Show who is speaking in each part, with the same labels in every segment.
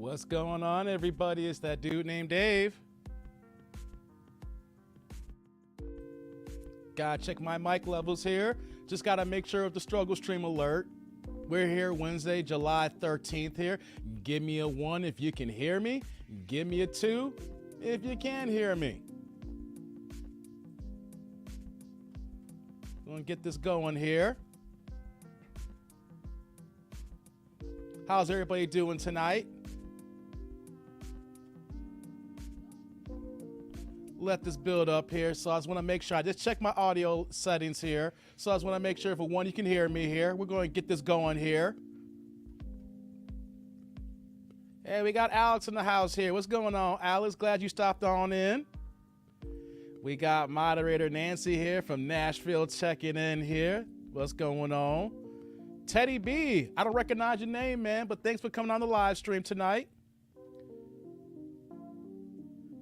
Speaker 1: What's going on, everybody? It's that dude named Dave. Gotta check my mic levels here. Just gotta make sure of the struggle stream alert. We're here Wednesday, July 13th here. Give me a 1 if you can hear me. Give me a 2 if you can hear me. Gonna get this going here. How's everybody doing tonight? Let this build up here. So I just want to make sure I just check my audio settings here. So I just want to make sure for one, you can hear me here. We're going to get this going here. Hey, we got Alex in the house here. What's going on, Alex? Glad you stopped on in. We got moderator Nancy here from Nashville checking in here. What's going on? Teddy B, I don't recognize your name, man, but thanks for coming on the live stream tonight.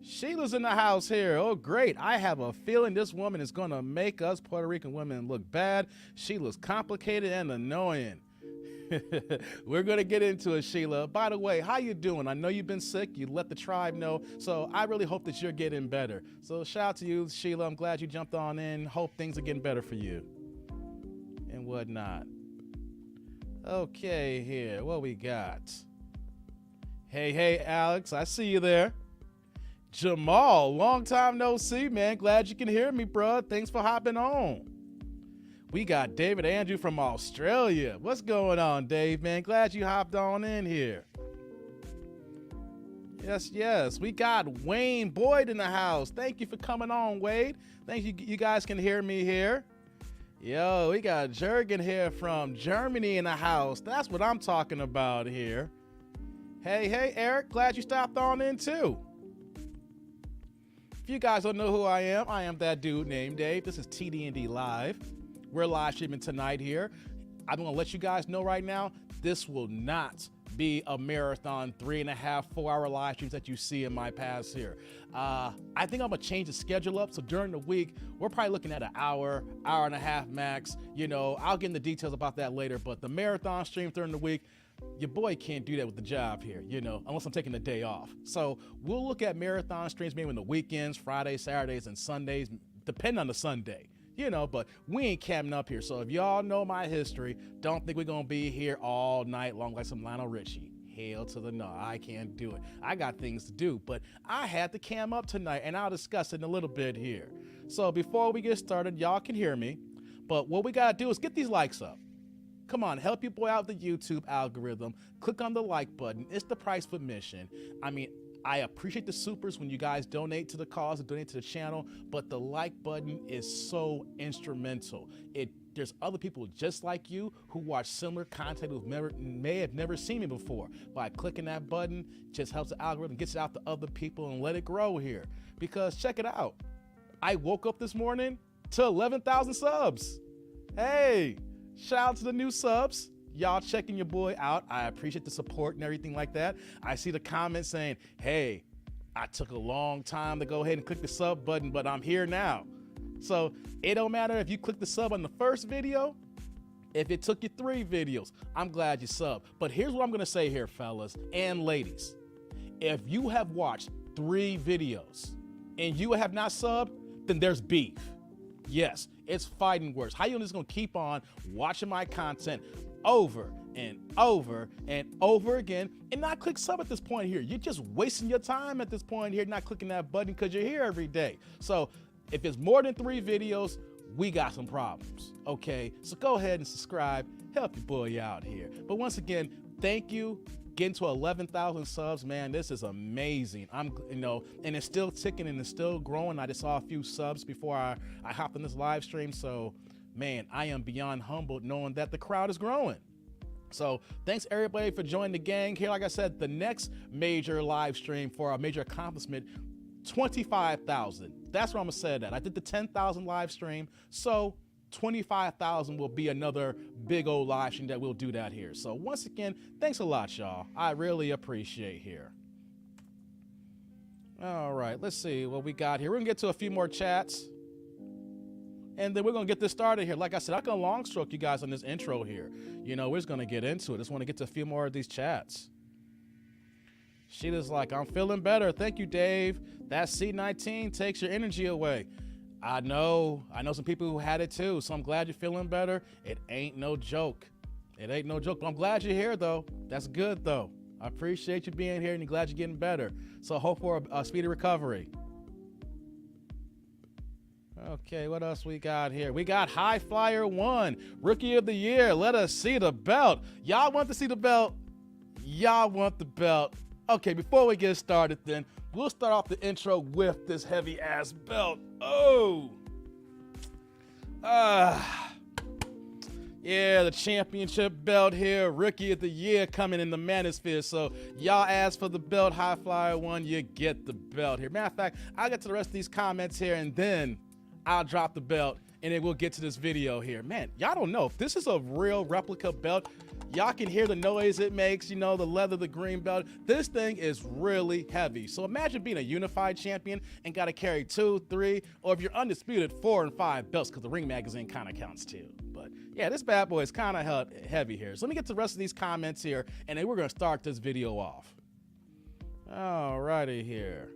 Speaker 1: Sheila's in the house here. Oh, great. I have a feeling this woman is going to make us Puerto Rican women look bad. Sheila's complicated and annoying. We're going to get into it, Sheila. By the way, how you doing? I know you've been sick. You let the tribe know. So I really hope that you're getting better. So shout out to you, Sheila. I'm glad you jumped on in. Hope things are getting better for you and whatnot. Okay, here. What we got? Hey, Alex. I see you there. Jamal, long time no see, man. Glad you can hear me, bro. Thanks for hopping on. We got David Andrew from Australia. What's going on, Dave, man? Glad you hopped on in here. Yes. We got Wayne Boyd in the house. Thank you for coming on, Wade. Thank you. You guys can hear me here. Yo, we got Jurgen here from Germany in the house. That's what I'm talking about here. Hey, Eric. Glad you stopped on in, too. If you guys don't know who I am that dude named Dave. This is TDND Live. We're live streaming tonight here. I'm going to let you guys know right now, this will not be a marathon 3.5, 4-hour live streams that you see in my past here. I think I'm going to change the schedule up. So during the week, we're probably looking at an hour and a half max. You know, I'll get into details about that later. But the marathon stream during the week, your boy can't do that with the job here, you know, unless I'm taking the day off. So we'll look at marathon streams maybe on the weekends, Fridays, Saturdays, and Sundays, depending on the Sunday, you know, but we ain't camping up here. So if y'all know my history, don't think we're going to be here all night long like some Lionel Richie. Hell to the no, I can't do it. I got things to do, but I had to cam up tonight, and I'll discuss it in a little bit here. So before we get started, y'all can hear me, but what we got to do is get these likes up. Come on, help your boy out the YouTube algorithm. Click on the like button. It's the price of admission. I mean, I appreciate the supers when you guys donate to the cause and donate to the channel, but the like button is so instrumental. There's other people just like you who watch similar content who may have never seen me before. By clicking that button, just helps the algorithm, gets it out to other people and let it grow here. Because check it out. I woke up this morning to 11,000 subs. Hey. Shout out to the new subs. Y'all checking your boy out. I appreciate the support and everything like that. I see the comments saying, hey, I took a long time to go ahead and click the sub button, but I'm here now. So it don't matter if you click the sub on the first video, if it took you 3 videos, I'm glad you sub. But here's what I'm gonna say here, fellas and ladies. If you have watched 3 videos and you have not subbed, then there's beef. Yes, it's fighting words. How you just gonna keep on watching my content over and over and over again and not click sub at this point here? You're just wasting your time at this point here, not clicking that button because you're here every day. So if it's more than 3 videos, we got some problems, okay? So go ahead and subscribe, help your boy out here. But once again, thank you. Getting to 11,000 subs, man, this is amazing. And it's still ticking and it's still growing. I just saw a few subs before I hopped on this live stream. So, man, I am beyond humbled knowing that the crowd is growing. So thanks everybody for joining the gang here. Like I said, the next major live stream for a major accomplishment, 25,000. That's where I'm gonna say that. I did the 10,000 live stream. So 25,000 will be another big old live stream that we'll do that here. So once again, thanks a lot, y'all. I really appreciate here. All right, let's see what we got here. We're gonna get to a few more chats. And then we're going to get this started here. Like I said, I can long stroke you guys on this intro here. You know, we're just going to get into it. Just want to get to a few more of these chats. Sheeta's like, I'm feeling better. Thank you, Dave. That C19 takes your energy away. I know some people who had it too, so I'm glad you're feeling better. It ain't no joke. It ain't no joke, but I'm glad you're here though. That's good though. I appreciate you being here and I'm glad you're getting better. So hope for a speedy recovery. Okay, what else we got here? We got High Flyer 1, Rookie of the Year. Let us see the belt. Y'all want to see the belt? Y'all want the belt? Okay, before we get started then, we'll start off the intro with this heavy ass belt. Oh. Yeah, the championship belt here, Rookie of the Year coming in the Manosphere. So y'all asked for the belt, High Flyer 1, you get the belt here. Matter of fact, I'll get to the rest of these comments here and then I'll drop the belt and then we'll get to this video here. Man, y'all don't know if this is a real replica belt. Y'all can hear the noise it makes, you know, the leather, the green belt. This thing is really heavy. So imagine being a unified champion and got to carry 2, 3, or if you're undisputed, 4 and 5 belts because the ring magazine kind of counts too. But yeah, this bad boy is kind of heavy here. So let me get to the rest of these comments here and then we're going to start this video off. Alrighty here.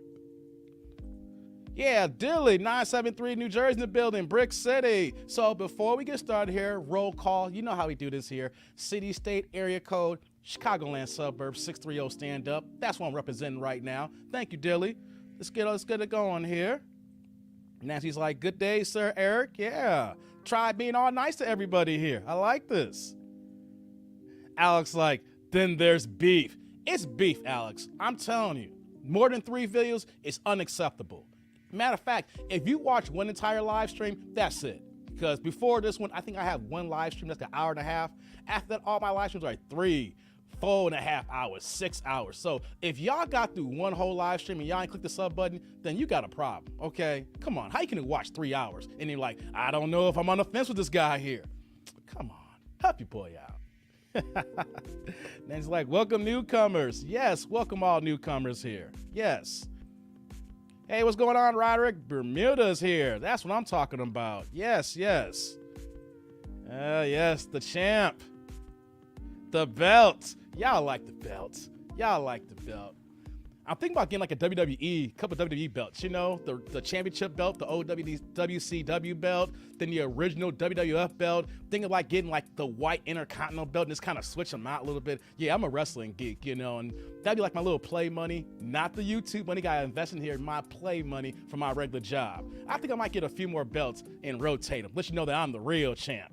Speaker 1: Yeah, Dilly, 973 New Jersey in the building, Brick City. So before we get started here, roll call. You know how we do this here. City, state, area code, Chicagoland suburb, 630 stand up. That's what I'm representing right now. Thank you, Dilly. Let's get it going here. Nancy's like, good day, sir, Eric. Yeah, try being all nice to everybody here. I like this. Alex like, then there's beef. It's beef, Alex. I'm telling you, more than 3 videos is unacceptable. Matter of fact, if you watch one entire live stream, that's it. Because before this one, I think I have one live stream that's an hour and a half. After that, all my live streams are like 3, 4.5 hours, 6 hours. So if y'all got through one whole live stream and y'all ain't click the sub button, then you got a problem, okay? Come on, how you can watch 3 hours and you're like, I don't know if I'm on the fence with this guy here. Come on, help your boy out. Then he's like, welcome newcomers. Yes, welcome all newcomers here. Yes. Hey, what's going on, Roderick? Bermuda's here. That's what I'm talking about. Yes, yes. Yes, the champ. The belt. Y'all like the belt. Y'all like the belt. I'm thinking about getting like a couple of WWE belts, you know, the championship belt, the old WCW belt, then the original WWF belt. Thinking like getting like the white Intercontinental belt and just kind of switch them out a little bit. Yeah, I'm a wrestling geek, you know, and that'd be like my little play money, not the YouTube money I invest in here, my play money for my regular job. I think I might get a few more belts and rotate them. Let you know that I'm the real champ.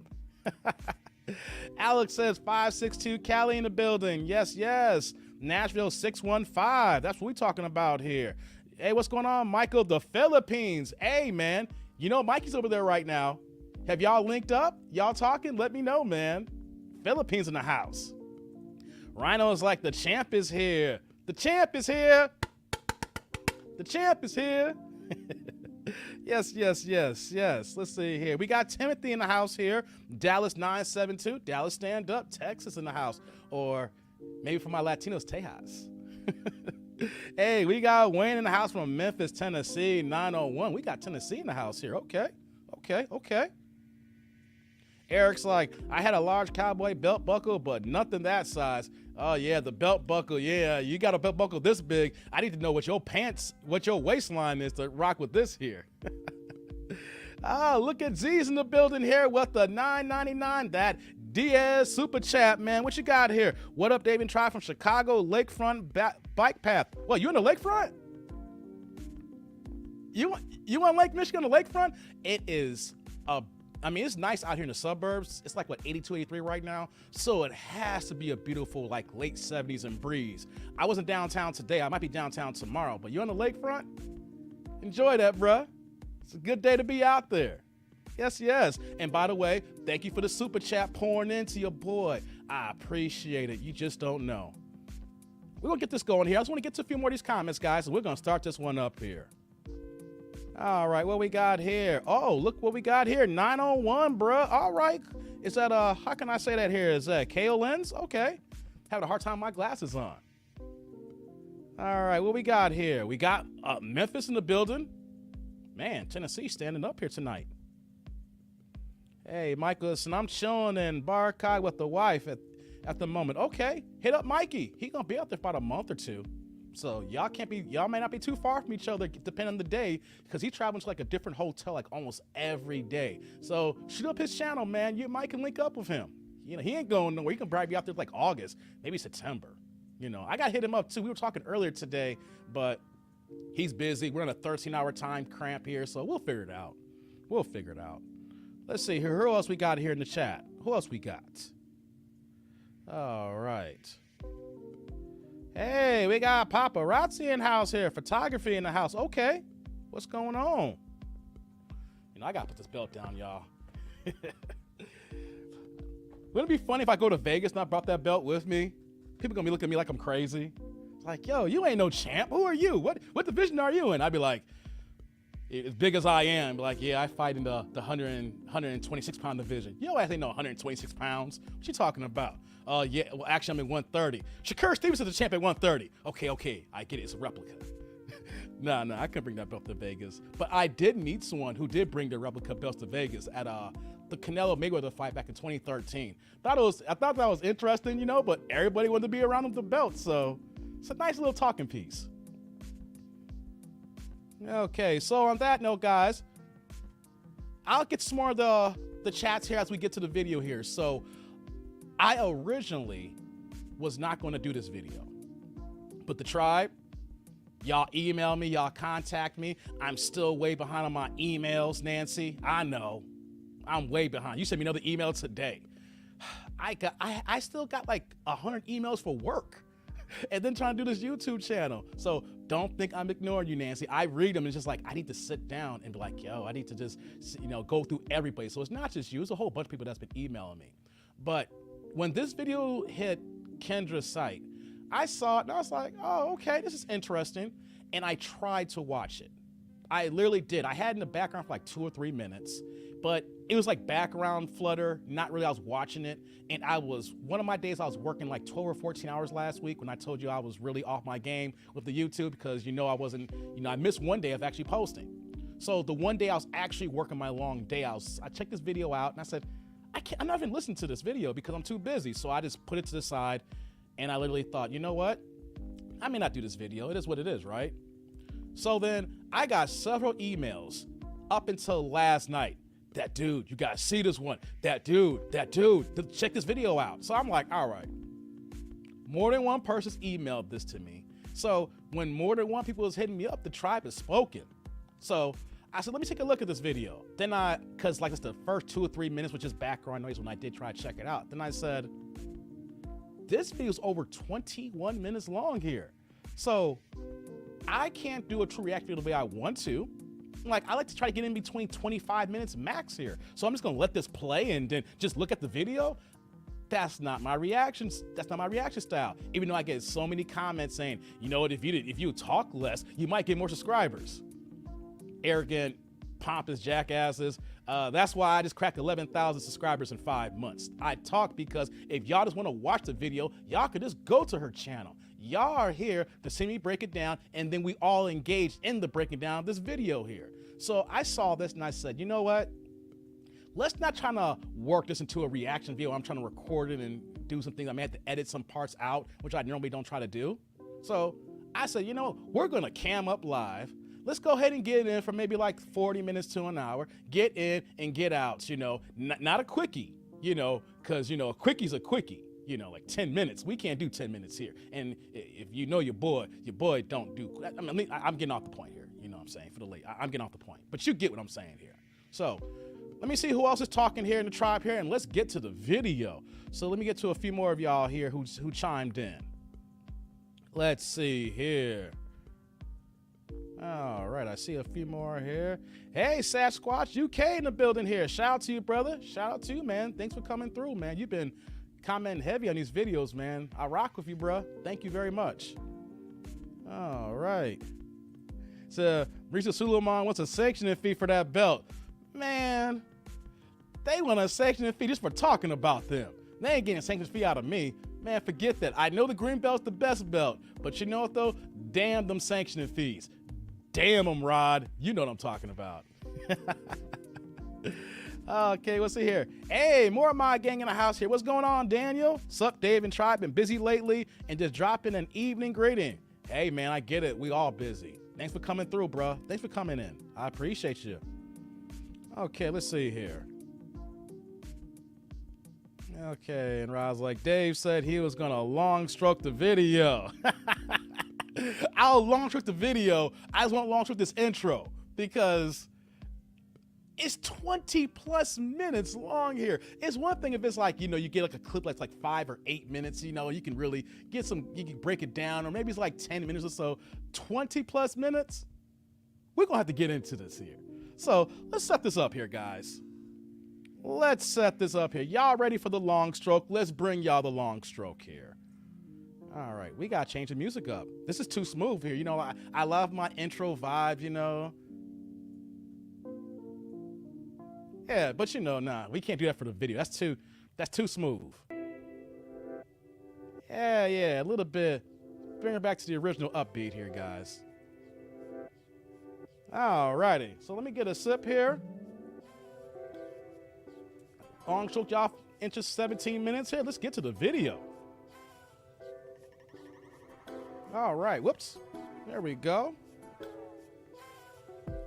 Speaker 1: Alex says 562 Cali in the building. Yes, yes. Nashville 615. That's what we're talking about here. Hey, what's going on, Michael? The Philippines. Hey, man. You know, Mikey's over there right now. Have y'all linked up? Y'all talking? Let me know, man. Philippines in the house. Rhino is like, the champ is here. The champ is here. The champ is here. Yes, yes, yes, yes. Let's see here. We got Timothy in the house here. Dallas 972. Dallas stand up. Texas in the house. Or maybe for my Latinos, Tejas. Hey, we got Wayne in the house from Memphis, Tennessee, 901. We got Tennessee in the house here. Okay, okay, okay. Eric's like, I had a large cowboy belt buckle, but nothing that size. Oh, yeah, the belt buckle. Yeah, you got a belt buckle this big. I need to know what your pants, what your waistline is to rock with this here. Look at Z's in the building here with the $9.99. That Diaz super chat, man. What you got here? What up, David Try from Chicago Lakefront Bike Path? Well, you in the lakefront? You on Lake Michigan, the lakefront? It is it's nice out here in the suburbs. It's like, what, 82, 83 right now? So it has to be a beautiful, like, late 70s and breeze. I wasn't downtown today. I might be downtown tomorrow. But you on the lakefront? Enjoy that, bruh. It's a good day to be out there. Yes, yes. And by the way, thank you for the super chat pouring into your boy. I appreciate it. You just don't know. We're going to get this going here. I just want to get to a few more of these comments, guys. And we're going to start this one up here. All right, what we got here? Oh, look what we got here. 901, bruh. All right. Is that, how can I say that here? Is that KO lens? Okay. Having a hard time with my glasses on. All right, what we got here? We got Memphis in the building. Man, Tennessee standing up here tonight. Hey, Michael, listen, I'm chilling in Barakai with the wife at the moment. Okay, hit up Mikey. He going to be out there for about a month or two. So y'all may not be too far from each other, depending on the day, because he's traveling to like a different hotel like almost every day. So shoot up his channel, man. You might can link up with him. You know, he ain't going nowhere. He can probably be out there like August, maybe September. You know, I got to hit him up too. We were talking earlier today, but he's busy. We're on a 13-hour time cramp here, so we'll figure it out. We'll figure it out. Let's see here. Who else we got here in the chat? Who else we got? All right. Hey, we got paparazzi in house here. Photography in the house. Okay. What's going on? You know, I got to put this belt down, y'all. Wouldn't it be funny if I go to Vegas and I brought that belt with me? People going to be looking at me like I'm crazy. It's like, yo, you ain't no champ. Who are you? What division are you in? I'd be like, as big as I am, like, yeah, I fight in the 126-pound division. Yo, I think no 126 pounds. What you talking about? Yeah, well, actually, I'm in 130. Shakur Stevenson's the champ at 130. Okay, I get it. It's a replica. No, I couldn't bring that belt to Vegas. But I did meet someone who did bring the replica belts to Vegas at the Canelo Mayweather fight back in 2013. I thought that was interesting, you know, but everybody wanted to be around with the belt, so it's a nice little talking piece. Okay, so on that note, guys, I'll get some more of the chats here as we get to the video here. So I originally was not going to do this video, but the tribe, y'all email me, y'all contact me. I'm still way behind on my emails, Nancy. I know, I'm way behind. You sent me another email today. I still got like 100 emails for work. And then trying to do this YouTube channel. So don't think I'm ignoring you, Nancy. I read them and it's just like, I need to sit down and be like, yo, I need to just, you know, go through everybody. So it's not just you, it's a whole bunch of people that's been emailing me. But when this video hit Kendra's site, I saw it and I was like, oh, okay, this is interesting. And I tried to watch it. I literally did. I had it in the background for like 2 or 3 minutes, but it was like background flutter, not really, I was watching it. And one of my days I was working like 12 or 14 hours last week when I told you I was really off my game with the YouTube because, you know, I missed one day of actually posting. So the one day I was actually working my long day, I checked this video out and I said, I'm not even listening to this video because I'm too busy. So I just put it to the side and I literally thought, you know what? I may not do this video. It is what it is, right? So then I got several emails up until last night. That dude, you gotta see this one. That dude, check this video out. So I'm like, all right. More than one person's emailed this to me. So when more than one people is hitting me up, the tribe has spoken. So I said, let me take a look at this video. Then cause like it's the first 2 or 3 minutes, which is background noise when I did try to check it out. Then I said, this video is over 21 minutes long here. So I can't do a true react video the way I want to. Like, I like to try to get in between 25 minutes max here. So I'm just gonna let this play and then just look at the video. That's not my reactions. That's not my reaction style. Even though I get so many comments saying, you know what, if you talk less, you might get more subscribers. Arrogant, pompous jackasses. That's why I just cracked 11,000 subscribers in 5 months. I talk because if y'all just wanna watch the video, y'all could just go to her channel. Y'all are here to see me break it down, and then we all engaged in the breaking down of this video here. So I saw this and I said, you know what? Let's not try to work this into a reaction video. I'm trying to record it and do some things. I may have to edit some parts out, which I normally don't try to do. So I said, you know, we're gonna cam up live. Let's go ahead and get in for maybe like 40 minutes to an hour. Get in and get out, you know, not a quickie, you know, because, you know, a quickie's a quickie. You know, like 10 minutes. We can't do 10 minutes here. And if you know your boy don't do, I mean, I'm getting off the point here. You know what I'm saying? For the late, I'm getting off the point. But you get what I'm saying here. So let me see who else is talking here in the tribe here, and let's get to the video. So let me get to a few more of y'all here who chimed in. Let's see here. All right, I see a few more here. Hey, Sasquatch UK in the building here. Shout out to you, brother. Shout out to you, man. Thanks for coming through, man. You've been commenting heavy on these videos, man. I rock with you, bro. Thank you very much. All right. So, Risa Suleiman wants a sanctioning fee for that belt. Man, they want a sanctioning fee just for talking about them. They ain't getting a sanctioning fee out of me. Man, forget that. I know the green belt's the best belt, but you know what, though? Damn them sanctioning fees. Damn them, Rod. You know what I'm talking about. Okay, let's see here. Hey, more of my gang in the house here. What's going on, Daniel? Sup, Dave and Tribe? Been busy lately and just dropping an evening greeting. Hey, man, I get it. We all busy. Thanks for coming through, bro. Thanks for coming in. I appreciate you. Okay, let's see here. Okay, and Rod's like, Dave said he was gonna long stroke the video. I'll long stroke the video. I just want to long stroke this intro because it's 20 plus minutes long here. It's one thing if it's like, you know, you get like a clip that's like 5 or 8 minutes, you know, you can really get some, you can break it down, or maybe it's like 10 minutes or so. 20 plus minutes? We're gonna have to get into this here. So let's set this up here, guys. Let's set this up here. Y'all ready for the long stroke? Let's bring y'all the long stroke here. All right, we gotta change the music up. This is too smooth here. You know, I love my intro vibe, you know. Yeah, but you know, nah, we can't do that for the video. That's too smooth. Yeah, a little bit. Bring it back to the original upbeat here, guys. All righty, so let me get a sip here. Long stroke y'all into 17 minutes here. Let's get to the video. All right, whoops. There we go.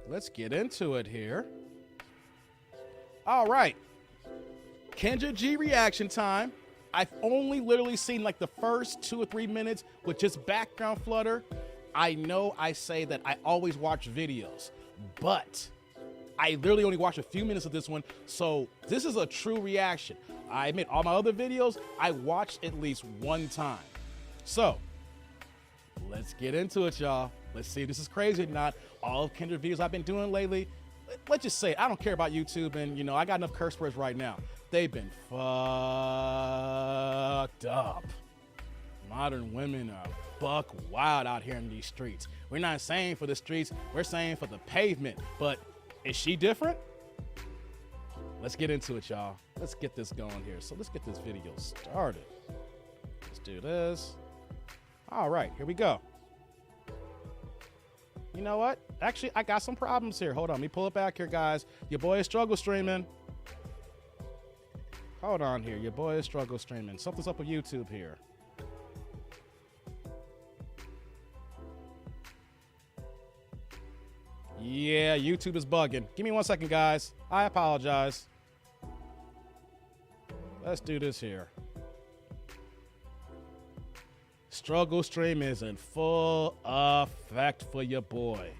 Speaker 1: Let's get into it here. All right. Kendra G reaction time. I've only literally seen like the first 2 or 3 minutes with just background flutter. I know I say that I always watch videos, but I literally only watched a few minutes of this one, so this is a true reaction. I admit, all my other videos, I watched at least one time. So, let's get into it, y'all. Let's see if this is crazy or not. All of Kendra's videos I've been doing lately, let's just say, I don't care about YouTube, and, you know, I got enough curse words right now. They've been fucked up. Modern women are buck wild out here in these streets. We're not saying for the streets, we're saying for the pavement, but is she different? Let's get into it, y'all. Let's get this going here. So let's get this video started. Let's do this. All right, here we go. You know what? Actually, I got some problems here. Hold on, let me pull it back here, guys. Your boy is struggle streaming. Hold on here, your boy is struggle streaming. Something's up with YouTube here. Yeah, YouTube is bugging. Give me 1 second, guys. I apologize. Let's do this here. Struggle stream is in full effect for your boy.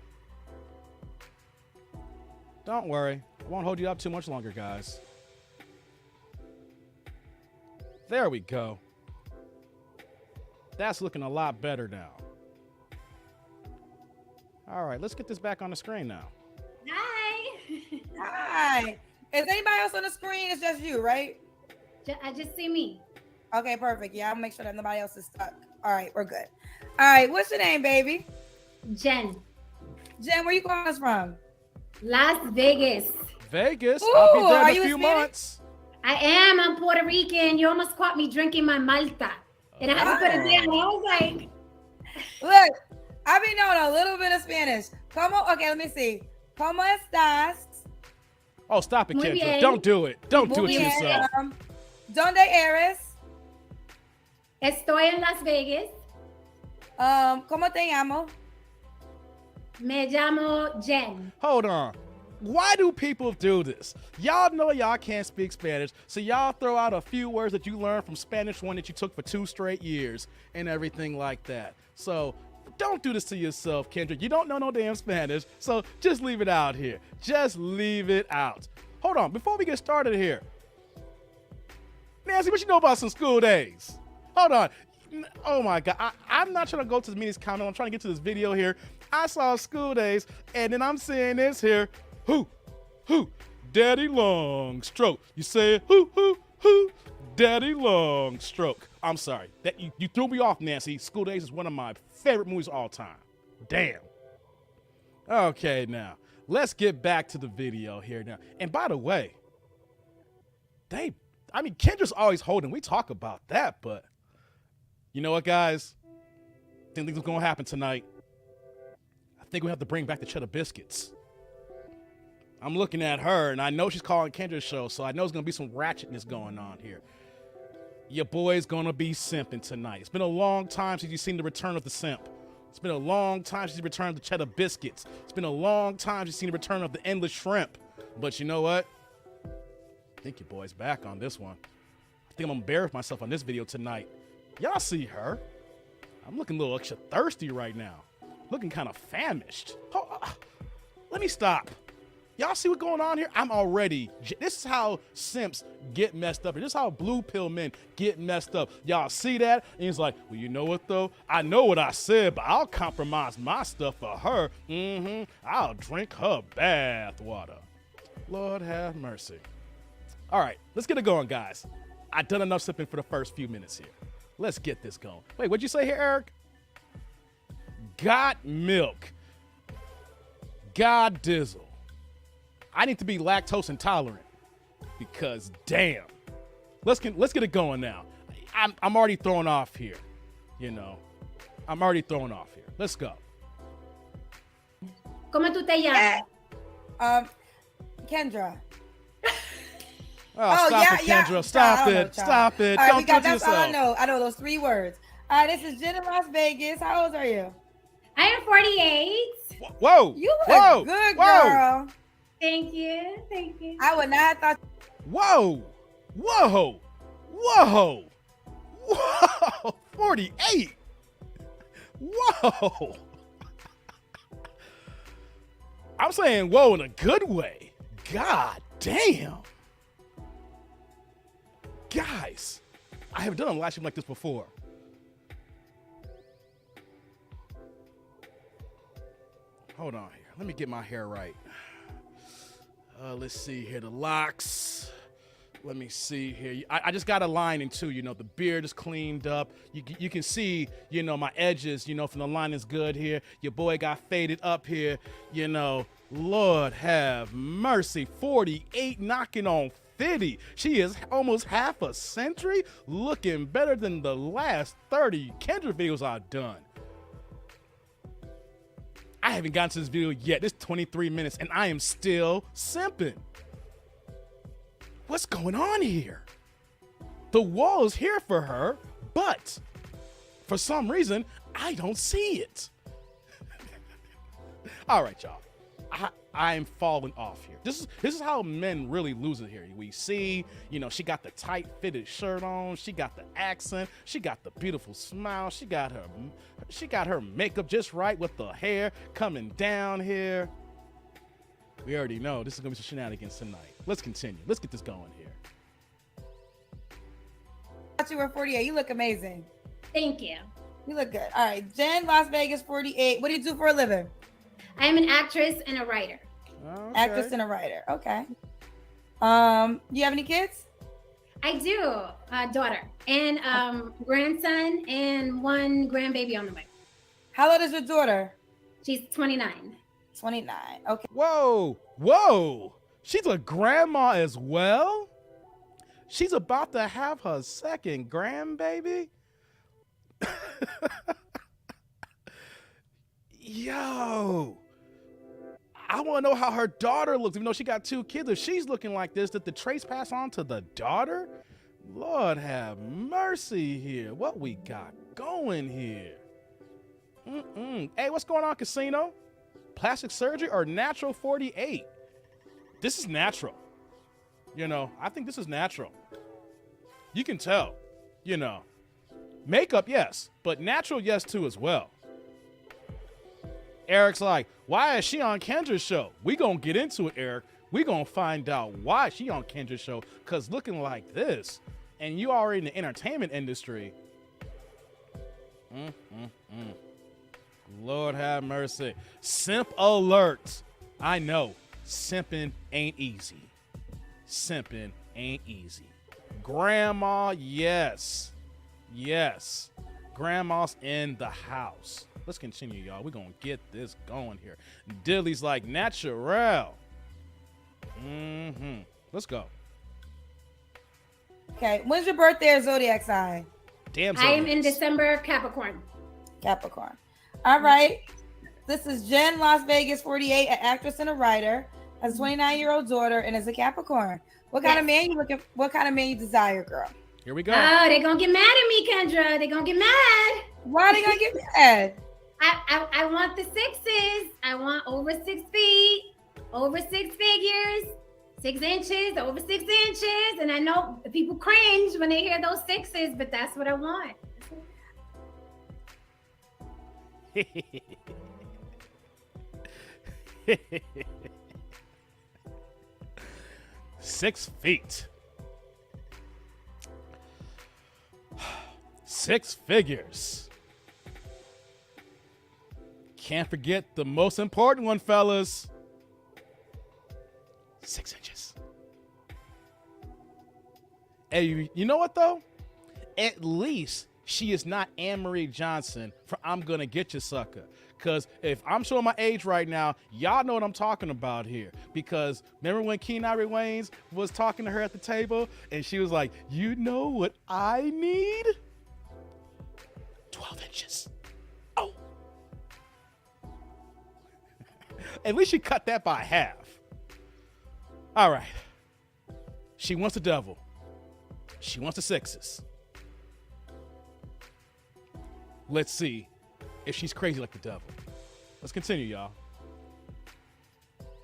Speaker 1: Don't worry. I won't hold you up too much longer, guys. There we go. That's looking a lot better now. All right, let's get this back on the screen now.
Speaker 2: Hi.
Speaker 3: Hi. Is anybody else on the screen? It's just you, right?
Speaker 2: I just see me.
Speaker 3: Okay, perfect. Yeah, I'll make sure that nobody else is stuck. All right, we're good. All right, what's your name, baby?
Speaker 2: Jen.
Speaker 3: Jen, where you calling us from?
Speaker 2: Las Vegas.
Speaker 1: Vegas?
Speaker 3: Ooh,
Speaker 1: I'll be there
Speaker 3: are
Speaker 1: in
Speaker 3: you
Speaker 1: a few
Speaker 3: Hispanic?
Speaker 1: months.
Speaker 2: I am. I'm Puerto Rican. You almost caught me drinking my Malta. And I had to put it down. I was like,
Speaker 3: Look, I be knowing a little bit of Spanish. Okay, let me see. ¿Cómo estás?
Speaker 1: Oh, stop it,
Speaker 2: Muy
Speaker 1: Kendra.
Speaker 2: bien.
Speaker 1: Don't do it. Don't do it
Speaker 2: Muy
Speaker 1: to
Speaker 2: bien.
Speaker 1: yourself.
Speaker 3: ¿Dónde eres?
Speaker 2: estoy en Las Vegas.
Speaker 3: ¿Cómo te llamo?
Speaker 2: Me llamo Jen.
Speaker 1: Hold on. Why do people do this? Y'all know y'all can't speak Spanish, so y'all throw out a few words that you learned from Spanish 1 that you took for 2 straight years and everything like that. So don't do this to yourself, Kendrick. You don't know no damn Spanish, so just leave it out here. Just leave it out. Hold on, before we get started here. Nancy, what you know about some school days? Hold on. Oh my God, I'm not trying to go to the meetings comment. I'm trying to get to this video here. I saw school days, and then I'm seeing this here. Who, Daddy Long Stroke. You say who, Daddy Long Stroke. I'm sorry, that you threw me off, Nancy. School Days is one of my favorite movies of all time. Damn. Okay, now let's get back to the video here now. And by the way, Kendra's always holding. We talk about that, but you know what, guys? I think what's gonna happen tonight. I think we have to bring back the cheddar biscuits. I'm looking at her, and I know she's calling Kendra's show, so I know there's going to be some ratchetness going on here. Your boy's going to be simping tonight. It's been a long time since you've seen the return of the simp. It's been a long time since the return of the cheddar biscuits. It's been a long time since seen the return of the endless shrimp. But you know what? I think your boy's back on this one. I think I'm gonna embarrass myself on this video tonight. Y'all see her? I'm looking a little extra thirsty right now. Looking kind of famished. Let me stop. Y'all see what's going on here? I'm already, this is how simps get messed up. This is how blue pill men get messed up. Y'all see that? And he's like, well, you know what though? I know what I said, but I'll compromise my stuff for her. I'll drink her bath water. Lord have mercy. All right, let's get it going, guys. I've done enough sipping for the first few minutes here. Let's get this going. Wait, what'd you say here, Eric? Got milk. God dizzle. I need to be lactose intolerant because damn. Let's get it going now. I'm already thrown off here. You know, I'm already thrown off here. Let's go.
Speaker 2: ¿Cómo tú te llamas?
Speaker 3: Kendra.
Speaker 1: Oh, stop it, Kendra. Stop it. Stop it.
Speaker 3: All right,
Speaker 1: Don't touch
Speaker 3: that's
Speaker 1: yourself.
Speaker 3: all I know. I know those 3 words. This is Jen in Las Vegas. How old are you?
Speaker 2: I am 48.
Speaker 1: Whoa.
Speaker 3: You look good, girl.
Speaker 2: Thank you. Thank you.
Speaker 3: I would not have thought.
Speaker 1: Whoa. Whoa. Whoa. Whoa. 48. Whoa. I'm saying whoa in a good way. God damn. Guys, I haven't done a live stream like this before. Hold on here. Let me get my hair right. Let's see here. The locks. Let me see here. I just got a line in too. You know, the beard is cleaned up. You can see, you know, my edges, you know, from the line is good here. Your boy got faded up here. You know, Lord have mercy. 48 knocking on 50. She is almost half a century, looking better than the last 30 Kendra videos I've done. I haven't gotten to this video yet. This 23 minutes and I am still simping. What's going on here? The wall is here for her, but for some reason, I don't see it. All right, y'all. I'm falling off here. This is how men really lose it here. We see, you know, she got the tight fitted shirt on. She got the accent. She got the beautiful smile. She got her makeup just right with the hair coming down here. We already know this is gonna be some shenanigans tonight. Let's continue. Let's get this going here.
Speaker 3: I thought you were 48. You look amazing.
Speaker 2: Thank you.
Speaker 3: You look good. All right, Jen, Las Vegas, 48. What do you do for a living?
Speaker 2: I am an actress and a writer.
Speaker 1: Okay.
Speaker 3: Actress and a writer. Okay. You have any kids?
Speaker 2: I do. A daughter and grandson and 1 grandbaby on the way.
Speaker 3: How old is your daughter?
Speaker 2: She's 29.
Speaker 3: 29. Okay.
Speaker 1: Whoa. She's a grandma as well? She's about to have her second grandbaby? Yo. I want to know how her daughter looks, even though she got 2 kids. If she's looking like this, did the trace pass on to the daughter? Lord have mercy here. What we got going here? Hey, what's going on, Casino? Plastic surgery or natural 48? This is natural. You know, I think this is natural. You can tell, you know. Makeup, yes, but natural, yes, too, as well. Eric's like, why is she on Kendra's show? We gonna get into it, Eric. We gonna find out why she on Kendra's show, because looking like this, and you already in the entertainment industry. Lord have mercy. Simp alert. I know, simping ain't easy. Simping ain't easy. Grandma, yes. Yes. Grandma's in the house. Let's continue, y'all. We're going to get this going here. Dilly's like, natural. Let's go.
Speaker 3: Okay. When's your birthday or zodiac sign?
Speaker 1: Damn.
Speaker 2: I am in December, Capricorn.
Speaker 3: Capricorn. All right. This is Jen, Las Vegas, 48, an actress and a writer, has a 29-year-old daughter, and is a Capricorn. What kind of man you looking? What kind of man you desire, girl?
Speaker 1: Here we go.
Speaker 2: Oh, they're going to get mad at me, Kendra. They're going to get mad.
Speaker 3: Why are they going to get mad?
Speaker 2: I want the sixes. I want over 6 feet, over 6 figures, 6 inches, over 6 inches. And I know people cringe when they hear those sixes, but that's what I want.
Speaker 1: 6 feet. 6 figures. Can't forget the most important one, fellas. 6 inches. Hey, you know what though? At least she is not Anne-Marie Johnson from I'm Gonna Get You Sucker. Because if I'm showing my age right now, y'all know what I'm talking about here. Because remember when Kenari Waynes was talking to her at the table and she was like, you know what I need? 12 inches. Oh. At least she cut that by half. All right. She wants the devil. She wants the sixes. Let's see if she's crazy like the devil. Let's continue, y'all.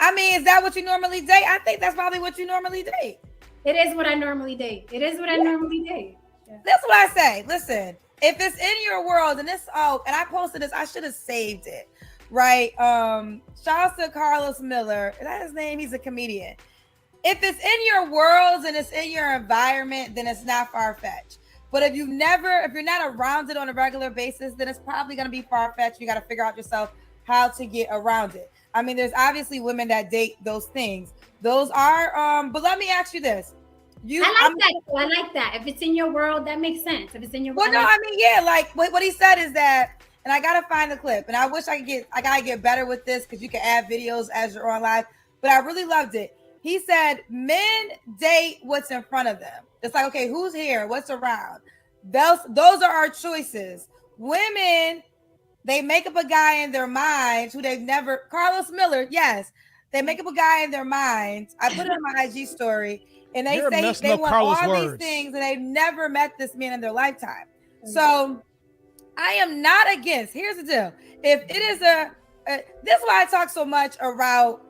Speaker 3: I mean, is that what you normally date? I think that's probably what you normally date.
Speaker 2: It is what I normally date. It is what I normally date. Yeah.
Speaker 3: That's what I say. Listen, if it's in your world, and this, and I posted this, I should have saved it, right? Shout out to Carlos Miller. Is that his name? He's a comedian. If it's in your worlds and it's in your environment, then it's not far-fetched. But if you're not around it on a regular basis, then it's probably going to be far-fetched. You got to figure out yourself how to get around it. I mean, there's obviously women that date those things. Those are, but let me ask you this.
Speaker 2: I like that. If it's in your world, that makes sense. If it's in your world.
Speaker 3: Well, no, I mean, yeah, like what he said is that, and I got to find the clip, and I wish I got to get better with this because you can add videos as you're on live, but I really loved it. He said, men date what's in front of them. It's like, okay, who's here? What's around? Those are our choices. Women, they make up a guy in their minds who they've never, Carlos Miller, yes. They make up a guy in their minds. I put it on my IG story, and they say they want
Speaker 1: Carlos
Speaker 3: all
Speaker 1: words.
Speaker 3: these things, and they've never met this man in their lifetime. So I am not against, here's the deal. If it is this is why I talk so much about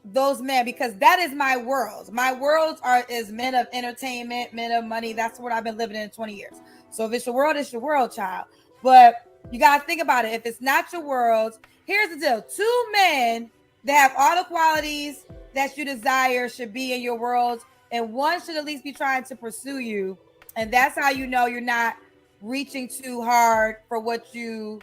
Speaker 3: those men, because that is my world. My world is men of entertainment, men of money. That's what I've been living in 20 years. So if it's your world, it's your world, child. But you got to think about it. If it's not your world, here's the deal. 2 men that have all the qualities that you desire should be in your world, and one should at least be trying to pursue you. And that's how you know you're not reaching too hard for what you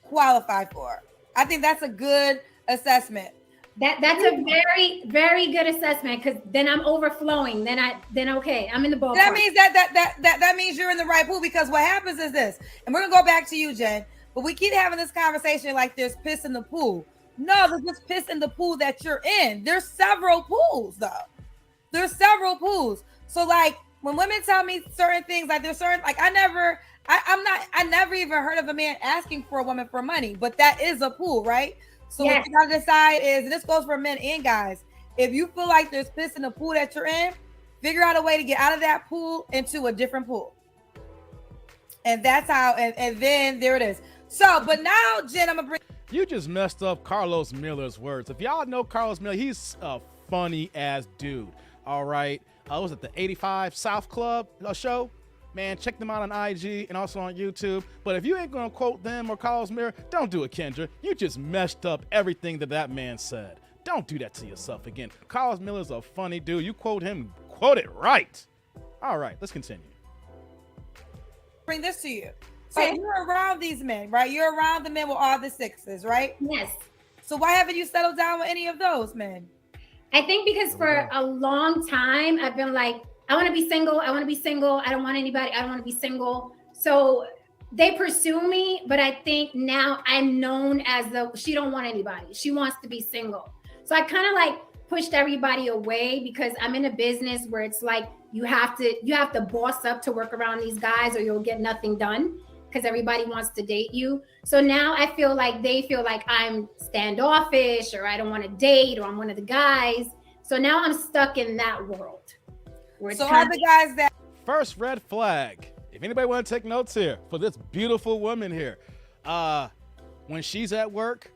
Speaker 3: qualify for. I think that's a good assessment.
Speaker 2: That's a very, very good assessment, because then I'm overflowing. Then okay, I'm in the ballpark.
Speaker 3: That means that means you're in the right pool, because what happens is this, and we're gonna go back to you, Jen, but we keep having this conversation like there's piss in the pool. No, there's just piss in the pool that you're in. There's several pools though. There's several pools. So like when women tell me certain things, like there's certain, like I never even heard of a man asking for a woman for money, but that is a pool, right? So
Speaker 2: yes.
Speaker 3: What you gotta decide is, and this goes for men and guys, if you feel like there's piss in the pool that you're in, figure out a way to get out of that pool into a different pool. And that's how, and then there it is. So, but now, Jen, I'm gonna bring.
Speaker 1: You just messed up Carlos Miller's words. If y'all know Carlos Miller, he's a funny ass dude. All right. I was at the 85 South Club show. Man, check them out on IG and also on YouTube. But if you ain't going to quote them or Carlos Miller, don't do it, Kendra. You just messed up everything that man said. Don't do that to yourself again. Carlos Miller's a funny dude. You quote him, quote it right. All right, let's continue.
Speaker 3: Bring this to you. So you're around these men, right? You're around the men with all the sixes, right?
Speaker 2: Yes.
Speaker 3: So why haven't you settled down with any of those men?
Speaker 2: I think because for a long time, I've been like, I want to be single. I want to be single. I don't want anybody. I don't want to be single. So they pursue me, but I think now I'm known as she don't want anybody. She wants to be single. So I kind of like pushed everybody away, because I'm in a business where it's like you have to boss up to work around these guys, or you'll get nothing done, because everybody wants to date you. So now I feel like they feel like I'm standoffish, or I don't want to date, or I'm one of the guys. So now I'm stuck in that world.
Speaker 3: So are the guys that
Speaker 1: first red flag? If anybody want to take notes here for this beautiful woman here, when she's at work,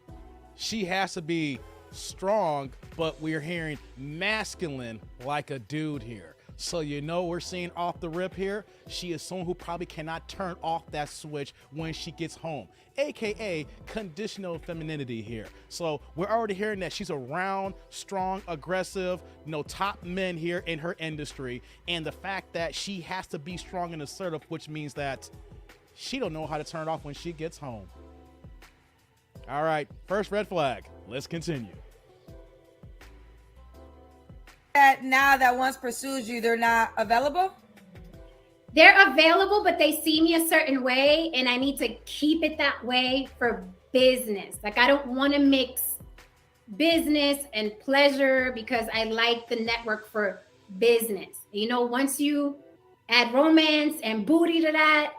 Speaker 1: she has to be strong, but we're hearing masculine like a dude here. So we're seeing off the rip here, she is someone who probably cannot turn off that switch when she gets home, aka conditional femininity here. So we're already hearing that she's around strong, aggressive, top men here in her industry, and the fact that she has to be strong and assertive, which means that she don't know how to turn it off when she gets home. All right, first red flag. Let's continue.
Speaker 3: That now that once pursues you, they're not available?
Speaker 2: They're available, but they see me a certain way, and I need to keep it that way for business. Like, I don't want to mix business and pleasure because I like the network for business. Once you add romance and booty to that,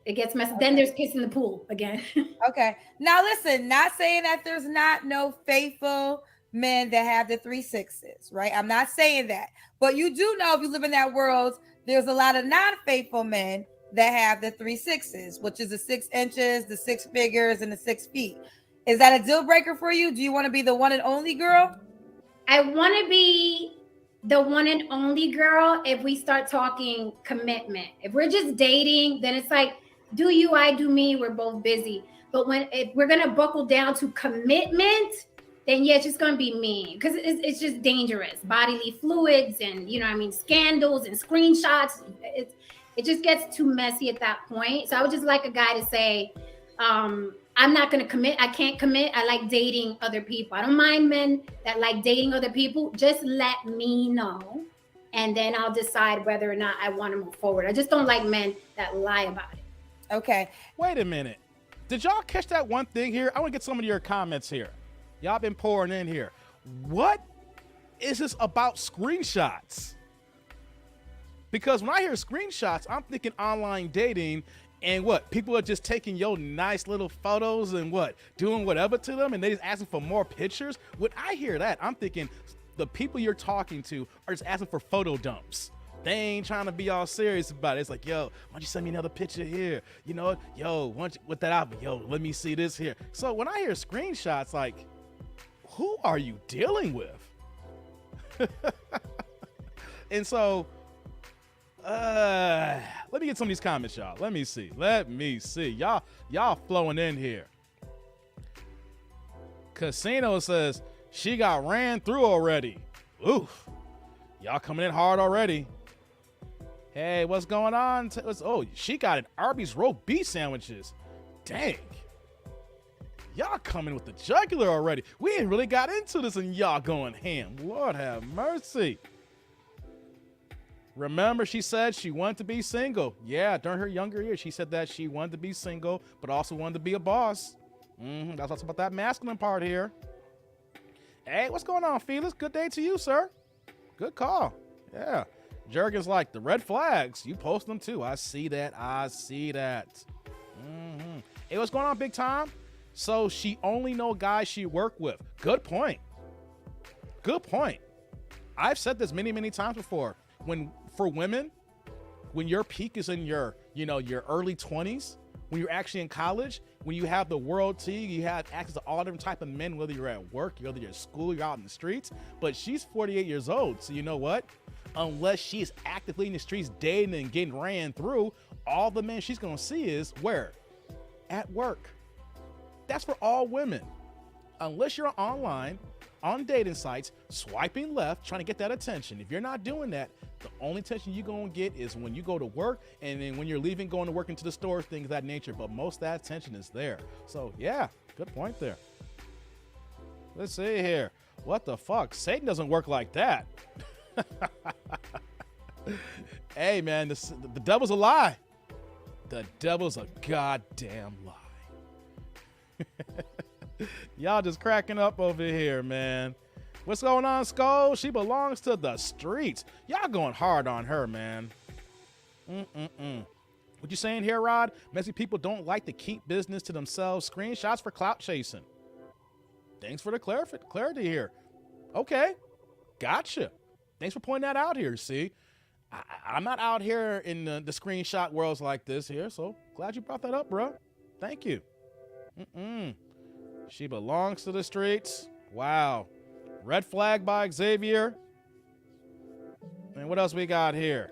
Speaker 2: it gets messy. Okay. Then there's kissing the pool again.
Speaker 3: Okay. Now listen, not saying that there's not no faithful men that have the 3 6s, right? I'm not saying that, but you do know, if you live in that world, there's a lot of non-faithful men that have the 3 6s, which is the 6 inches, the 6 figures, and the 6 feet. Is that a deal breaker for you? Do you want to be the one and only girl?
Speaker 2: I want to be the one and only girl if we start talking commitment. If we're just dating, then it's like, do you, I do me, we're both busy. But if we're going to buckle down to commitment, then yeah, it's just going to be me, because it's just dangerous. Bodily fluids and, scandals and screenshots. It just gets too messy at that point. So I would just like a guy to say, I'm not going to commit. I can't commit. I like dating other people. I don't mind men that like dating other people. Just let me know, and then I'll decide whether or not I want to move forward. I just don't like men that lie about it.
Speaker 3: Okay.
Speaker 1: Wait a minute. Did y'all catch that one thing here? I want to get some of your comments here. Y'all been pouring in here. What is this about screenshots? Because when I hear screenshots, I'm thinking online dating, and what? People are just taking your nice little photos and doing whatever to them, and they just asking for more pictures. When I hear that, I'm thinking the people you're talking to are just asking for photo dumps. They ain't trying to be all serious about it. It's like, yo, why don't you send me another picture here? Yo, why don't you with that out? Yo, let me see this here. So when I hear screenshots, like, who are you dealing with? And so, let me get some of these comments, y'all. Let me see. Y'all flowing in here. Casino says she got ran through already. Oof. Y'all coming in hard already. Hey, what's going on? She got an Arby's roast beef sandwiches. Dang. Y'all coming with the jugular already. We ain't really got into this and y'all going ham. Lord have mercy. Remember, she said she wanted to be single. Yeah, during her younger years, she said that she wanted to be single, but also wanted to be a boss. That's also about that masculine part here. Hey, what's going on, Felix? Good day to you, sir. Good call. Yeah. Jergens like, the red flags, you post them too. I see that. Hey, what's going on, big time? So she only know guys she work with. Good point. I've said this many, many times before. For women, when your peak is in your early 20s, when you're actually in college, when you have the world to you have access to all different type of men, whether you're at work, whether you're at school, you're out in the streets. But she's 48 years old, so you know what? Unless she's actively in the streets dating and getting ran through, all the men she's gonna see is where? At work. That's for all women. Unless you're online, on dating sites, swiping left, trying to get that attention. If you're not doing that, the only attention you're gonna get is when you go to work, and then when you're leaving, going to work, into the store, things of that nature. But most of that attention is there. So yeah, good point there. Let's see here. What the fuck? Satan doesn't work like that. Hey man, the devil's a lie. The devil's a goddamn lie. Y'all just cracking up over here, man. What's going on, Skull? She belongs to the streets. Y'all going hard on her, man. What you saying here, Rod? Messy people don't like to keep business to themselves. Screenshots for clout chasing. Thanks for the clarity here. Okay, gotcha. Thanks for pointing that out here. See, I'm not out here in the screenshot worlds like this here, so glad you brought that up, bro. Thank you. She belongs to the streets. Wow. Red flag by Xavier. And what else we got here?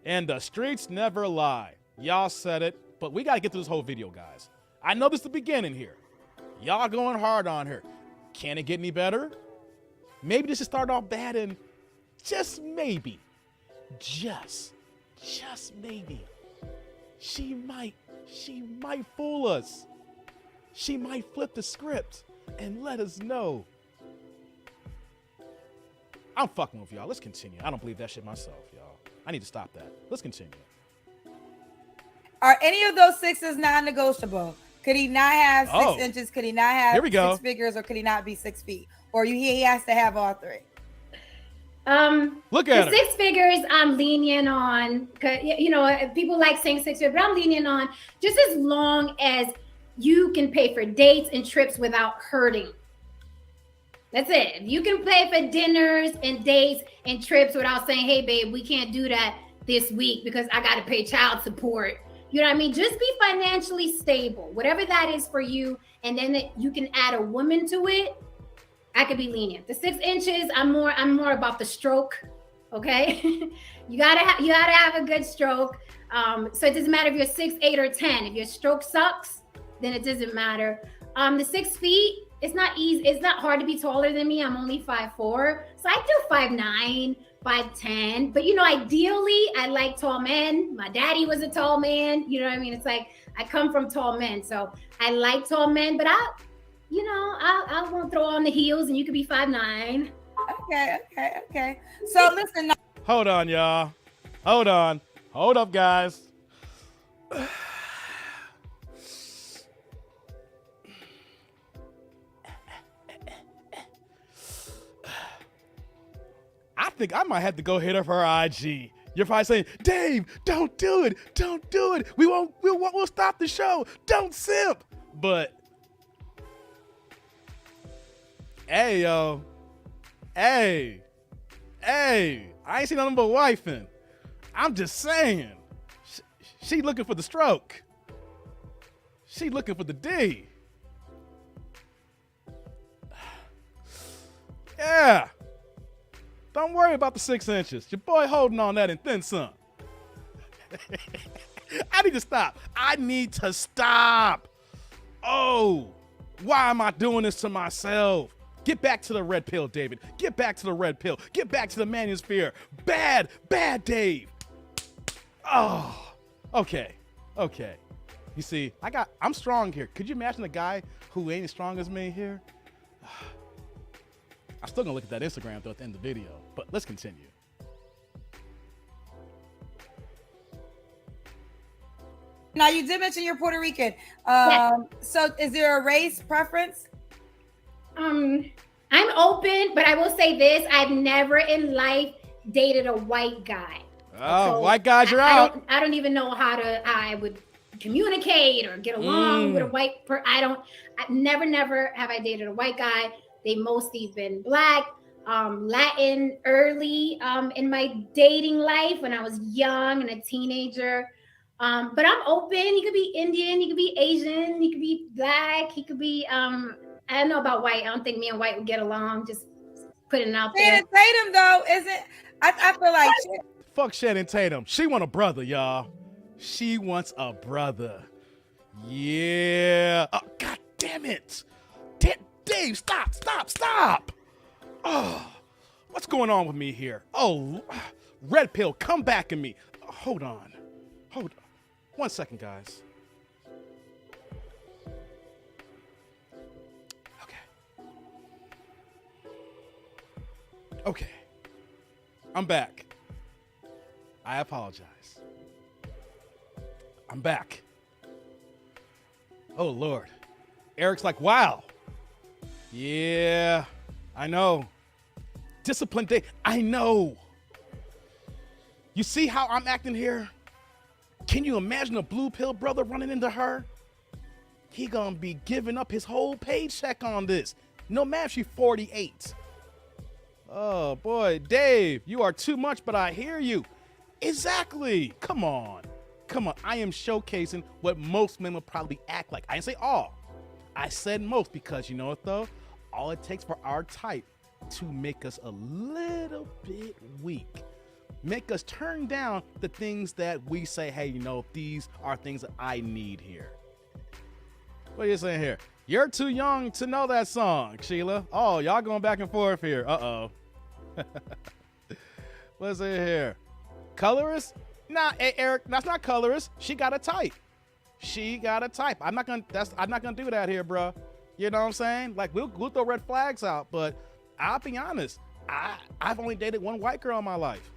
Speaker 1: And the streets never lie. Y'all said it, but we got to get through this whole video, guys. I know this is the beginning here. Y'all going hard on her. Can it get any better? Maybe this should start off bad and just maybe, just maybe, she might fool us. She might flip the script and let us know. I'm fucking with y'all. Let's continue. I don't believe that shit myself, y'all. I need to stop that. Let's continue.
Speaker 3: Are any of those sixes non-negotiable? Could he not have 6 inches? Could he not have
Speaker 1: Here we go.
Speaker 3: 6 figures? Or could he not be 6 feet? Or he has to have all 3?
Speaker 1: Look at
Speaker 2: the 6 figures I'm lenient on. You know, people like saying 6 figures, but I'm lenient on just as long as you can pay for dates and trips without hurting. That's it. If you can pay for dinners and dates and trips without saying, hey, babe, we can't do that this week because I got to pay child support. You know what I mean? Just be financially stable, whatever that is for you. And then you can add a woman to it. I could be lenient. The 6 inches, I'm more about the stroke. Okay. you gotta have a good stroke. So it doesn't matter if you're 6, 8, or 10. If your stroke sucks, then it doesn't matter. The 6 feet, it's not easy. It's not hard to be taller than me. I'm only 5'4". So I do 5'9", 5'10". But you know, ideally, I like tall men. My daddy was a tall man. You know what I mean? It's like I come from tall men, so I like tall men. But I won't throw on the heels, and you could be 5'9".
Speaker 3: Okay. So listen.
Speaker 1: Hold on, y'all. Hold on. Hold up, guys. I think I might have to go hit up her IG. You're probably saying, Dave, don't do it. Don't do it. We'll stop the show. Don't simp. But hey, yo. Hey. I ain't seen nothing but wifing. I'm just saying. She looking for the stroke. She looking for the D. Yeah. Don't worry about the 6 inches. Your boy holding on that and then some. I need to stop. Oh, why am I doing this to myself? Get back to the red pill, David. Get back to the red pill. Get back to the manosphere. Bad Dave. Oh, okay. You see, I'm strong here. Could you imagine a guy who ain't as strong as me here? I'm still gonna look at that Instagram though at the end of the video, but let's continue.
Speaker 3: Now you did mention you're Puerto Rican.
Speaker 2: Yes.
Speaker 3: So is there a race preference?
Speaker 2: I'm open, but I will say this: I've never in life dated a white guy.
Speaker 1: Oh, so white guys, you're out.
Speaker 2: I don't even know how I would communicate or get along with a white person. Never have I dated a white guy. They mostly been Black, Latin early in my dating life when I was young and a teenager. But I'm open. He could be Indian, he could be Asian, he could be Black, he could be I don't know about white. I don't think me and white would get along. Just putting it out there.
Speaker 3: Shannon Tatum though, isn't I feel like
Speaker 1: fuck Shannon Tatum. She want a brother, y'all. She wants a brother. Yeah. Oh, God damn it. Dave, stop. Oh, what's going on with me here? Oh, red pill, come back at me. Hold on. 1 second, guys. Okay. I'm back. I apologize. I'm back. Oh, Lord. Eric's like, wow. Yeah, I know. Disciplined day. I know. You see how I'm acting here? Can you imagine a blue pill brother running into her? He gonna be giving up his whole paycheck on this. No matter if she's 48. Oh boy, Dave, you are too much, but I hear you. Exactly. Come on. I am showcasing what most men would probably act like. I didn't say all. I said most because you know what though? All it takes for our type to make us a little bit weak, make us turn down the things that we say, hey, you know, these are things that I need here. What are you saying here? You're too young to know that song, Sheila. Oh, y'all going back and forth here. Uh-oh. What's it here? Colorist? Nah, hey, Eric, that's not colorist. She got a type. She got a type. I'm not gonna do that here, bro. You know what I'm saying? Like we'll throw red flags out, but I'll be honest. I've only dated one white girl in my life.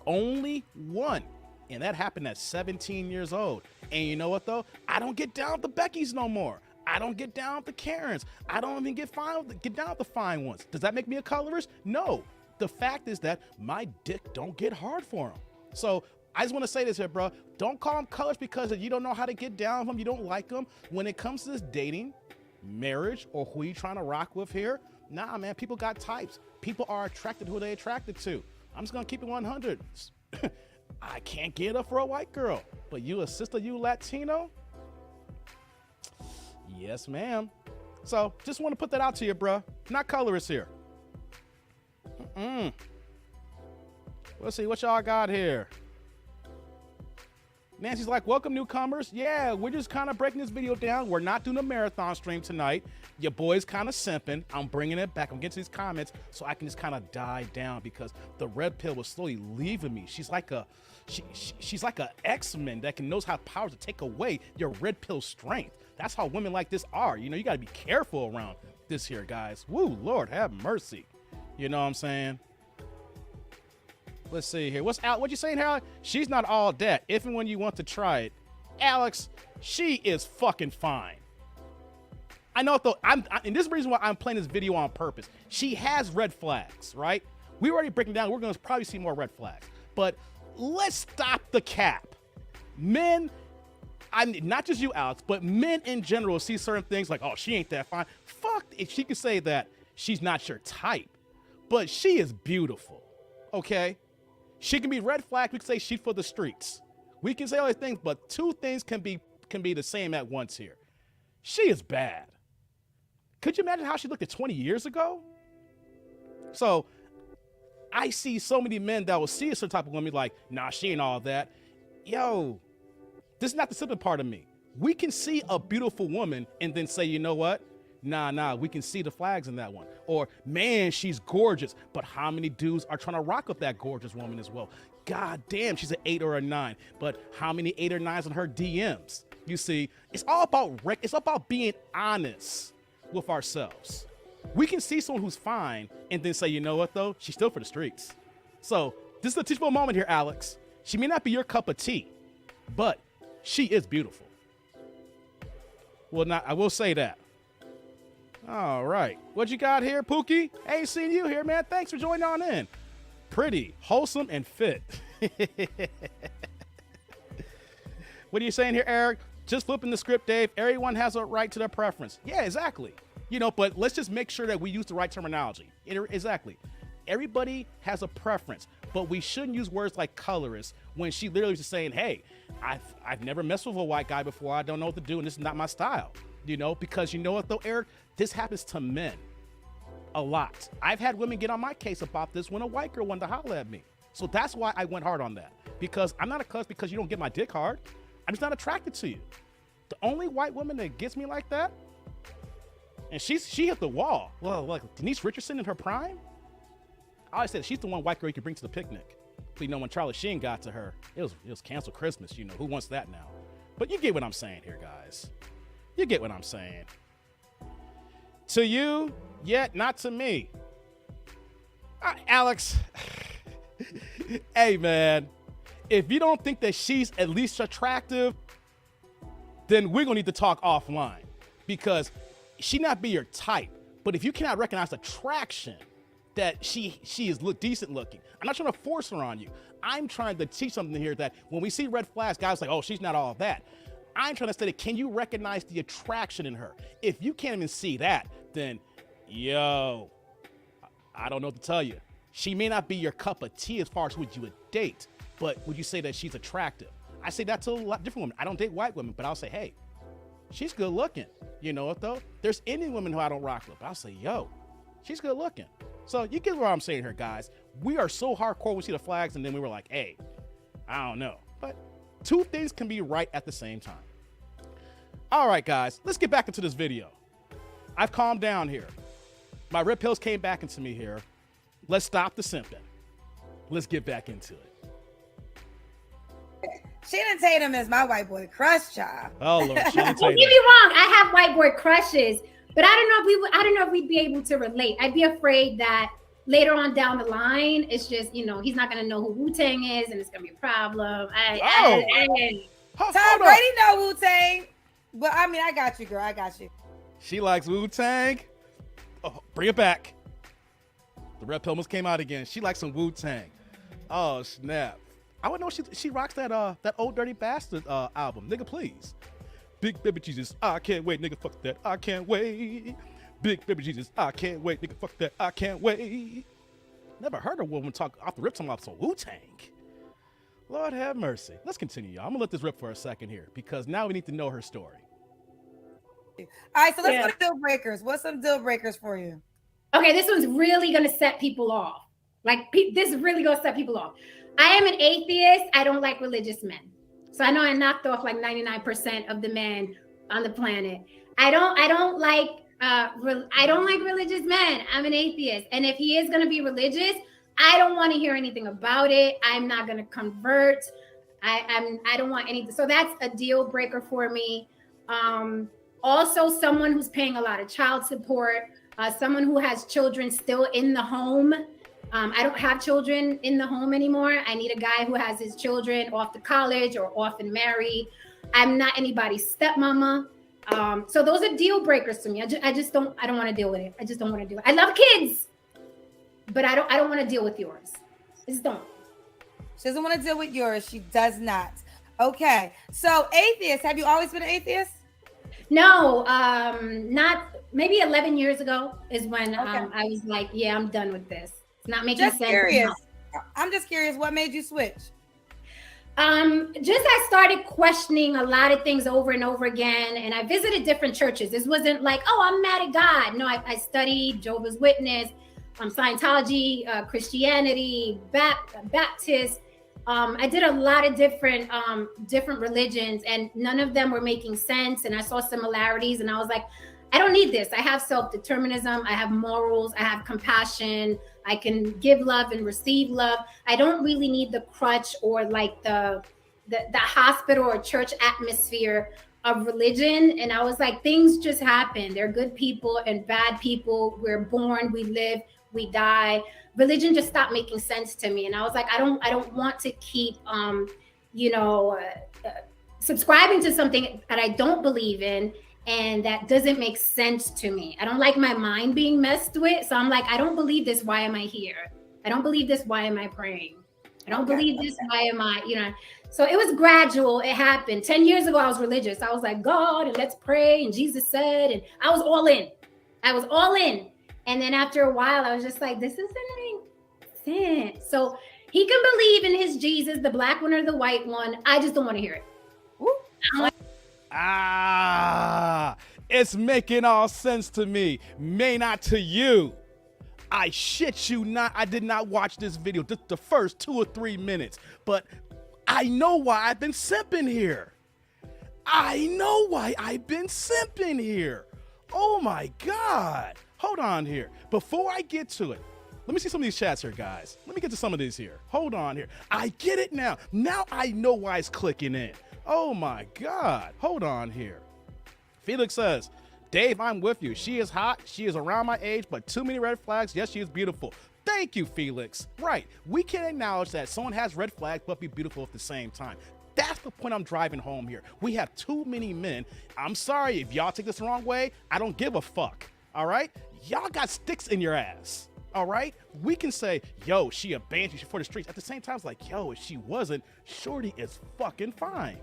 Speaker 1: Only one. And that happened at 17 years old. And you know what though? I don't get down with the Beckys no more. I don't get down with the Karens. I don't even get down with the fine ones. Does that make me a colorist? No. The fact is that my dick don't get hard for them. So I just want to say this here, bro. Don't call them colors because you don't know how to get down with them. You don't like them. When it comes to this dating, marriage, or who you trying to rock with here, nah, man, people got types. People are attracted to who they attracted to. I'm just going to keep it 100. I can't get up for a white girl, but you a sister, you Latino? Yes, ma'am. So just want to put that out to you, bro. Not colorist here. Let's see what y'all got here. Nancy's like, welcome newcomers. Yeah, we're just kind of breaking this video down. We're not doing a marathon stream tonight. Your boy's kind of simping. I'm bringing it back. I'm getting to these comments so I can just kind of die down because the red pill was slowly leaving me. She's like she's like a X-Men that knows how power to take away your red pill strength. That's how women like this are. You know, you got to be careful around this here, guys. Woo, Lord have mercy. You know what I'm saying? Let's see here. What you saying, Harold? She's not all that. If and when you want to try it. Alex, she is fucking fine. I know though, and this is the reason why I'm playing this video on purpose. She has red flags, right? We already breaking down. We're going to probably see more red flags. But let's stop the cap. Men, not just you, Alex, but men in general see certain things like, oh, she ain't that fine. Fuck if she could say that she's not your type. But she is beautiful, okay? She can be red flag. We can say she's for the streets. We can say all these things, but two things can be the same at once here. She is bad. Could you imagine how she looked at 20 years ago? So I see so many men that will see a certain type of woman like, nah, she ain't all that. Yo, this is not the simple part of me. We can see a beautiful woman and then say, you know what? Nah, we can see the flags in that one. Or, man, she's gorgeous. But how many dudes are trying to rock with that gorgeous woman as well? God damn, she's an 8 or a 9. But how many 8 or 9s on her DMs? You see, it's all about being honest with ourselves. We can see someone who's fine and then say, you know what, though? She's still for the streets. So this is a teachable moment here, Alex. She may not be your cup of tea, but she is beautiful. Well, I will say that. All right. What you got here, Pookie? Ain't seen you here, man. Thanks for joining on in. Pretty, wholesome, and fit. What are you saying here, Eric? Just flipping the script, Dave. Everyone has a right to their preference. Yeah, exactly. You know, but let's just make sure that we use the right terminology. Exactly. Everybody has a preference, but we shouldn't use words like colorist when she literally is just saying, hey, I've never messed with a white guy before. I don't know what to do, and this is not my style. You know, because you know what though, Eric? This happens to men a lot. I've had women get on my case about this when a white girl wanted to holler at me. So that's why I went hard on that. Because I'm not a cuss because you don't get my dick hard. I'm just not attracted to you. The only white woman that gets me like that, and she hit the wall. Well, like Denise Richardson in her prime. I always said she's the one white girl you can bring to the picnic. But you know, when Charlie Sheen got to her, it was cancel Christmas. You know, who wants that now? But you get what I'm saying here, guys. You get what I'm saying. To you, yet not to me. Alex, hey, man, if you don't think that she's at least attractive, then we're going to need to talk offline because she not be your type. But if you cannot recognize attraction, that she is decent looking. I'm not trying to force her on you. I'm trying to teach something here that when we see red flags, guys like, oh, she's not all that. I'm trying to say that, can you recognize the attraction in her? If you can't even see that, then, yo, I don't know what to tell you. She may not be your cup of tea as far as would you would date, but would you say that she's attractive? I say that to a lot of different women. I don't date white women, but I'll say, hey, she's good looking. You know what though? There's Indian women who I don't rock with. I'll say, yo, she's good looking. So you get what I'm saying here, guys. We are so hardcore. We see the flags and then we were like, hey, I don't know. But two things can be right at the same time. All right, guys, let's get back into this video. I've calmed down here. My red pills came back into me here. Let's stop the simping. Let's get back into it.
Speaker 3: Shannon Tatum is my white boy crush, child.
Speaker 1: Oh Lord, Shannon
Speaker 2: Don't
Speaker 1: Tatum.
Speaker 2: get me wrong. I have white boy crushes, but I don't know if we'd be able to relate. I'd be afraid that later on down the line, it's just, you know, he's not gonna know who Wu-Tang is, and it's gonna be a problem.
Speaker 3: Tom Brady know Wu-Tang, but I mean, I got you, girl. I got you.
Speaker 1: She likes Wu-Tang. Oh, bring it back. The red pill almost came out again. She likes some Wu-Tang. Oh snap! I would know she rocks that Old Dirty Bastard album. Nigga, please. Big baby Jesus, I can't wait. Nigga, fuck that. I can't wait. Big baby Jesus, I can't wait. Nigga, fuck that. I can't wait. Never heard a woman talk off the rip talking about some Wu-Tang. Lord have mercy. Let's continue, y'all. I'm gonna let this rip for a second here because now we need to know her story.
Speaker 3: All right, so let's go to deal breakers. What's some deal breakers for you?
Speaker 2: Okay, this one's really gonna set people off. Like this is really gonna set people off. I am an atheist. I don't like religious men. So I know I knocked off like 99% of the men on the planet. I don't like religious men. I'm an atheist. And if he is gonna be religious, I don't want to hear anything about it. I'm not gonna convert. I don't want anything. So that's a deal breaker for me. Also someone who's paying a lot of child support, someone who has children still in the home. I don't have children in the home anymore. I need a guy who has his children off to college or off and married. I'm not anybody's stepmama. So those are deal breakers to me. I don't want to deal with it. I just don't want to do it. I love kids, but I don't want to deal with yours. I just don't.
Speaker 3: She doesn't want to deal with yours. She does not. Okay. So atheist, have you always been an atheist?
Speaker 2: No, not maybe 11 years ago is when I was like, yeah, I'm done with this. It's not making sense.
Speaker 3: Curious. I'm just curious, what made you switch?
Speaker 2: I started questioning a lot of things over and over again, and I visited different churches. This wasn't like, oh, I'm mad at God. No, I studied Jehovah's Witness, Scientology, Christianity, Baptist. I did a lot of different religions, and none of them were making sense. And I saw similarities, and I was like, I don't need this. I have self-determinism. I have morals. I have compassion. I can give love and receive love. I don't really need the crutch or like the hospital or church atmosphere of religion. And I was like, things just happen. They're good people and bad people. We're born, we live, we die. Religion just stopped making sense to me. And I was like, I don't want to keep, subscribing to something that I don't believe in and that doesn't make sense to me. I don't like my mind being messed with. So I'm like, I don't believe this. Why am I here? I don't believe this. Why am I praying? I don't believe this. Why am I, So it was gradual. It happened. 10 years ago, I was religious. I was like, God, and let's pray. And Jesus said, and I was all in. And then after a while, I was just like, this isn't making sense. So he can believe in his Jesus, the black one or the white one. I just don't want to hear it.
Speaker 1: It's making all sense to me. May not to you. I shit you not. I did not watch this video, the first 2 or 3 minutes, but I know why I've been simping here. Oh my God. Hold on here. Before I get to it, let me see some of these chats here, guys. Let me get to some of these here. Hold on here. I get it now. Now I know why it's clicking in. Oh my God. Hold on here. Felix says, Dave, I'm with you. She is hot. She is around my age, but too many red flags. Yes, she is beautiful. Thank you, Felix. Right. We can acknowledge that someone has red flags, but be beautiful at the same time. That's the point I'm driving home here. We have too many men. I'm sorry if y'all take this the wrong way. I don't give a fuck. All right. Y'all got sticks in your ass. All right. We can say, yo, she abandoned you for the streets. At the same time, it's like, yo, if she wasn't, shorty is fucking fine.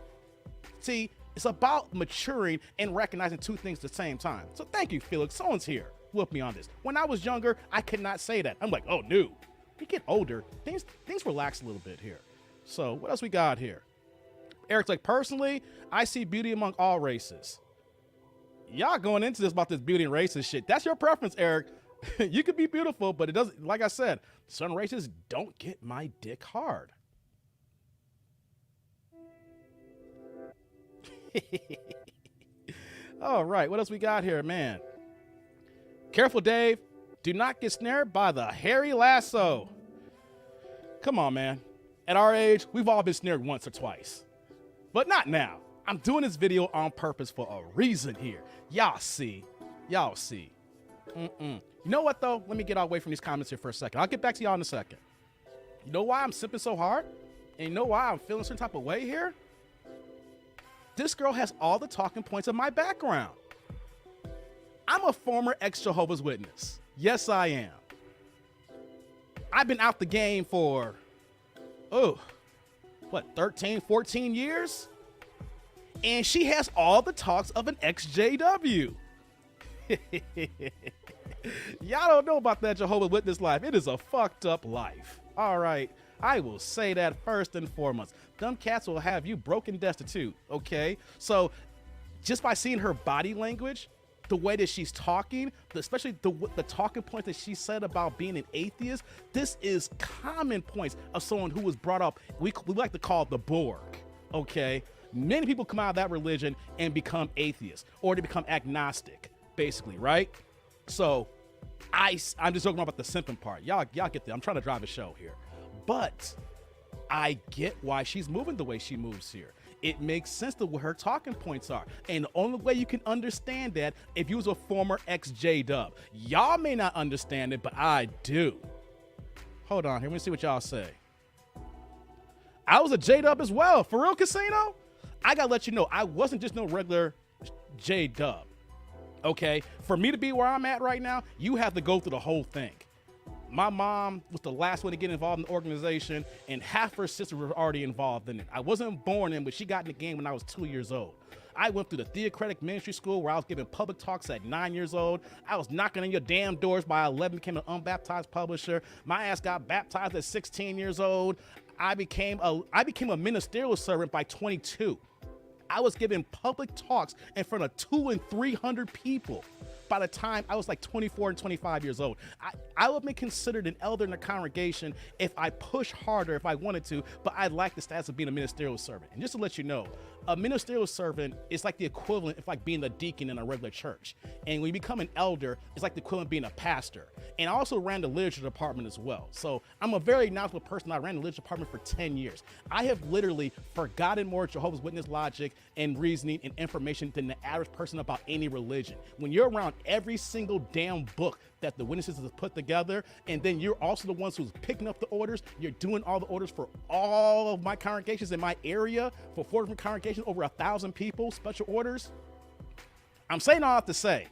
Speaker 1: See, it's about maturing and recognizing two things at the same time. So thank you, Felix. Someone's here with me on this. When I was younger, I could not say that. I'm like, oh, no. You get older, things relax a little bit here. So what else we got here? Eric's like, personally, I see beauty among all races. y'all going into this about this beauty and race and shit. That's your preference, Eric. You could be beautiful, but it doesn't, like I said, certain races don't get my dick hard. All right, what else we got here, man? Careful, Dave. Do not get snared by the hairy lasso. Come on, man. At our age, we've all been snared once or twice. But not now. I'm doing this video on purpose for a reason here. Y'all see. Y'all see. You know what, though? Let me get away from these comments here for a second. I'll get back to y'all in a second. You know why I'm sipping so hard? And you know why I'm feeling some type of way here? This girl has all the talking points of my background. I'm a former ex-Jehovah's Witness. Yes, I am. I've been out the game for, 13, 14 years? And she has all the talks of an ex-JW. Y'all don't know about that Jehovah's Witness life. It is a fucked up life. All right. I will say that first and foremost. Them cats will have you broken destitute, okay? So just by seeing her body language, the way that she's talking, especially the talking points that she said about being an atheist, this is common points of someone who was brought up, we like to call the Borg, okay? Many people come out of that religion and become atheists, or they become agnostic, basically, right? So I'm just talking about the simping part. Y'all get there. I'm trying to drive a show here. But I get why she's moving the way she moves here. It makes sense to what her talking points are. And the only way you can understand that if you was a former ex-J-Dub. Y'all may not understand it, but I do. Hold on here. Let me see what y'all say. I was a J-Dub as well. For real, Casino? I gotta let you know, I wasn't just no regular J-Dub. Okay? For me to be where I'm at right now, you have to go through the whole thing. My mom was the last one to get involved in the organization, and half her sisters were already involved in it. I wasn't born in, but she got in the game when I was 2 years old. I went through the theocratic ministry school where I was giving public talks at 9 years old. I was knocking on your damn doors by 11, became an unbaptized publisher. My ass got baptized at 16 years old. I became a ministerial servant by 22. I was giving public talks in front of 200 and 300 people by the time I was like 24 and 25 years old. I would have been considered an elder in the congregation if I pushed harder, if I wanted to, but I lacked the status of being a ministerial servant. And just to let you know, a ministerial servant is like the equivalent of like being a deacon in a regular church. And when you become an elder, it's like the equivalent of being a pastor. And I also ran the literature department as well. So I'm a very knowledgeable person. I ran the literature department for 10 years. I have literally forgotten more Jehovah's Witness logic and reasoning and information than the average person about any religion. When you're around every single damn book that the witnesses have put together, and then you're also the ones who's picking up the orders, you're doing all the orders for all of my congregations in my area, for 4 different congregations, over 1,000 people, special orders. I'm saying all that to say,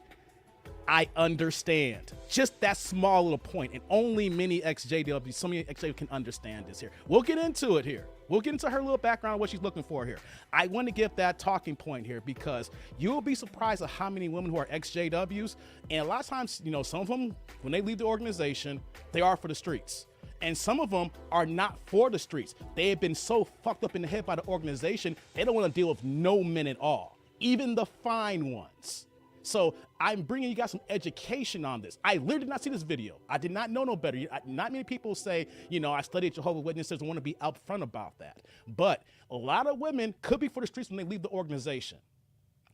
Speaker 1: I understand just that small little point, and only many ex-JW, so many ex-JW can understand this here. We'll get into it here. We'll get into her little background, what she's looking for here. I want to give that talking point here because you'll be surprised at how many women who are ex-JWs, and a lot of times, you know, some of them, when they leave the organization, they are for the streets. And some of them are not for the streets. They have been so fucked up in the head by the organization, they don't want to deal with no men at all, even the fine ones. So I'm bringing you guys some education on this. I literally did not see this video. I did not know no better. Not many people say, you know, I studied Jehovah's Witnesses and want to be upfront about that. But a lot of women could be for the streets when they leave the organization.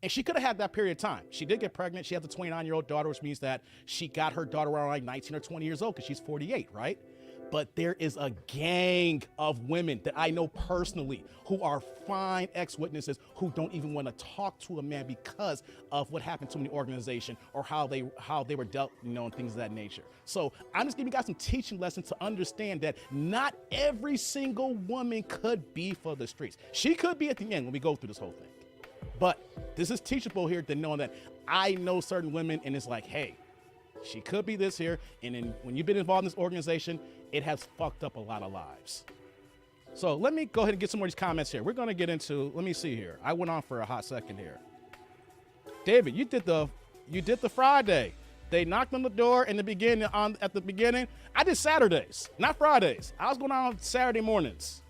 Speaker 1: And she could have had that period of time. She did get pregnant. She has a 29-year-old daughter, which means that she got her daughter around like 19 or 20 years old because she's 48, right? But there is a gang of women that I know personally who are fine ex-witnesses who don't even want to talk to a man because of what happened to them in the organization or how they were dealt, you know, and things of that nature. So I'm just giving you guys some teaching lessons to understand that not every single woman could be for the streets. She could be at the end when we go through this whole thing. But this is teachable here to knowing that I know certain women and it's like, hey, she could be this here. And then when you've been involved in this organization, it has fucked up a lot of lives. So let me go ahead and get some more of these comments here. We're going to get into, let me see here. I went on for a hot second here. David, you did the Friday. They knocked on the door in the beginning, at the beginning. I did Saturdays, not Fridays. I was going on Saturday mornings.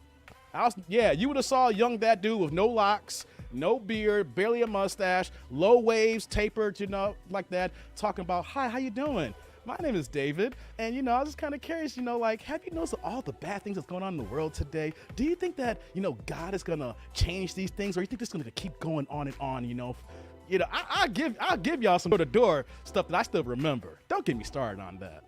Speaker 1: You would have saw a young that dude with no locks, no beard, barely a mustache, low waves, tapered, like that, talking about, hi, how you doing? My name is David, and I was just kind of curious, like, have you noticed all the bad things that's going on in the world today? Do you think that, God is gonna change these things, or you think this is gonna keep going on and on? I'll give y'all some door-to-door stuff that I still remember. Don't get me started on that.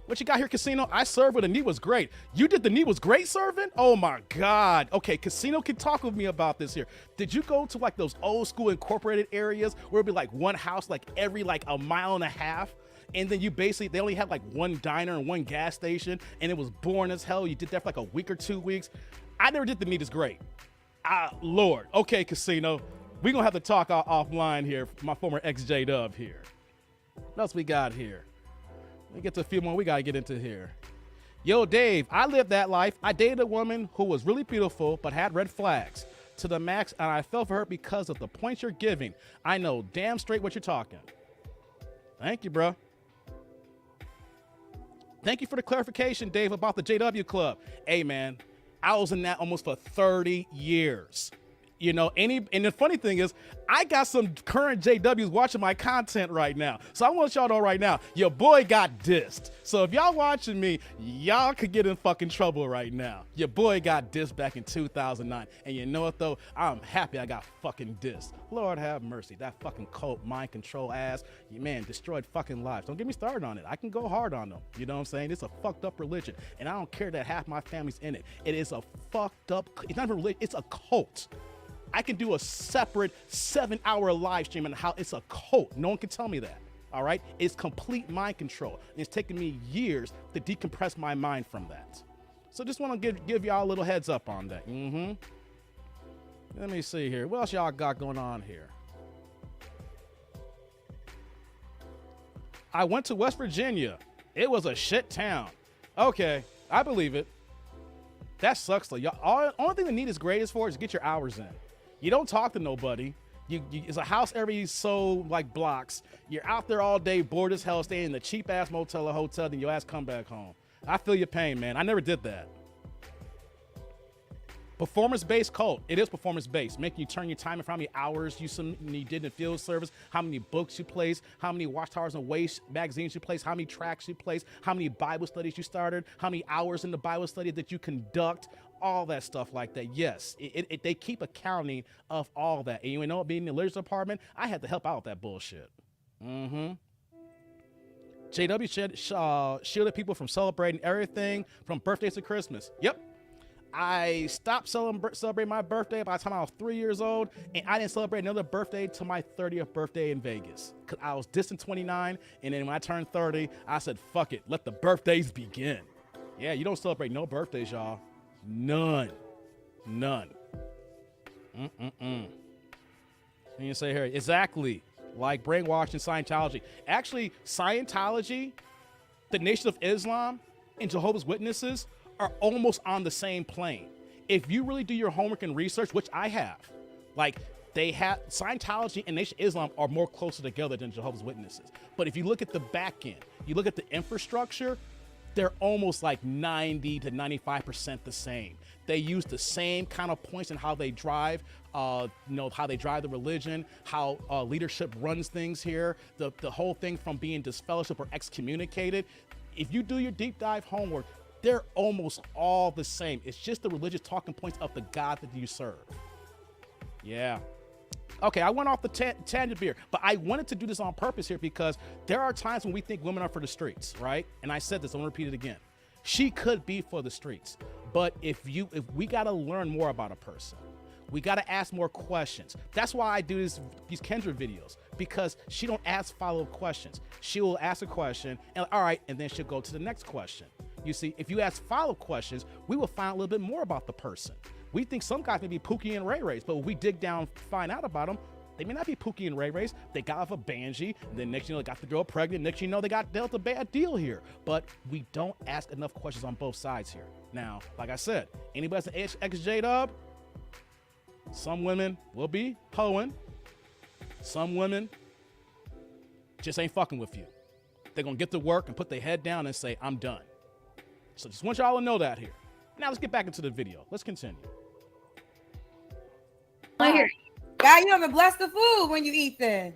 Speaker 1: What you got here, Casino? I served where the need was great. You did the need was great serving? Oh my God. Okay, Casino can talk with me about this here. Did you go to like those old school incorporated areas where it'd be like one house like every like a mile and a half? And then they only had like one diner and one gas station, and it was boring as hell. You did that for like a week or 2 weeks. I never did the need is great. Lord. Okay, Casino. We're going to have to talk offline here. My former ex-J-Dub here. What else we got here? Let me get to a few more we got to get into here. Yo, Dave, I lived that life. I dated a woman who was really beautiful but had red flags to the max, and I fell for her because of the points you're giving. I know damn straight what you're talking. Thank you, bro. Thank you for the clarification, Dave, about the JW Club. Hey, man, I was in that almost for 30 years. And the funny thing is, I got some current JWs watching my content right now. So I want y'all to know right now, your boy got dissed. So if y'all watching me, y'all could get in fucking trouble right now. Your boy got dissed back in 2009. And you know what though? I'm happy I got fucking dissed. Lord have mercy. That fucking cult mind control ass, man, destroyed fucking lives. Don't get me started on it. I can go hard on them. You know what I'm saying? It's a fucked up religion. And I don't care that half my family's in it. It is a fucked up, it's not even religion, it's a cult. I can do a separate 7-hour live stream on how it's a cult. No one can tell me that. All right? It's complete mind control. And it's taken me years to decompress my mind from that. So just want to give y'all a little heads up on that. Let me see here. What else y'all got going on here? I went to West Virginia. It was a shit town. Okay, I believe it. That sucks though. Y'all, only thing the need is great is for is get your hours in. You don't talk to nobody. It's a house every like blocks. You're out there all day, bored as hell, staying in the cheap ass motel or hotel, then your ass come back home. I feel your pain, man. I never did that. Performance-based cult. It is performance-based, making you turn your time in for how many hours you did in field service, how many books you placed, how many Watchtowers and Waste magazines you placed, how many tracks you placed, how many Bible studies you started, how many hours in the Bible study that you conduct, all that stuff like that. Yes, they keep accounting of all that. And you know, being in the literature department, I had to help out with that bullshit. JW shielded people from celebrating everything from birthdays to Christmas. Yep. I stopped celebrating my birthday by the time I was 3 years old, and I didn't celebrate another birthday till my 30th birthday in Vegas. Cause I was distant 29, and then when I turned 30, I said, fuck it, let the birthdays begin. Yeah, you don't celebrate no birthdays, y'all. None. And you say here, exactly, like brainwashing Scientology. Actually, Scientology, the Nation of Islam, and Jehovah's Witnesses are almost on the same plane. If you really do your homework and research, which I have, like they have Scientology and Nation of Islam are more closer together than Jehovah's Witnesses. But if you look at the back end, you look at the infrastructure, they're almost like 90 to 95% the same. They use the same kind of points in how they drive, how they drive the religion, how leadership runs things here, the whole thing from being disfellowship or excommunicated. If you do your deep dive homework, they're almost all the same. It's just the religious talking points of the God that you serve. Yeah. Okay, I went off the tangent here, but I wanted to do this on purpose here because there are times when we think women are for the streets, right? And I said this, I'm gonna repeat it again. She could be for the streets, but if we gotta learn more about a person, we gotta ask more questions. That's why I do these Kendra videos, because she don't ask follow-up questions. She will ask a question, and all right, and then she'll go to the next question. You see, if you ask follow-up questions, we will find a little bit more about the person. We think some guys may be Pookie and Ray Rays, but when we dig down, find out about them, they may not be Pookie and Ray Rays. They got off a Banshee, and then next you know, they got the girl pregnant. Next you know, they got dealt a bad deal here. But we don't ask enough questions on both sides here. Now, like I said, anybody that's an ex-J-Dub, some women will be hoeing. Some women just ain't fucking with you. They're going to get to work and put their head down and say, I'm done. So just want y'all to know that here. Now let's get back into the video. Let's continue.
Speaker 2: I hear it.
Speaker 3: God, you don't even bless the food when you eat then.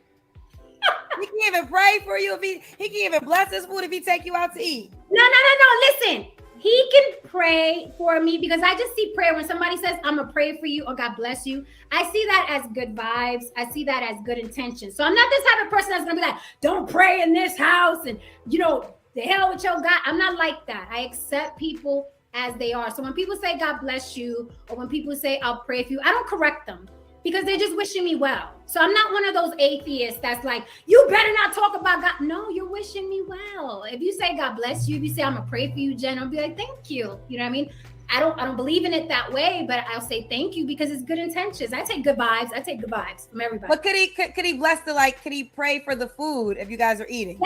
Speaker 3: He can't even pray for you if he can't even bless his food if he take you out to eat.
Speaker 2: No. Listen, he can pray for me because I just see prayer when somebody says, I'm gonna pray for you or God bless you. I see that as good vibes. I see that as good intentions. So I'm not this type of person that's gonna be like, don't pray in this house and the hell with your God. I'm not like that. I accept people as they are. So when people say God bless you, or when people say I'll pray for you, I don't correct them because they're just wishing me well. So I'm not one of those atheists that's like, you better not talk about God. No, you're wishing me well. If you say God bless you, if you say I'm gonna pray for you, Jen, I'll be like, thank you. You know what I mean? I don't believe in it that way, but I'll say thank you because it's good intentions. I take good vibes. I take good vibes from everybody.
Speaker 3: But could he bless could he pray for the food if you guys are eating?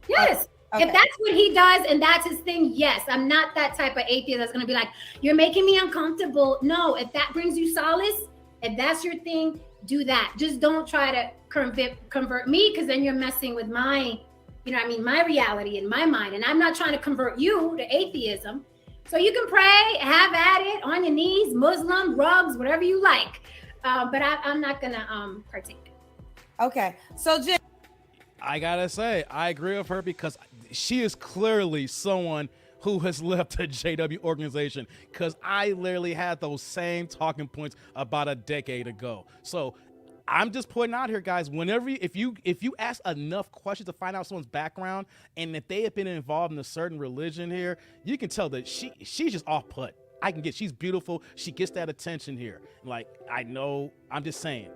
Speaker 2: Yes.
Speaker 3: Okay.
Speaker 2: If that's what he does and that's his thing, yes. I'm not that type of atheist that's going to be like, you're making me uncomfortable. No, if that brings you solace, if that's your thing, do that. Just don't try to convert me because then you're messing with my, my reality in my mind. And I'm not trying to convert you to atheism. So you can pray, have at it on your knees, Muslim, rugs, whatever you like. But I'm not going to partake.
Speaker 3: Okay. So Jen,
Speaker 1: I gotta say, I agree with her because she is clearly someone who has left the JW organization, because I literally had those same talking points about a decade ago. So I'm just putting out here, guys, whenever if you ask enough questions to find out someone's background and if they have been involved in a certain religion here, you can tell that she's just off put. She's beautiful. She gets that attention here. Like, I'm just saying,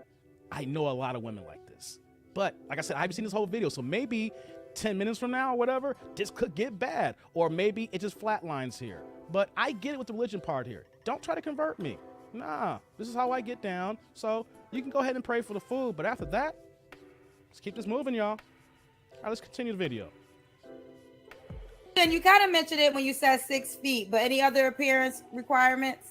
Speaker 1: I know a lot of women like this. But like I said, I haven't seen this whole video, so maybe 10 minutes from now or whatever, this could get bad, or maybe it just flatlines here. But I get it with the religion part here. Don't try to convert me. Nah, this is how I get down. So you can go ahead and pray for the food, but after that, let's keep this moving, y'all. All right, let's continue the video.
Speaker 3: And you kind of mentioned it when you said 6 feet, but any other appearance requirements?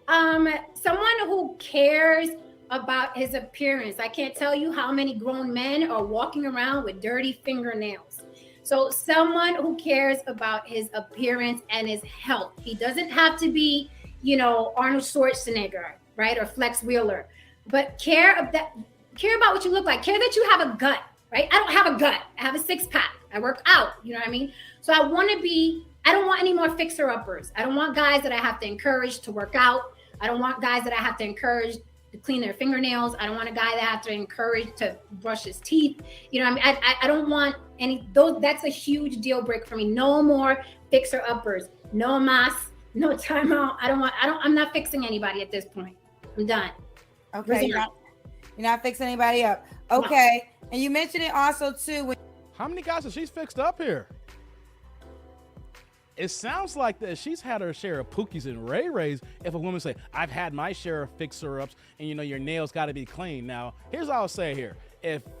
Speaker 2: Someone who cares about his appearance. I can't tell you how many grown men are walking around with dirty fingernails. So someone who cares about his appearance and his health. He doesn't have to be, Arnold Schwarzenegger, right? Or Flex Wheeler, but care about what you look like. Care that you have a gut, right? I don't have a gut. I have a 6-pack. I work out. You know what I mean? So I don't want any more fixer-uppers. I don't want guys that I have to encourage to work out. I don't want guys that I have to encourage to clean their fingernails. I don't want a guy that I have to encourage to brush his teeth. I don't want any those. That's a huge deal breaker for me. No more fixer uppers. No mas. No timeout. I'm not fixing anybody at this point. I'm done.
Speaker 3: Okay. You're not fixing anybody up. Okay. No. And you mentioned it also too.
Speaker 1: How many guys has she fixed up here? It sounds like that she's had her share of Pookies and Ray Rays. If a woman say, I've had my share of fixer-ups, and your nails got to be clean. Now, here's what I'll say here.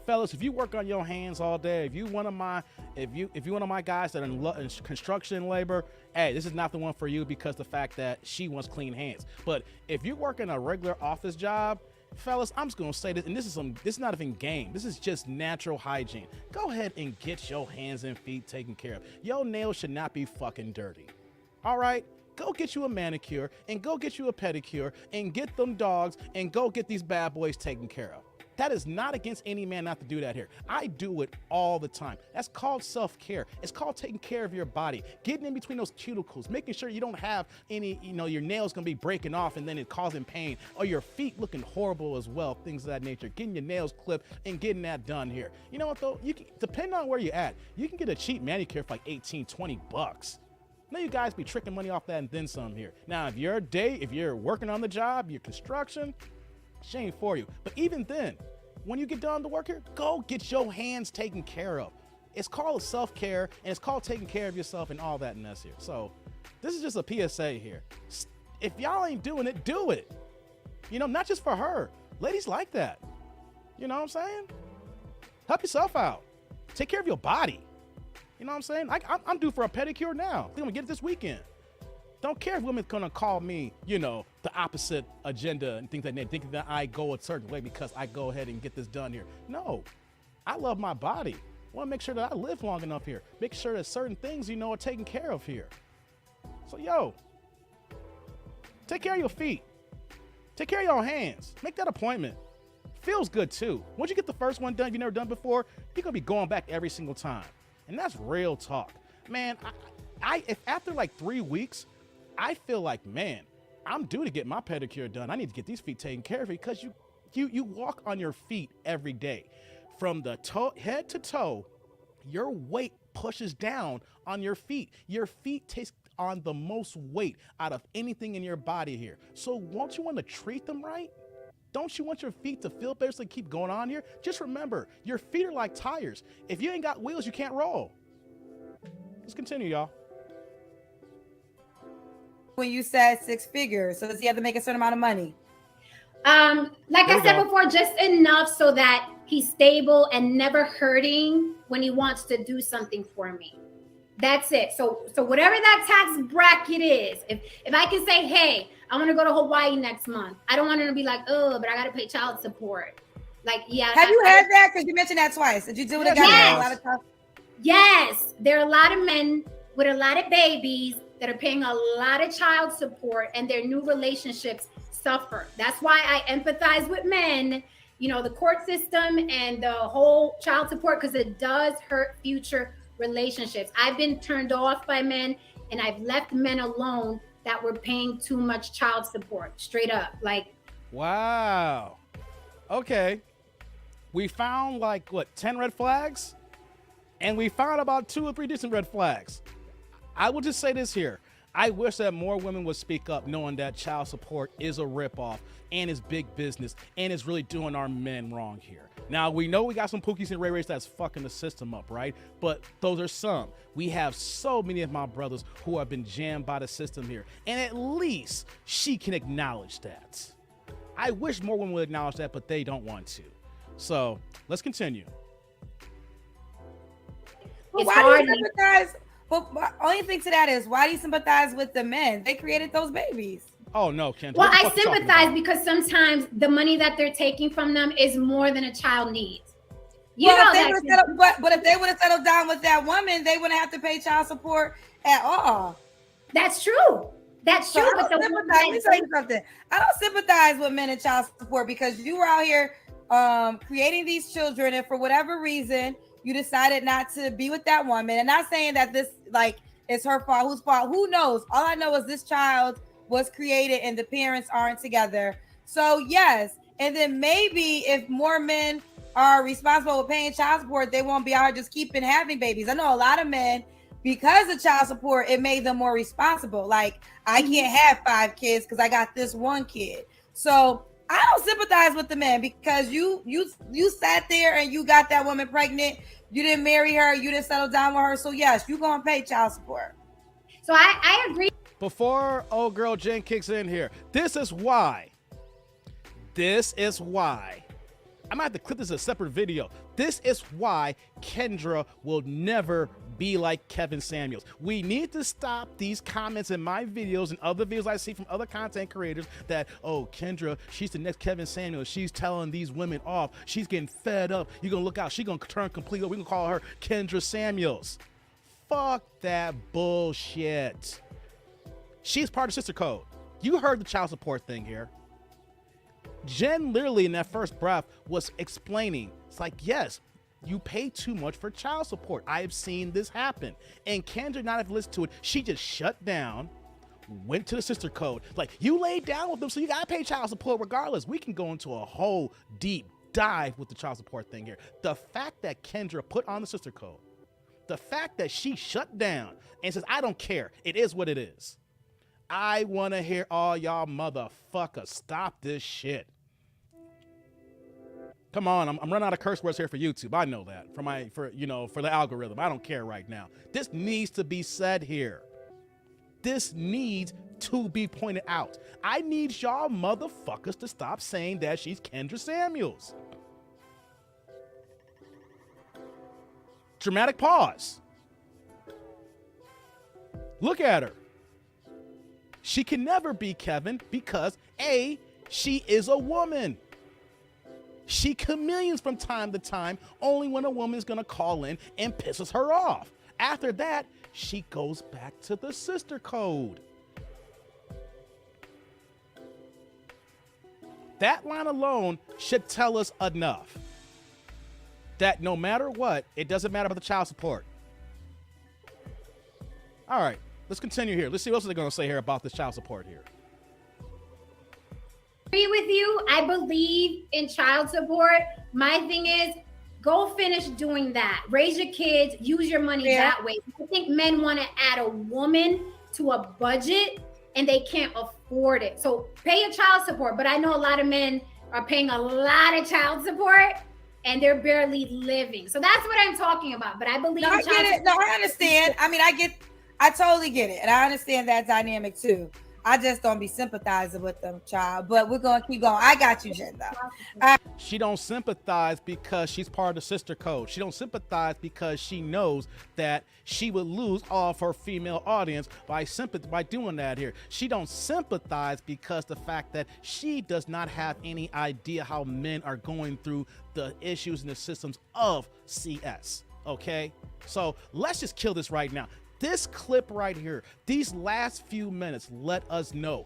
Speaker 1: Fellas, if you work on your hands all day, if you one of my guys that are in construction labor, hey, this is not the one for you because the fact that she wants clean hands. But if you work in a regular office job, fellas, I'm just gonna say this, and this is not even game. This is just natural hygiene. Go ahead and get your hands and feet taken care of. Your nails should not be fucking dirty. All right? Go get you a manicure and go get you a pedicure and get them dogs and go get these bad boys taken care of. That is not against any man not to do that here. I do it all the time. That's called self-care. It's called taking care of your body, getting in between those cuticles, making sure you don't have any, your nails gonna be breaking off and then it causing pain, or your feet looking horrible as well, things of that nature. Getting your nails clipped and getting that done here. You know what though? You can, depending on where you're at, you can get a cheap manicure for like 18, 20 bucks. Now you guys be tricking money off that and then some here. Now, if you're working on the job, your construction, shame for you. But even then, when you get done to work here, go get your hands taken care of. It's called self-care, and it's called taking care of yourself and all that mess here. So this is just a PSA here. If y'all ain't doing it, do it. Not just for her. Ladies like that. You know what I'm saying? Help yourself out. Take care of your body. You know what I'm saying? I'm due for a pedicure now. I think I'm gonna get it this weekend. Don't care if women's gonna call me, the opposite agenda and things like that, thinking that I go a certain way because I go ahead and get this done here. No, I love my body. I wanna make sure that I live long enough here. Make sure that certain things, are taken care of here. So, take care of your feet. Take care of your hands. Make that appointment. Feels good too. Once you get the first one done, you've never done before, you're gonna be going back every single time. And that's real talk. Man, if after like 3 weeks, I feel like, man, I'm due to get my pedicure done. I need to get these feet taken care of because you walk on your feet every day. From the head to toe, your weight pushes down on your feet. Your feet take on the most weight out of anything in your body here. So won't you want to treat them right? Don't you want your feet to feel better so they keep going on here? Just remember, your feet are like tires. If you ain't got wheels, you can't roll. Let's continue, y'all.
Speaker 3: When you said 6 figures, so does he have to make a certain amount of money?
Speaker 2: Like I said before, just enough so that he's stable and never hurting when he wants to do something for me. That's it. So whatever that tax bracket is, if I can say, hey, I want to go to Hawaii next month, I don't want him to be like, oh, but I got to pay child support. Like, yeah.
Speaker 3: Have you heard that? Because you mentioned that twice. Did you do it again?
Speaker 2: Yes.
Speaker 3: A lot of times?
Speaker 2: Yes. There are a lot of men with a lot of babies that are paying a lot of child support, and their new relationships suffer. That's why I empathize with men, you know, the court system and the whole child support, because it does hurt future relationships. I've been turned off by men, and I've left men alone that were paying too much child support, straight up. Like,
Speaker 1: wow. Okay. We found like 10 red flags, and we found about 2 or 3 decent red flags. I will just say this here. I wish that more women would speak up, knowing that child support is a ripoff and is big business and is really doing our men wrong here. Now, we know we got some Pookies and Ray Rays that's fucking the system up, right? But those are some. We have so many of my brothers who have been jammed by the system here. And at least she can acknowledge that. I wish more women would acknowledge that, but they don't want to. So let's continue.
Speaker 3: Well, why do you sympathize? Well, my only thing to that is, why do you sympathize with the men? They created those babies.
Speaker 1: Oh, no, Kendra.
Speaker 2: Well, I sympathize because sometimes the money that they're taking from them is more than a child needs. You know that.
Speaker 3: But if they would have settled down with that woman, they wouldn't have to pay child support at all.
Speaker 2: That's true. That's true.
Speaker 3: But let me tell you something. I don't sympathize with men and child support because you were out here creating these children, and for whatever reason, you decided not to be with that woman. And not saying that this is her fault, whose fault, who knows? All I know is this child was created and the parents aren't together. So yes, and then maybe if more men are responsible with paying child support, they won't be out here just keeping having babies. I know a lot of men, because of child support, it made them more responsible. Like, I can't have 5 kids because I got this one kid. So I don't sympathize with the men because you sat there and you got that woman pregnant. You didn't marry her. You didn't settle down with her. So yes, you're going to pay child support.
Speaker 2: So I agree.
Speaker 1: Before old girl Jen kicks in here, this is why. I'm gonna have to clip this as a separate video. This is why Kendra will never be like Kevin Samuels. We need to stop these comments in my videos and other videos I see from other content creators that, oh, Kendra, she's the next Kevin Samuels. She's telling these women off. She's getting fed up. You're gonna look out. She's gonna turn completely. We're gonna call her Kendra Samuels. Fuck that bullshit. She's part of Sister Code. You heard the child support thing here. Jen literally in that first breath was explaining, it's like, yes, you pay too much for child support. I have seen this happen. And Kendra not have listened to it. She just shut down, went to the Sister Code. Like, you laid down with them, so you gotta pay child support regardless. We can go into a whole deep dive with the child support thing here. The fact that Kendra put on the Sister Code, the fact that she shut down and says, I don't care, it is what it is. I want to hear all y'all motherfuckers stop this shit. Come on, I'm running out of curse words here for YouTube. I know that for the algorithm. I don't care right now. This needs to be said here. This needs to be pointed out. I need y'all motherfuckers to stop saying that she's Kendra Samuels. Dramatic pause. Look at her. She can never be Kevin because A, she is a woman. She chameleons from time to time only when a woman is going to call in and pisses her off. After that, she goes back to the Sister Code. That line alone should tell us enough. That no matter what, it doesn't matter about the child support. All right, let's continue here. Let's see what else they're going to say here about this child support here.
Speaker 2: Agree with you. I believe in child support. My thing is, go finish doing that. Raise your kids, use your money that way. I think men want to add a woman to a budget and they can't afford it. So pay your child support. But I know a lot of men are paying a lot of child support and they're barely living. So that's what I'm talking about. But I believe
Speaker 3: I get it. No, I understand. I mean, I totally get it. And I understand that dynamic too. I just don't be sympathizing with them, child. But we're going to keep going. I got you, Jen, though.
Speaker 1: She don't sympathize because she's part of the sister code. She don't sympathize because she knows that she would lose all of her female audience by doing that here. She don't sympathize because the fact that she does not have any idea how men are going through the issues and the systems of CS. Okay? So let's just kill this right now. This clip right here, these last few minutes, let us know.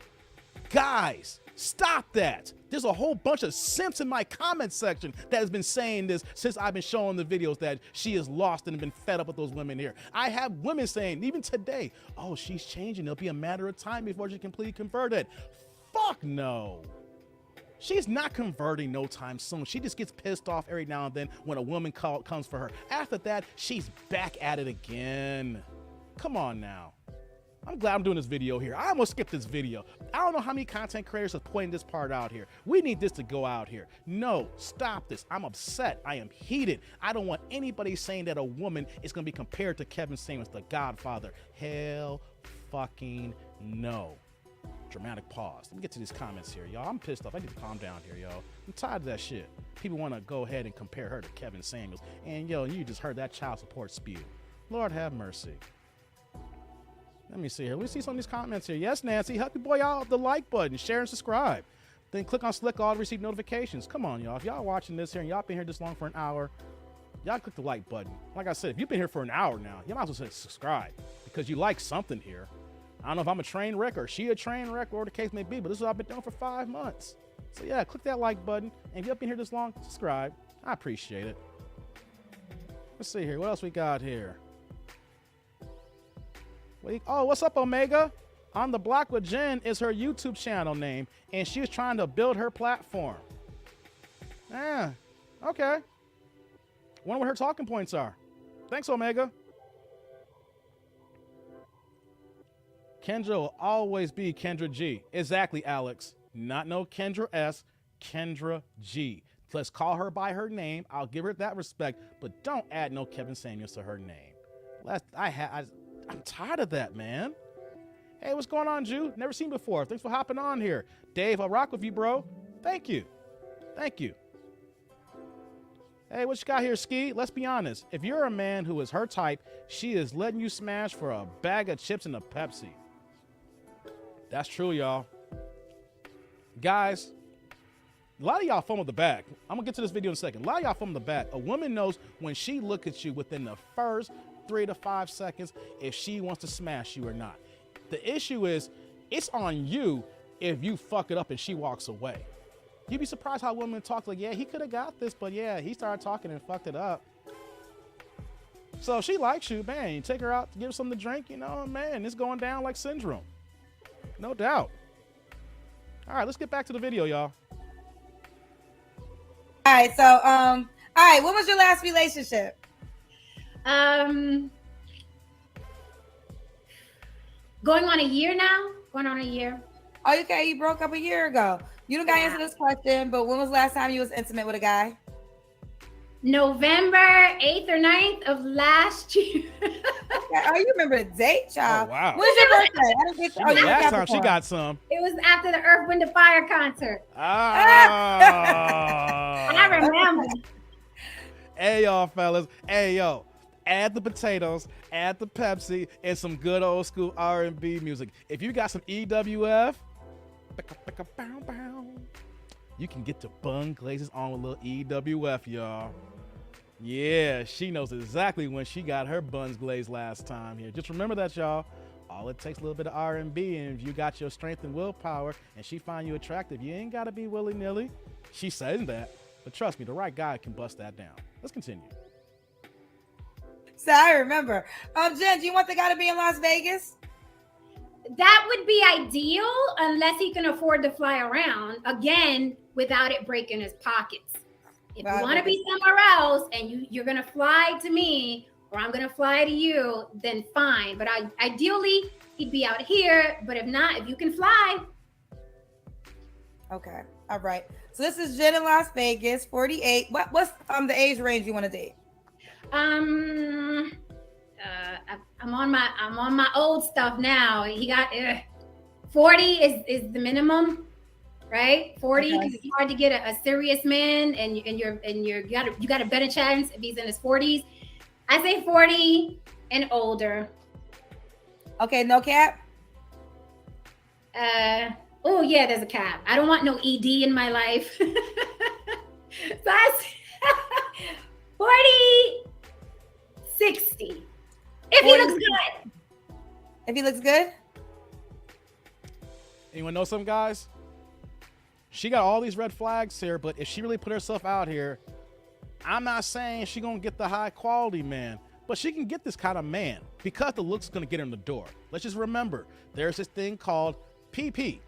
Speaker 1: Guys, stop that. There's a whole bunch of simps in my comment section that has been saying this since I've been showing the videos that she is lost and been fed up with those women here. I have women saying, even today, oh, she's changing. It'll be a matter of time before she's completely converted. Fuck no. She's not converting no time soon. She just gets pissed off every now and then when a woman comes for her. After that, she's back at it again. Come on now. I'm glad I'm doing this video here. I almost skipped this video. I don't know how many content creators are pointing this part out here. We need this to go out here. No, stop this. I'm upset. I am heated. I don't want anybody saying that a woman is going to be compared to Kevin Samuels, the Godfather. Hell fucking no. Dramatic pause. Let me get to these comments here, y'all. I'm pissed off. I need to calm down here, y'all. I'm tired of that shit. People want to go ahead and compare her to Kevin Samuels. And, yo, you just heard that child support spew. Lord have mercy. Let me see here. Let me see some of these comments here. Yes, Nancy, help your boy out with the like button, share and subscribe. Then click on select all to receive notifications. Come on, y'all. If y'all watching this here and y'all been here this long for an hour, y'all click the like button. Like I said, if you've been here for an hour now, you might as well say subscribe because you like something here. I don't know if I'm a train wreck or she a train wreck or the case may be, but this is what I've been doing for 5 months. So yeah, click that like button. And if you've been here this long, subscribe. I appreciate it. Let's see here. What else we got here? Oh, what's up, Omega? On the Block with Jen is her YouTube channel name, and she was trying to build her platform. Yeah, okay. Wonder what her talking points are. Thanks, Omega. Kendra will always be Kendra G. Exactly, Alex. Not no Kendra S, Kendra G. Let's call her by her name. I'll give her that respect, but don't add no Kevin Samuels to her name. I'm tired of that, man. Hey, what's going on, Jew? Never seen before. Thanks for hopping on here. Dave, I'll rock with you, bro. Thank you. Thank you. Hey, what you got here, Ski? Let's be honest. If you're a man who is her type, she is letting you smash for a bag of chips and a Pepsi. That's true, y'all. Guys, a lot of y'all fumble the bag. I'm going to get to this video in a second. A lot of y'all fumble the bag. A woman knows when she looks at you within the first 3 to 5 seconds if she wants to smash you or not. The issue is it's on you if you fuck it up and she walks away. You'd be surprised how women talk like, yeah, he could have got this, but yeah, he started talking and fucked it up. So if she likes you, man, you take her out to give her something to drink, you know, man, it's going down like syndrome. No doubt. All right, let's get back to the video, y'all.
Speaker 3: All right, so, all right, what was your last relationship?
Speaker 2: Going on a year now. Going on a year.
Speaker 3: Oh, okay. You broke up a year ago. You don't got to answer this question, but when was the last time you was intimate with a guy?
Speaker 2: November 8th or 9th of last year.
Speaker 3: Oh, you remember the date, child?
Speaker 1: Oh, wow.
Speaker 3: When's your birthday? I don't get. Oh,
Speaker 1: last time she got some.
Speaker 2: It was after the Earth, Wind, and Fire concert.
Speaker 1: Ah.
Speaker 2: I remember.
Speaker 1: Hey, y'all, fellas. Hey, yo. Add the potatoes, add the Pepsi, and some good old school R&B music. If you got some EWF, you can get the bun glazes on with a little EWF, y'all. Yeah, she knows exactly when she got her buns glazed last time here. Just remember that, y'all. all it takes a little bit of R&B, and if you got your strength and willpower and she find you attractive, you ain't got to be willy-nilly. She's saying that, but trust me, the right guy can bust that down. Let's continue.
Speaker 3: So I remember. Jen, do you want the guy to be in Las Vegas?
Speaker 2: That would be ideal unless he can afford to fly around, again, without it breaking his pockets. If you want to be somewhere else and you're going to fly to me or I'm going to fly to you, then fine. But ideally, he'd be out here. But if not, if you can fly.
Speaker 3: Okay. All right. So this is Jen in Las Vegas, 48. What's the age range you want to date?
Speaker 2: I'm on my old stuff now. He got 40 is the minimum, right? 40 because it's hard to get a serious man, and you got a better chance if he's in his 40s. I say 40 and older. Okay, no cap. Oh yeah, there's a cap. I don't want no ED in my life. So I say 40, 60. If 40, he looks good.
Speaker 3: If he looks good?
Speaker 1: Anyone know some guys? She got all these red flags here, but if she really put herself out here, I'm not saying she gonna get the high quality man, but she can get this kind of man because the looks gonna get her in the door. Let's just remember, there's this thing called PP.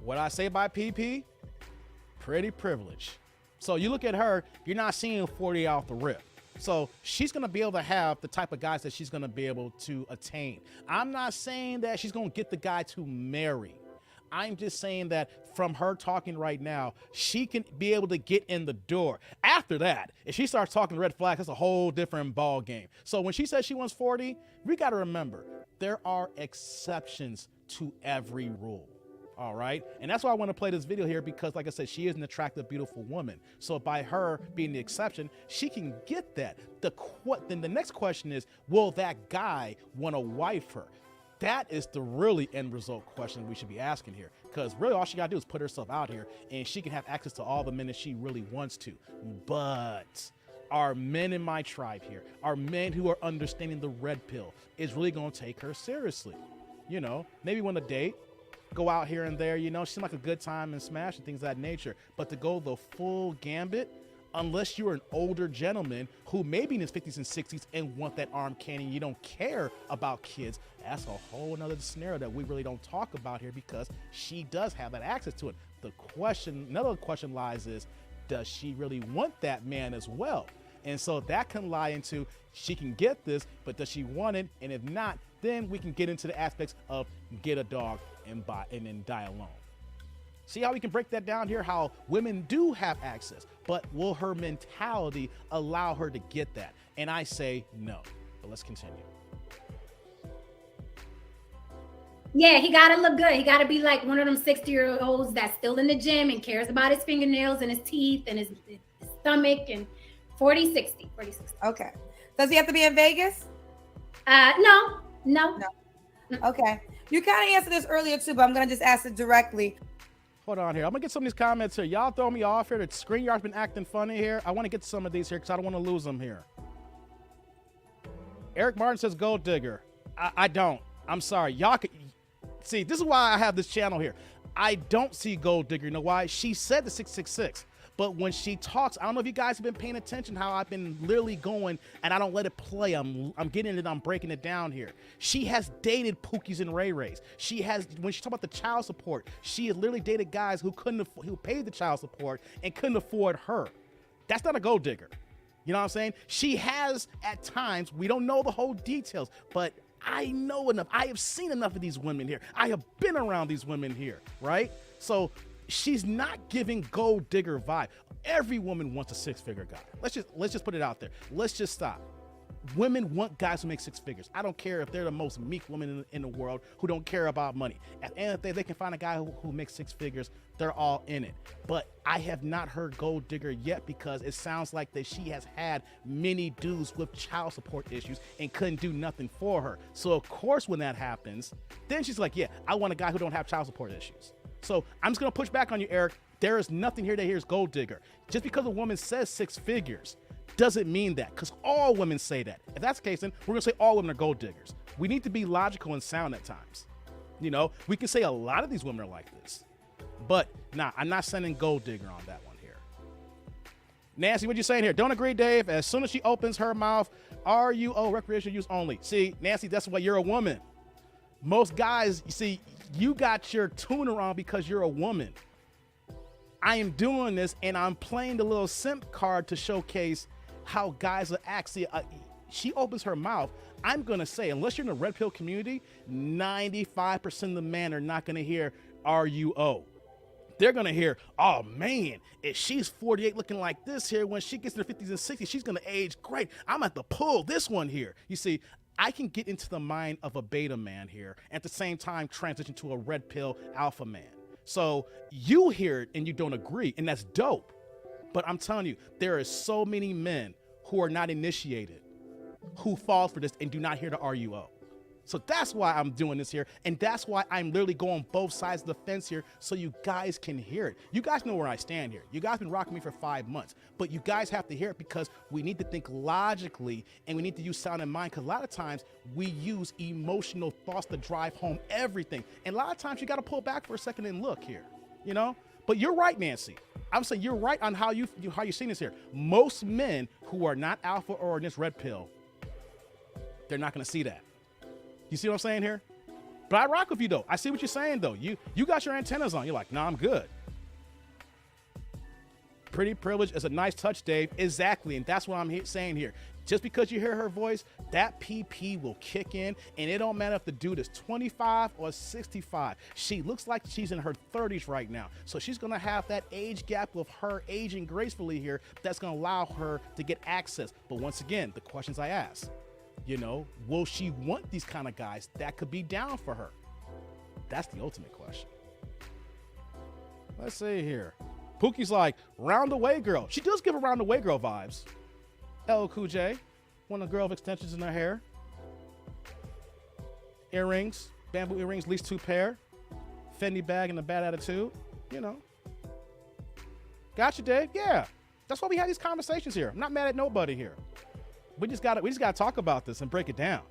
Speaker 1: What I say by PP? Pretty privilege. So you look at her, you're not seeing 40 out the rip. So she's going to be able to have the type of guys that she's going to be able to attain. I'm not saying that she's going to get the guy to marry. I'm just saying that from her talking right now, she can be able to get in the door. After that, if she starts talking red flags, that's a whole different ball game. So when she says she wants 40, we got to remember there are exceptions to every rule. All right. And that's why I want to play this video here, because like I said, she is an attractive, beautiful woman. So by her being the exception, she can get that. Then the next question is, will that guy want to wife her? That is the really end result question we should be asking here, because really all she got to do is put herself out here and she can have access to all the men that she really wants to. But are men in my tribe here, are men who are understanding the red pill, is really going to take her seriously. You know, maybe want to date, go out here and there, you know, seem like a good time and smash and things of that nature. But to go the full gambit, unless you're an older gentleman who may be in his 50s and 60s and want that arm candy, you don't care about kids, that's a whole nother scenario that we really don't talk about here, because she does have that access to it. Another question lies is, does she really want that man as well? And so that can lie into, she can get this, but does she want it? And if not, then we can get into the aspects of get a dog and then die alone. See how we can break that down here, how women do have access, but will her mentality allow her to get that? And I say no, but let's continue.
Speaker 2: Yeah, he gotta look good. He gotta be like one of them 60-year-olds that's still in the gym and cares about his fingernails and his teeth and his stomach, and 40, 60.
Speaker 3: Okay. Does he have to be in Vegas?
Speaker 2: No.
Speaker 3: Okay. You kind of answered this earlier too, but I'm going to just ask it directly.
Speaker 1: Hold on here. I'm going to get some of these comments here. Y'all throw me off here. The screen yard's been acting funny here. I want to get to some of these here because I don't want to lose them here. Eric Martin says gold digger. I don't. I'm sorry. Y'all could see, this is why I have this channel here. I don't see gold digger. You know why? She said the 666. But when she talks, I don't know if you guys have been paying attention how I've been literally going and I don't let it play. I'm getting it, I'm breaking it down here. She has dated Pookies and Ray Rays. She has, when she talk about the child support, she has literally dated guys who who paid the child support and couldn't afford her. That's not a gold digger. You know what I'm saying? She has at times, we don't know the whole details, but I know enough. I have seen enough of these women here. I have been around these women here, right? So she's not giving gold digger vibe. Every woman wants a six-figure guy. Let's just put it out there. Let's just stop. Women want guys who make six figures. I don't care if they're the most meek women in the world who don't care about money. At the end of the day, they can find a guy who makes six figures. They're all in it. But I have not heard gold digger yet, because it sounds like that she has had many dudes with child support issues and couldn't do nothing for her. So of course, when that happens, then she's like, yeah, I want a guy who don't have child support issues. So I'm just going to push back on you, Eric. There is nothing here that here's gold digger. Just because a woman says six figures doesn't mean that, because all women say that. If that's the case, then we're going to say all women are gold diggers. We need to be logical and sound at times. You know, we can say a lot of these women are like this, but nah, I'm not sending gold digger on that one here. Nancy, what you saying here? Don't agree, Dave. As soon as she opens her mouth, RUO, recreational use only. See, Nancy, that's why you're a woman. Most guys, you see, you got your tuner on because you're a woman. I am doing this and I'm playing the little simp card to showcase how guys are actually, she opens her mouth. I'm going to say, unless you're in the red pill community, 95% of the men are not going to hear RUO. They're going to hear, oh man, if she's 48 looking like this here, when she gets in her 50s and 60s, she's going to age great. I'm at the pull this one here. You see, I can get into the mind of a beta man here, at the same time transition to a red pill alpha man. So you hear it and you don't agree, and that's dope. But I'm telling you, there are so many men who are not initiated, who fall for this and do not hear the RUO. So that's why I'm doing this here, and that's why I'm literally going both sides of the fence here, so you guys can hear it. You guys know where I stand here. You guys been rocking me for 5 months, but you guys have to hear it because we need to think logically, and we need to use sound in mind, because a lot of times we use emotional thoughts to drive home everything, and a lot of times you got to pull back for a second and look here, you know? But you're right, Nancy. I'm saying you're right on how you're seeing this here. Most men who are not alpha or in this red pill, they're not going to see that. You see what I'm saying here? But I rock with you though. I see what you're saying though. You got your antennas on. You're like, nah, I'm good. Pretty privilege is a nice touch, Dave. Exactly. And that's what I'm saying here. Just because you hear her voice, that PP will kick in, and it don't matter if the dude is 25 or 65. She looks like she's in her 30s right now. So she's going to have that age gap of her aging gracefully here that's going to allow her to get access. But once again, the questions I ask, you know, will she want these kind of guys that could be down for her? That's the ultimate question. Let's see here. Pookie's like, round away girl. She does give a round away girl vibes. LL Cool J, one of the girl with extensions in her hair. Earrings, bamboo earrings, at least 2 pair. Fendi bag and a bad attitude, you know. Gotcha, Dave. Yeah, that's why we have these conversations here. I'm not mad at nobody here. We just gotta talk about this and break it down.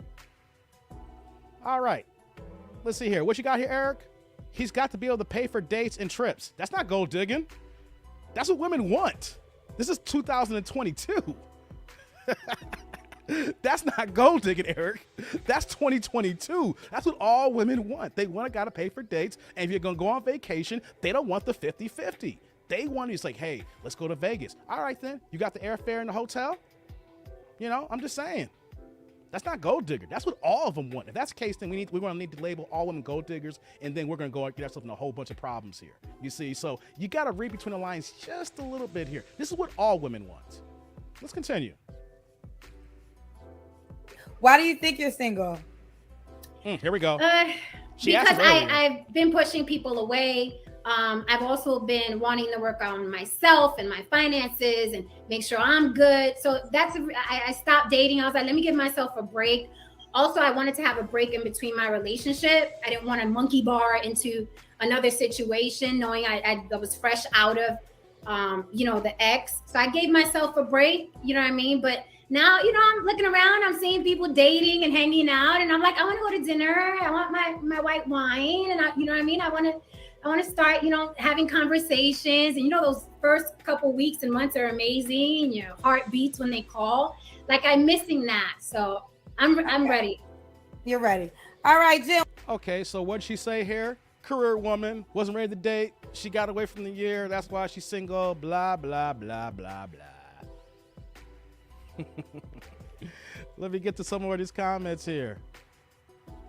Speaker 1: All right, let's see here. What you got here, Eric? He's got to be able to pay for dates and trips. That's not gold digging. That's what women want. This is 2022. That's not gold digging, Eric. That's 2022. That's what all women want. They want to gotta pay for dates, and if you're gonna go on vacation, they don't want the 50-50. They want you to say, hey, let's go to Vegas. All right then, you got the airfare and the hotel? You know, I'm just saying. That's not gold digger. That's what all of them want. If that's the case, then we're going to need to label all women gold diggers, and then we're going to go and get ourselves in a whole bunch of problems here. You see, so you got to read between the lines just a little bit here. This is what all women want. Let's continue.
Speaker 3: Why do you think you're single?
Speaker 1: Here we go.
Speaker 2: Because I've been pushing people away. I've also been wanting to work on myself and my finances and make sure I'm good. So I stopped dating. I was like, let me give myself a break. Also, I wanted to have a break in between my relationship. I didn't want to monkey bar into another situation, knowing I was fresh out of, the ex. So I gave myself a break, you know what I mean? But now, I'm looking around, I'm seeing people dating and hanging out, and I'm like, I want to go to dinner. I want my white wine. And you know what I mean? I want to start, having conversations, and those first couple weeks and months are amazing. Your heart beats when they call. Like, I'm missing that. So I'm ready.
Speaker 3: You're ready. All right, Jim.
Speaker 1: Okay, so what'd she say here? Career woman, wasn't ready to date. She got away from the year. That's why she's single. Blah, blah, blah, blah, blah. Let me get to some more of these comments here.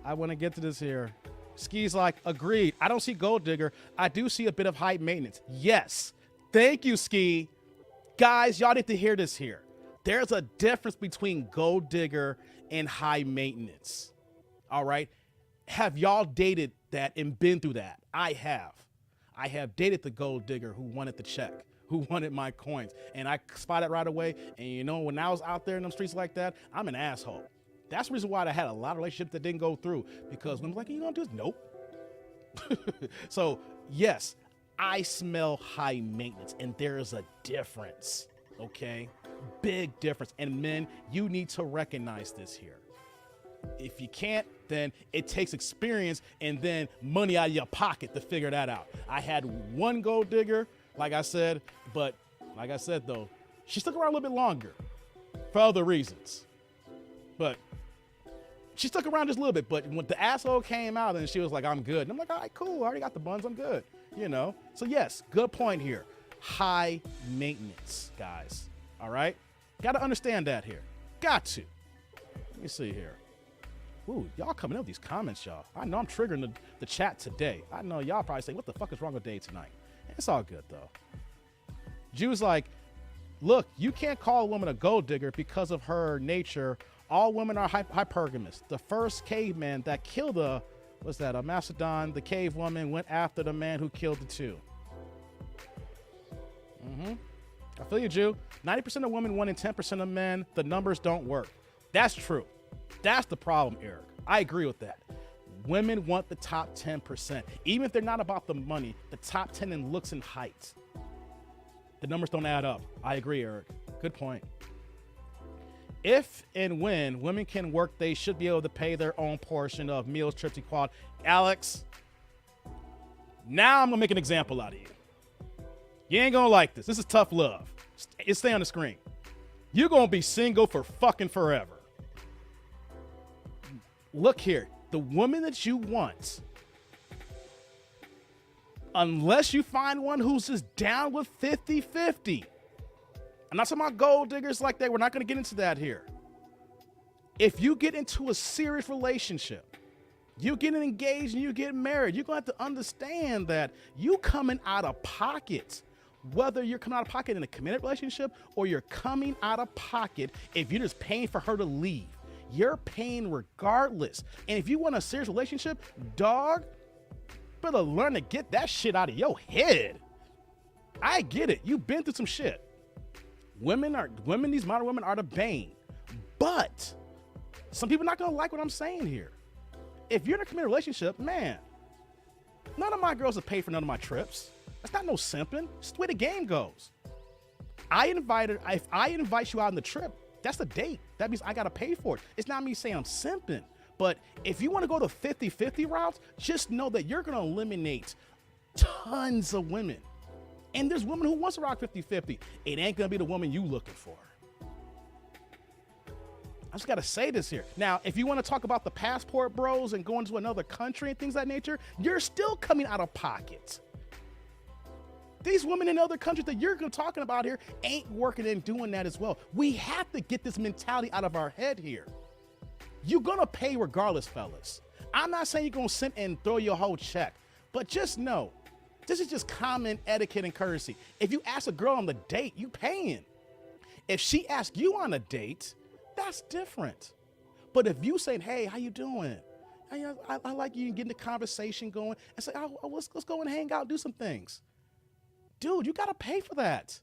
Speaker 1: I want to get to this here. Ski's like, agreed. I don't see gold digger. I do see a bit of high maintenance. Yes. Thank you, Ski. Guys, y'all need to hear this here. There's a difference between gold digger and high maintenance. All right. Have y'all dated that and been through that? I have. I have dated the gold digger who wanted the check, who wanted my coins. And I spotted right away. And when I was out there in them streets like that, I'm an asshole. That's the reason why I had a lot of relationships that didn't go through, because when I'm like, you gonna do this? Nope. So yes, I smell high maintenance, and there is a difference, okay? Big difference. And men, you need to recognize this here. If you can't, then it takes experience and then money out of your pocket to figure that out. I had one gold digger, like I said, but like I said, though, she stuck around a little bit longer for other reasons. But she stuck around just a little bit. But when the asshole came out and she was like, I'm good. And I'm like, all right, cool. I already got the buns. I'm good. You know? So, yes, good point here. High maintenance, guys. All right? Got to understand that here. Got to. Let me see here. Ooh, y'all coming up with these comments, y'all. I know I'm triggering the chat today. I know y'all probably say, what the fuck is wrong with Dave tonight? It's all good, though. Jew's like, look, you can't call a woman a gold digger because of her nature. All women are hypergamous. The first caveman that killed a Mastodon, the cave woman, went after the man who killed the two. I feel you, Jew. 90% of women, 1 in 10% of men. The numbers don't work. That's true. That's the problem, Eric. I agree with that. Women want the top 10%. Even if they're not about the money, the top 10 in looks and height. The numbers don't add up. I agree, Eric. Good point. If and when women can work, they should be able to pay their own portion of meals, trips, equality. Alex, now I'm going to make an example out of you. You ain't going to like this. This is tough love. Stay on the screen. You're going to be single for fucking forever. Look here. The woman that you want, unless you find one who's just down with 50-50. I'm not talking about gold diggers like that. We're not going to get into that here. If you get into a serious relationship, you get engaged and you get married, you're going to have to understand that you coming out of pocket, whether you're coming out of pocket in a committed relationship or you're coming out of pocket if you're just paying for her to leave. You're paying regardless. And if you want a serious relationship, dog, better learn to get that shit out of your head. I get it. You've been through some shit. These modern women are the bane. But some people are not going to like what I'm saying here. If you're in a committed relationship, man, none of my girls have paid for none of my trips. That's not no simping. It's the way the game goes. If I invite you out on the trip, that's a date. That means I got to pay for it. It's not me saying I'm simping. But if you want to go the 50-50 route, just know that you're going to eliminate tons of women. And there's women who wants to rock 50-50. It ain't going to be the woman you looking for. I just got to say this here. Now, if you want to talk about the passport bros and going to another country and things of that nature, you're still coming out of pocket. These women in other countries that you're talking about here ain't working and doing that as well. We have to get this mentality out of our head here. You're going to pay regardless, fellas. I'm not saying you're going to sit and throw your whole check, but just know, this is just common etiquette and courtesy. If you ask a girl on the date, you paying. If she asks you on a date, that's different. But if you say, hey, how you doing? I like you getting the conversation going and say, oh, let's go and hang out, do some things. Dude, you got to pay for that.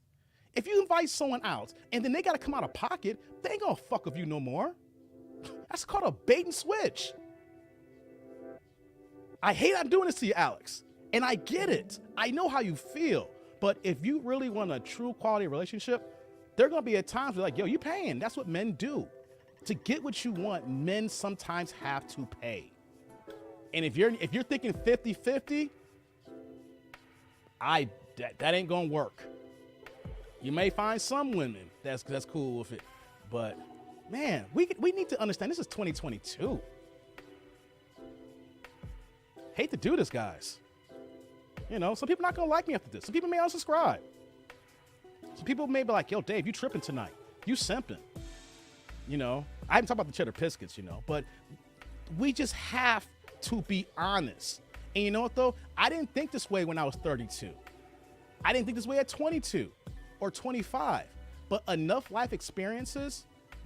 Speaker 1: If you invite someone out and then they got to come out of pocket, they ain't going to fuck with you no more. That's called a bait and switch. I hate I'm doing this to you, Alex. And I get it. I know how you feel. But if you really want a true quality relationship, there are going to be at times where like, yo, you paying. That's what men do. To get what you want, men sometimes have to pay. And if you're thinking 50-50, that ain't gonna work. You may find some women that's cool with it, but man, we need to understand this is 2022. Hate to do this, guys. You know, some people not gonna like me after this. Some people may unsubscribe. Some people may be like, yo, Dave, you tripping tonight. You simping. You know, I haven't talked about the cheddar biscuits, you know, but we just have to be honest. And you know what though? I didn't think this way when I was 32. I didn't think this way at 22 or 25, but enough life experiences,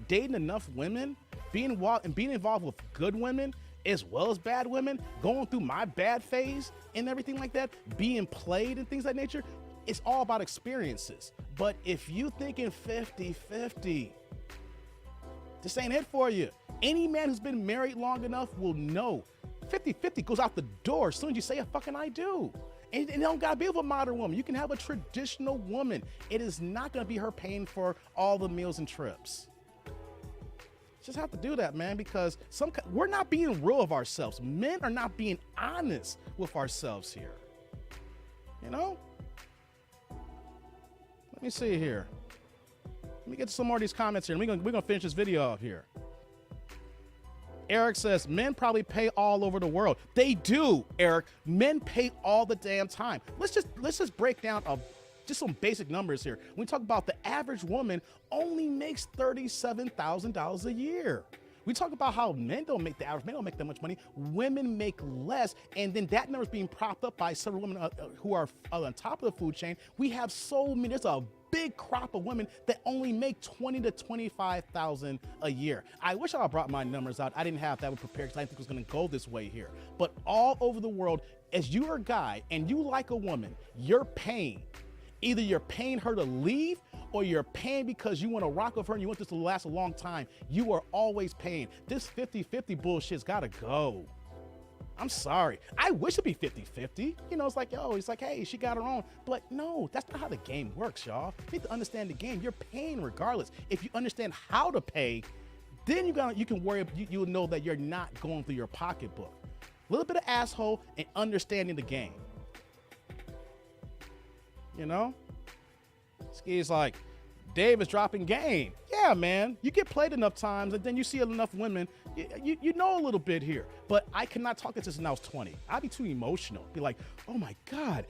Speaker 1: dating enough women, being involved with good women as well as bad women, going through my bad phase and everything like that, being played and things of that nature, it's all about experiences. But if you thinking 50-50, this ain't it for you. Any man who's been married long enough will know 50-50 goes out the door as soon as you say a fucking I do. And it don't gotta be with a modern woman. You can have a traditional woman. It is not gonna be her paying for all the meals and trips. Just have to do that, man, because we're not being real of ourselves. Men are not being honest with ourselves here. You know? Let me see here. Let me get to some more of these comments here. We're gonna finish this video off here. Eric says, men probably pay all over the world. They do, Eric. Men pay all the damn time. Let's just break down just some basic numbers here. When we talk about the average woman only makes $37,000 a year. We talk about how the average men don't make that much money. Women make less, and then that number is being propped up by several women who are on top of the food chain. We have so many. There's a big crop of women that only make $20,000 to $25,000 a year. I wish I brought my numbers out. I didn't have that one prepared because I didn't think it was going to go this way here. But all over the world, as you're a guy and you like a woman, you're paying. Either you're paying her to leave, or you're paying because you want to rock with her and you want this to last a long time. You are always paying. This 50-50 bullshit's got to go. I'm sorry. I wish it'd be 50-50. You know, it's like, yo, it's like, hey, she got her own. But no, that's not how the game works, y'all. You need to understand the game. You're paying regardless. If you understand how to pay, then you can worry, you'll know that you're not going through your pocketbook. A little bit of asshole and understanding the game. You know? Ski's like, Dave is dropping game. Yeah, man. You get played enough times and then you see enough women, you know a little bit here. But I cannot talk it since I was 20. I'd be too emotional. Be like, oh my God,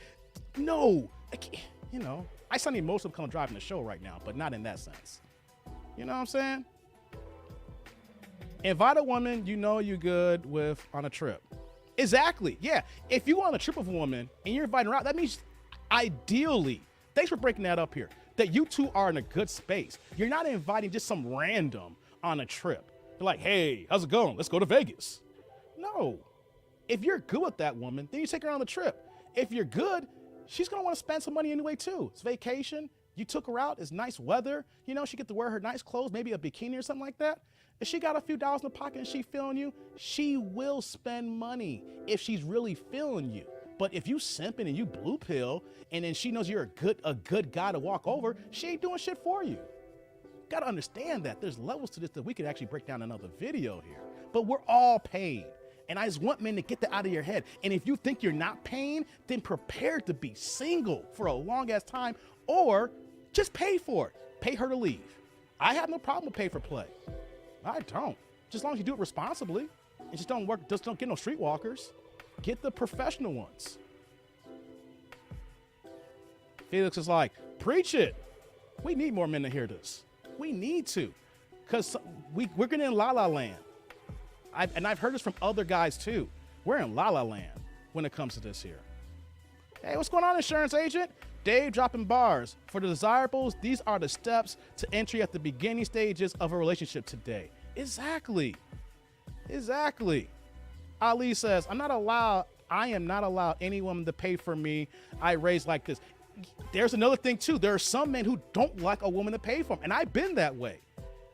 Speaker 1: no. I can't. You know, I sound emotional come driving the show right now, but not in that sense. You know what I'm saying? Invite a woman you know you good with on a trip. Exactly. Yeah. If you go on a trip with a woman and you're inviting her out, that means ideally, thanks for breaking that up here, that you two are in a good space. You're not inviting just some random on a trip. You're like, hey, how's it going? Let's go to Vegas. No. If you're good with that woman, then you take her on the trip. If you're good, she's going to want to spend some money anyway, too. It's vacation. You took her out. It's nice weather. You know, she get to wear her nice clothes, maybe a bikini or something like that. If she got a few dollars in the pocket and she feeling you, she will spend money if she's really feeling you. But if you simping and you blue pill, and then she knows you're a good guy to walk over, she ain't doing shit for you. Gotta understand that. There's levels to this that we could actually break down another video here. But we're all paying. And I just want men to get that out of your head. And if you think you're not paying, then prepare to be single for a long ass time, or just pay for it. Pay her to leave. I have no problem with pay for play. I don't. Just as long as you do it responsibly and just don't get no streetwalkers. Get the professional ones. Felix is like, preach it. We need more men to hear this. We need to, because we're getting in la la land. I've heard this from other guys too. We're in la la land when it comes to this here. Hey, what's going on, insurance agent? Dave dropping bars. For the desirables, these are the steps to entry at the beginning stages of a relationship today. Exactly. Ali says, I am not allowed any woman to pay for me. I raised like this. There's another thing too. There are some men who don't like a woman to pay for them. And I've been that way.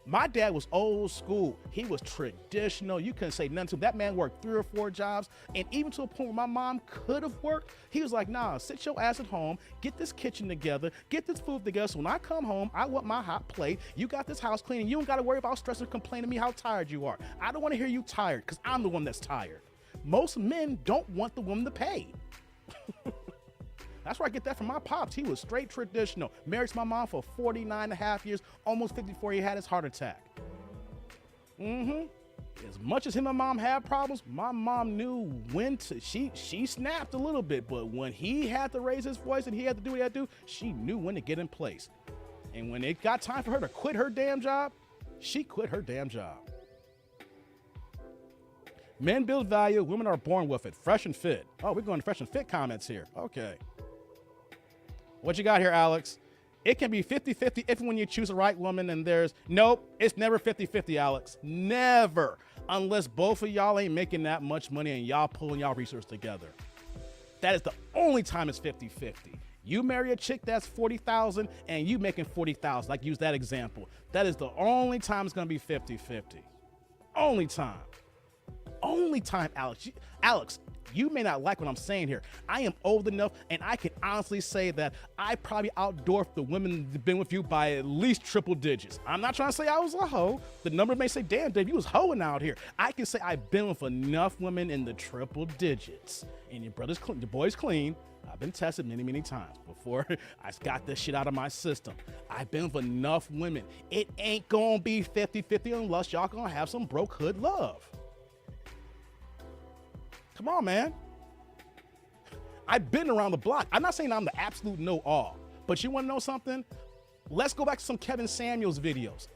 Speaker 1: My dad was old school. He was traditional. You couldn't say nothing to him. That man worked 3 or 4 jobs. And even to a point where my mom could have worked, he was like, nah, sit your ass at home, get this kitchen together, get this food together. So when I come home, I want my hot plate. You got this house clean, and you don't got to worry about stressing or complaining to me how tired you are. I don't want to hear you tired, because I'm the one that's tired. Most men don't want the woman to pay. That's where I get that from my pops. He was straight traditional. Married to my mom for 49 and a half years, almost 54. He had his heart attack. As much as him and mom had problems, my mom knew when to, she snapped a little bit, but when he had to raise his voice and he had to do what he had to do, she knew when to get in place. And when it got time for her to quit her damn job, she quit her damn job. Men build value, women are born with it. Fresh and fit. Oh, we're going to fresh and fit comments here. Okay. What you got here, Alex? It can be 50-50 if and when you choose the right woman, and nope, it's never 50-50, Alex. Never. Unless both of y'all ain't making that much money and y'all pulling y'all resources together. That is the only time it's 50-50. You marry a chick that's 40,000 and you making 40,000. Like, use that example. That is the only time it's going to be 50-50. Only time. Only time, Alex. Alex, You may not like what I'm saying here. I am old enough, and I can honestly say that I probably outdwarfed the women that been with you by at least triple digits. I'm not trying to say I was a hoe. The number may say, damn, Dave, you was hoeing out here. I can say I've been with enough women in the triple digits. And your boy's clean. I've been tested many, many times before I got this shit out of my system. I've been with enough women. It ain't gonna be 50-50 unless y'all gonna have some broke hood love. Come on, man. I've been around the block. I'm not saying I'm the absolute know-all, but you wanna know something? Let's go back to some Kevin Samuels videos.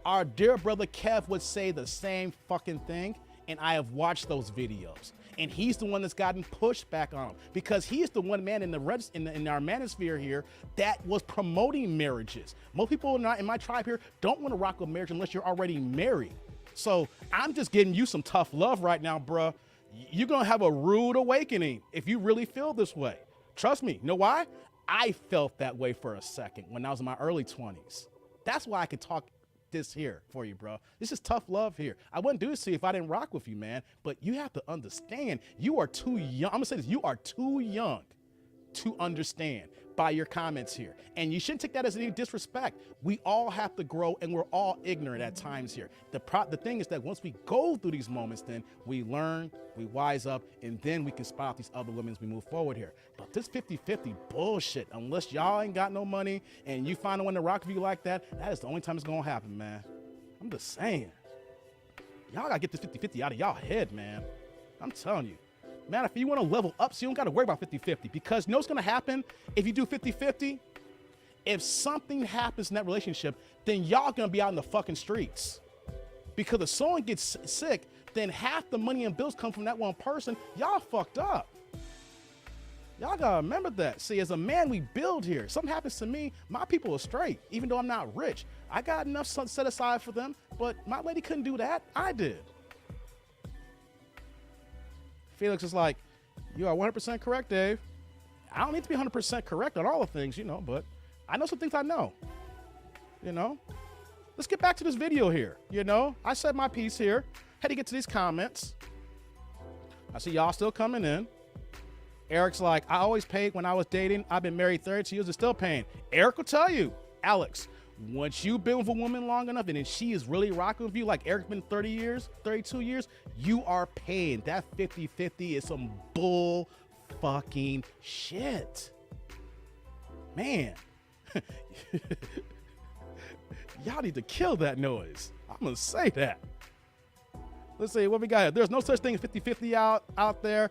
Speaker 1: Our dear brother Kev would say the same fucking thing, and I have watched those videos. And he's the one that's gotten pushback on him because he's the one man in our manosphere here that was promoting marriages. Most people in my tribe here don't want to rock a marriage unless you're already married. So I'm just giving you some tough love right now, bruh. You're gonna have a rude awakening if you really feel this way. Trust me. You know why? I felt that way for a second when I was in my early 20s. That's why I could talk this here for you, bro. This is tough love here. I wouldn't do this to you if I didn't rock with you, man. But you have to understand, you are too young. I'm gonna say this, you are too young to understand by your comments here. And you shouldn't take that as any disrespect. We all have to grow, and we're all ignorant at times here. The thing is that once we go through these moments, then we learn, we wise up, and then we can spot out these other women as we move forward here. But this 50-50 bullshit, unless y'all ain't got no money and you find one to rock with you like that, that is the only time it's gonna happen, man. I'm just saying. Y'all gotta get this 50-50 out of y'all head, man. I'm telling you. Man, if you want to level up, so you don't got to worry about 50-50, because you know what's going to happen if you do 50-50? If something happens in that relationship, then y'all going to be out in the fucking streets. Because if someone gets sick, then half the money and bills come from that one person. Y'all fucked up. Y'all got to remember that. See, as a man, we build here. Something happens to me, my people are straight, even though I'm not rich. I got enough set aside for them, but my lady couldn't do that. I did. Felix is like, you are 100% correct, Dave. I don't need to be 100% correct on all the things, you know, but I know some things I know, you know. Let's get back to this video here, you know. I said my piece here. Had to get to these comments. I see y'all still coming in. Eric's like, I always paid when I was dating. I've been married 32 years and still paying. Eric will tell you, Alex, once you've been with a woman long enough and then she is really rocking with you, like Eric's been 30 years, 32 years, you are paying. That 50-50 is some bull fucking shit. Man. Y'all need to kill that noise. I'm gonna say that. Let's see what we got here. There's no such thing as 50-50 out there.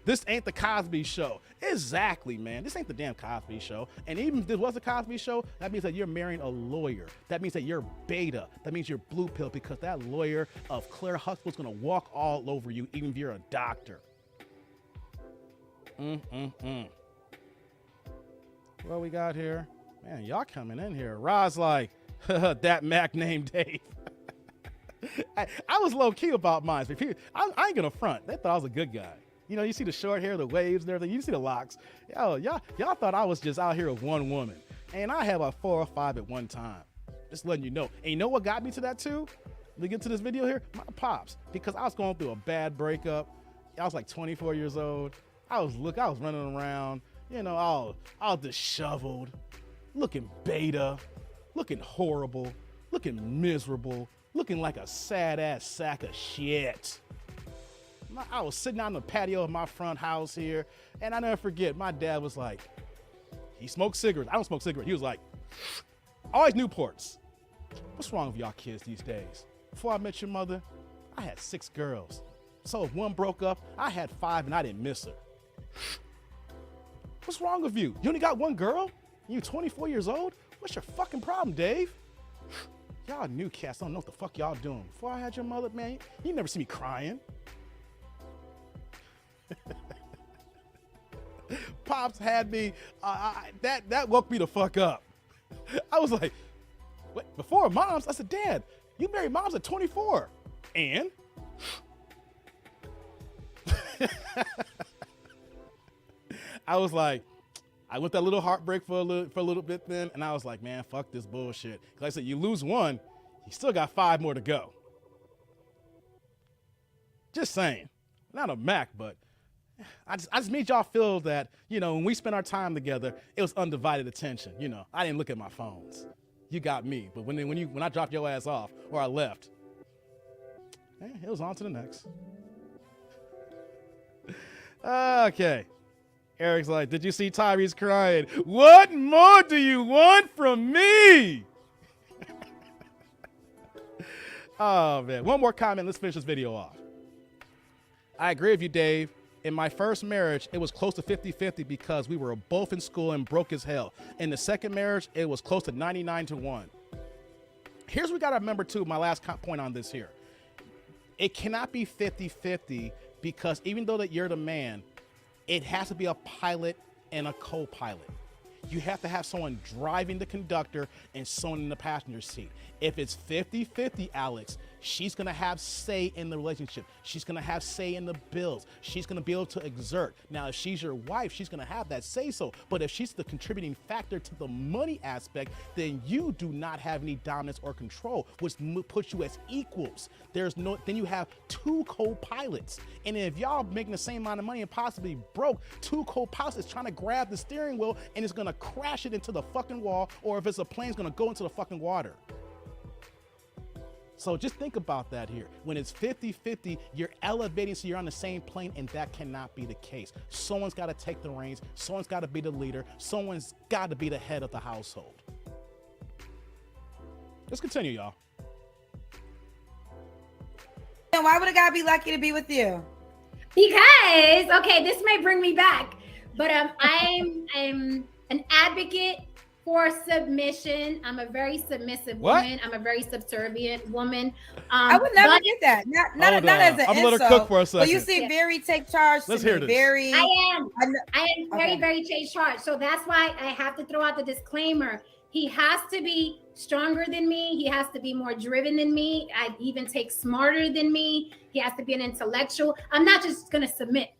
Speaker 1: This ain't the Cosby Show. Exactly, man. This ain't the damn Cosby Show. And even if this was a Cosby Show, that means that you're marrying a lawyer. That means that you're beta. That means you're blue pill, because that lawyer of Claire Huxtable's gonna walk all over you, even if you're a doctor. What we got here? Man, y'all coming in here. Rod's like, that Mac named Dave. I was low key about mine. But people, I ain't gonna front. They thought I was a good guy. You know, you see the short hair, the waves, and everything. You see the locks. Yo, y'all thought I was just out here with one woman, and I had like 4 or 5 at one time. Just letting you know. And you know what got me to that too? To get to this video here, my pops, because I was going through a bad breakup. I was like 24 years old. I was running around. You know, all disheveled, looking beta, looking horrible, looking miserable. Looking like a sad-ass sack of shit. I was sitting out on the patio of my front house here, and I never forget, my dad was like, he smoked cigarettes. I don't smoke cigarettes. He was like, always Newports. What's wrong with y'all kids these days? Before I met your mother, I had 6 girls. So if one broke up, I had 5 and I didn't miss her. What's wrong with you? You only got 1 girl? You're 24 years old? What's your fucking problem, Dave? Y'all newcast don't know what the fuck y'all doing. Before I had your mother, man, you never see me crying. Pops had me, that woke me the fuck up. I was like, what, before moms? I said, Dad, you married moms at 24. And? I was like, I went that little heartbreak for a little bit then, and I was like, man, fuck this bullshit. Because I said, you lose 1, you still got 5 more to go. Just saying. Not a Mac, but I just made y'all feel that, you know, when we spent our time together, it was undivided attention. You know, I didn't look at my phones. You got me. But when I dropped your ass off or I left, it was on to the next. Okay. Eric's like, did you see Tyrese crying? What more do you want from me? Oh, man. One more comment. Let's finish this video off. I agree with you, Dave. In my first marriage, it was close to 50-50 because we were both in school and broke as hell. In the second marriage, it was close to 99-1. Here's what we got to remember, too, my last point on this here. It cannot be 50-50 because even though that you're the man, it has to be a pilot and a co-pilot. You have to have someone driving the conductor and someone in the passenger seat. If it's 50-50, Alex, she's going to have say in the relationship. She's going to have say in the bills. She's going to be able to exert. Now, if she's your wife, she's going to have that say so. But if she's the contributing factor to the money aspect, then you do not have any dominance or control, which puts you as equals. Then you have two co-pilots. And if y'all making the same amount of money and possibly broke, two co-pilots is trying to grab the steering wheel and it's going to crash it into the fucking wall, or if it's a plane, it's going to go into the fucking water. So just think about that here. When it's 50-50, you're elevating so you're on the same plane, and that cannot be the case. Someone's got to take the reins. Someone's got to be the leader. Someone's got to be the head of the household. Let's continue, y'all.
Speaker 3: And why would a guy be lucky to be with you?
Speaker 2: Because, okay, this may bring me back, but I'm an advocate for submission. I'm a very submissive woman. I'm a very subservient woman.
Speaker 3: I would never get that. Not as an
Speaker 1: I'm
Speaker 3: insult.
Speaker 1: gonna cook for a second.
Speaker 3: But you seem very take charge.
Speaker 1: Let's hear this.
Speaker 3: Very.
Speaker 2: I am very, very take charge. So that's why I have to throw out the disclaimer. He has to be stronger than me. He has to be more driven than me. I even take smarter than me. He has to be an intellectual. I'm not just gonna submit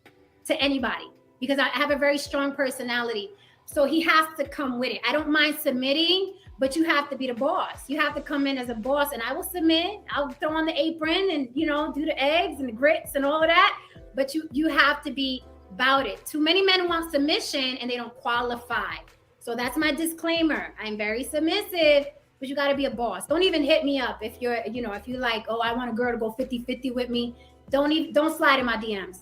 Speaker 2: to anybody because I have a very strong personality. So he has to come with it. I don't mind submitting, but you have to be the boss. You have to come in as a boss, and I will submit. I'll throw on the apron and, you know, do the eggs and the grits and all of that. But you have to be about it. Too many men want submission and they don't qualify. So that's my disclaimer. I'm very submissive, but you got to be a boss. Don't even hit me up if you're, you know, if you like, oh, I want a girl to go 50-50 with me. Don't slide in my DMs.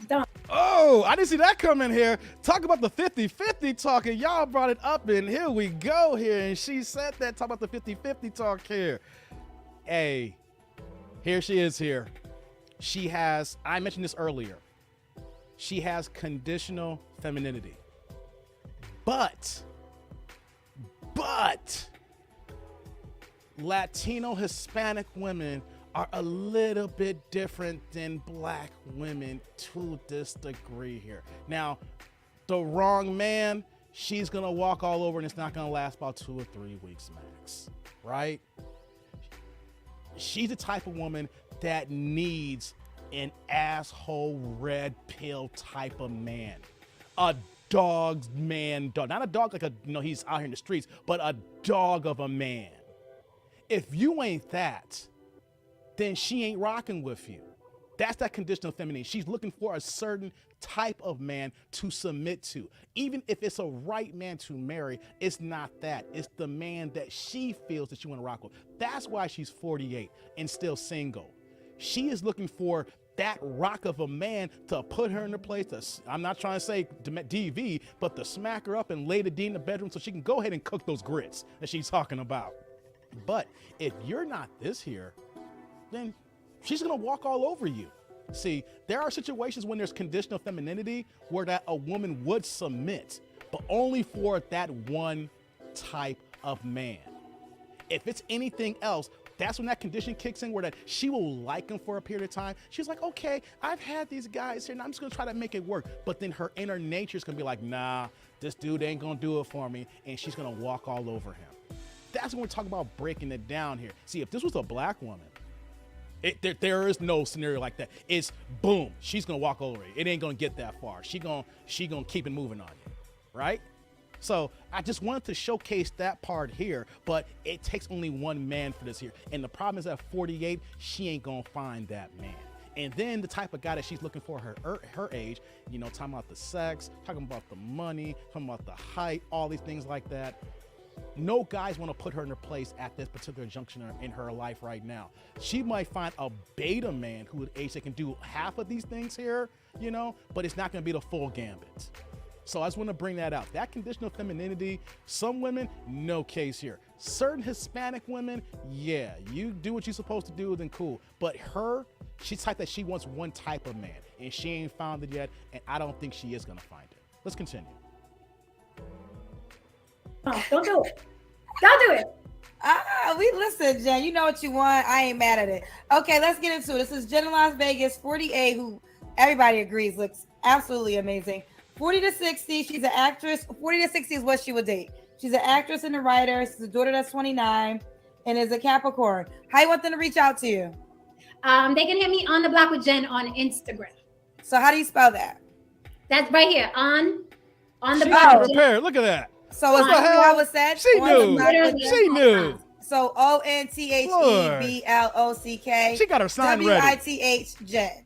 Speaker 2: don't.
Speaker 1: Oh, I didn't see that coming here. Talk about the 50-50 talk, and y'all brought it up, and here we go here. And she said that, talk about the 50-50 talk here. Hey, here she is here. She has, I mentioned this earlier, she has conditional femininity. But Latino Hispanic women are a little bit different than black women to this degree here. Now, the wrong man, she's gonna walk all over and it's not gonna last about 2 or 3 weeks max, right? She's the type of woman that needs an asshole red pill type of man. A dog's man dog. Not a dog like he's out here in the streets, but a dog of a man. If you ain't that, then she ain't rocking with you. That's that conditional femininity. She's looking for a certain type of man to submit to. Even if it's a right man to marry, it's not that. It's the man that she feels that she want to rock with. That's why she's 48 and still single. She is looking for that rock of a man to put her in the place. I'm not trying to say DV, but to smack her up and lay the D in the bedroom so she can go ahead and cook those grits that she's talking about. But if you're not this here, then she's gonna walk all over you. See, there are situations when there's conditional femininity where that a woman would submit, but only for that one type of man. If it's anything else, that's when that condition kicks in where that she will like him for a period of time. She's like, okay, I've had these guys here and I'm just gonna try to make it work. But then her inner nature is gonna be like, nah, this dude ain't gonna do it for me. And she's gonna walk all over him. That's when we're talking about breaking it down here. See, if this was a black woman, there is no scenario like that. It's boom, she's gonna walk over it. It ain't gonna get that far. She gonna keep it moving on you, right? So I just wanted to showcase that part here, but it takes only one man for this here. And the problem is at 48, she ain't gonna find that man. And then the type of guy that she's looking for her age, you know, talking about the sex, talking about the money, talking about the height, all these things like that. No guys want to put her in her place at this particular junction in her life right now. She might find a beta man who at age that can do half of these things here, you know, but it's not going to be the full gambit. So I just want to bring that out. That conditional femininity, some women, no case here. Certain Hispanic women, yeah, you do what you're supposed to do, then cool. But her, she's type that she wants one type of man, and she ain't found it yet, and I don't think she is going to find it. Let's continue.
Speaker 2: Oh, don't do it. Don't do it.
Speaker 3: We listen, Jen. You know what you want. I ain't mad at it. Okay, let's get into it. This is Jen in Las Vegas, 48, who everybody agrees looks absolutely amazing. 40 to 60, she's an actress. 40 to 60 is what she would date. She's an actress and a writer. She's a daughter that's 29 and is a Capricorn. How you want them to reach out to you?
Speaker 2: They can hit me on the block with Jen on Instagram.
Speaker 3: So how do you spell that?
Speaker 2: That's right here on the
Speaker 1: She
Speaker 2: block.
Speaker 1: got
Speaker 2: with Jen.
Speaker 1: prepared. Look at that.
Speaker 3: So it's
Speaker 1: the hell?
Speaker 3: how it said.
Speaker 1: She knew. She knew.
Speaker 3: So ONTHEBLOCK.
Speaker 1: She got her sign ready.
Speaker 3: WITH Jen.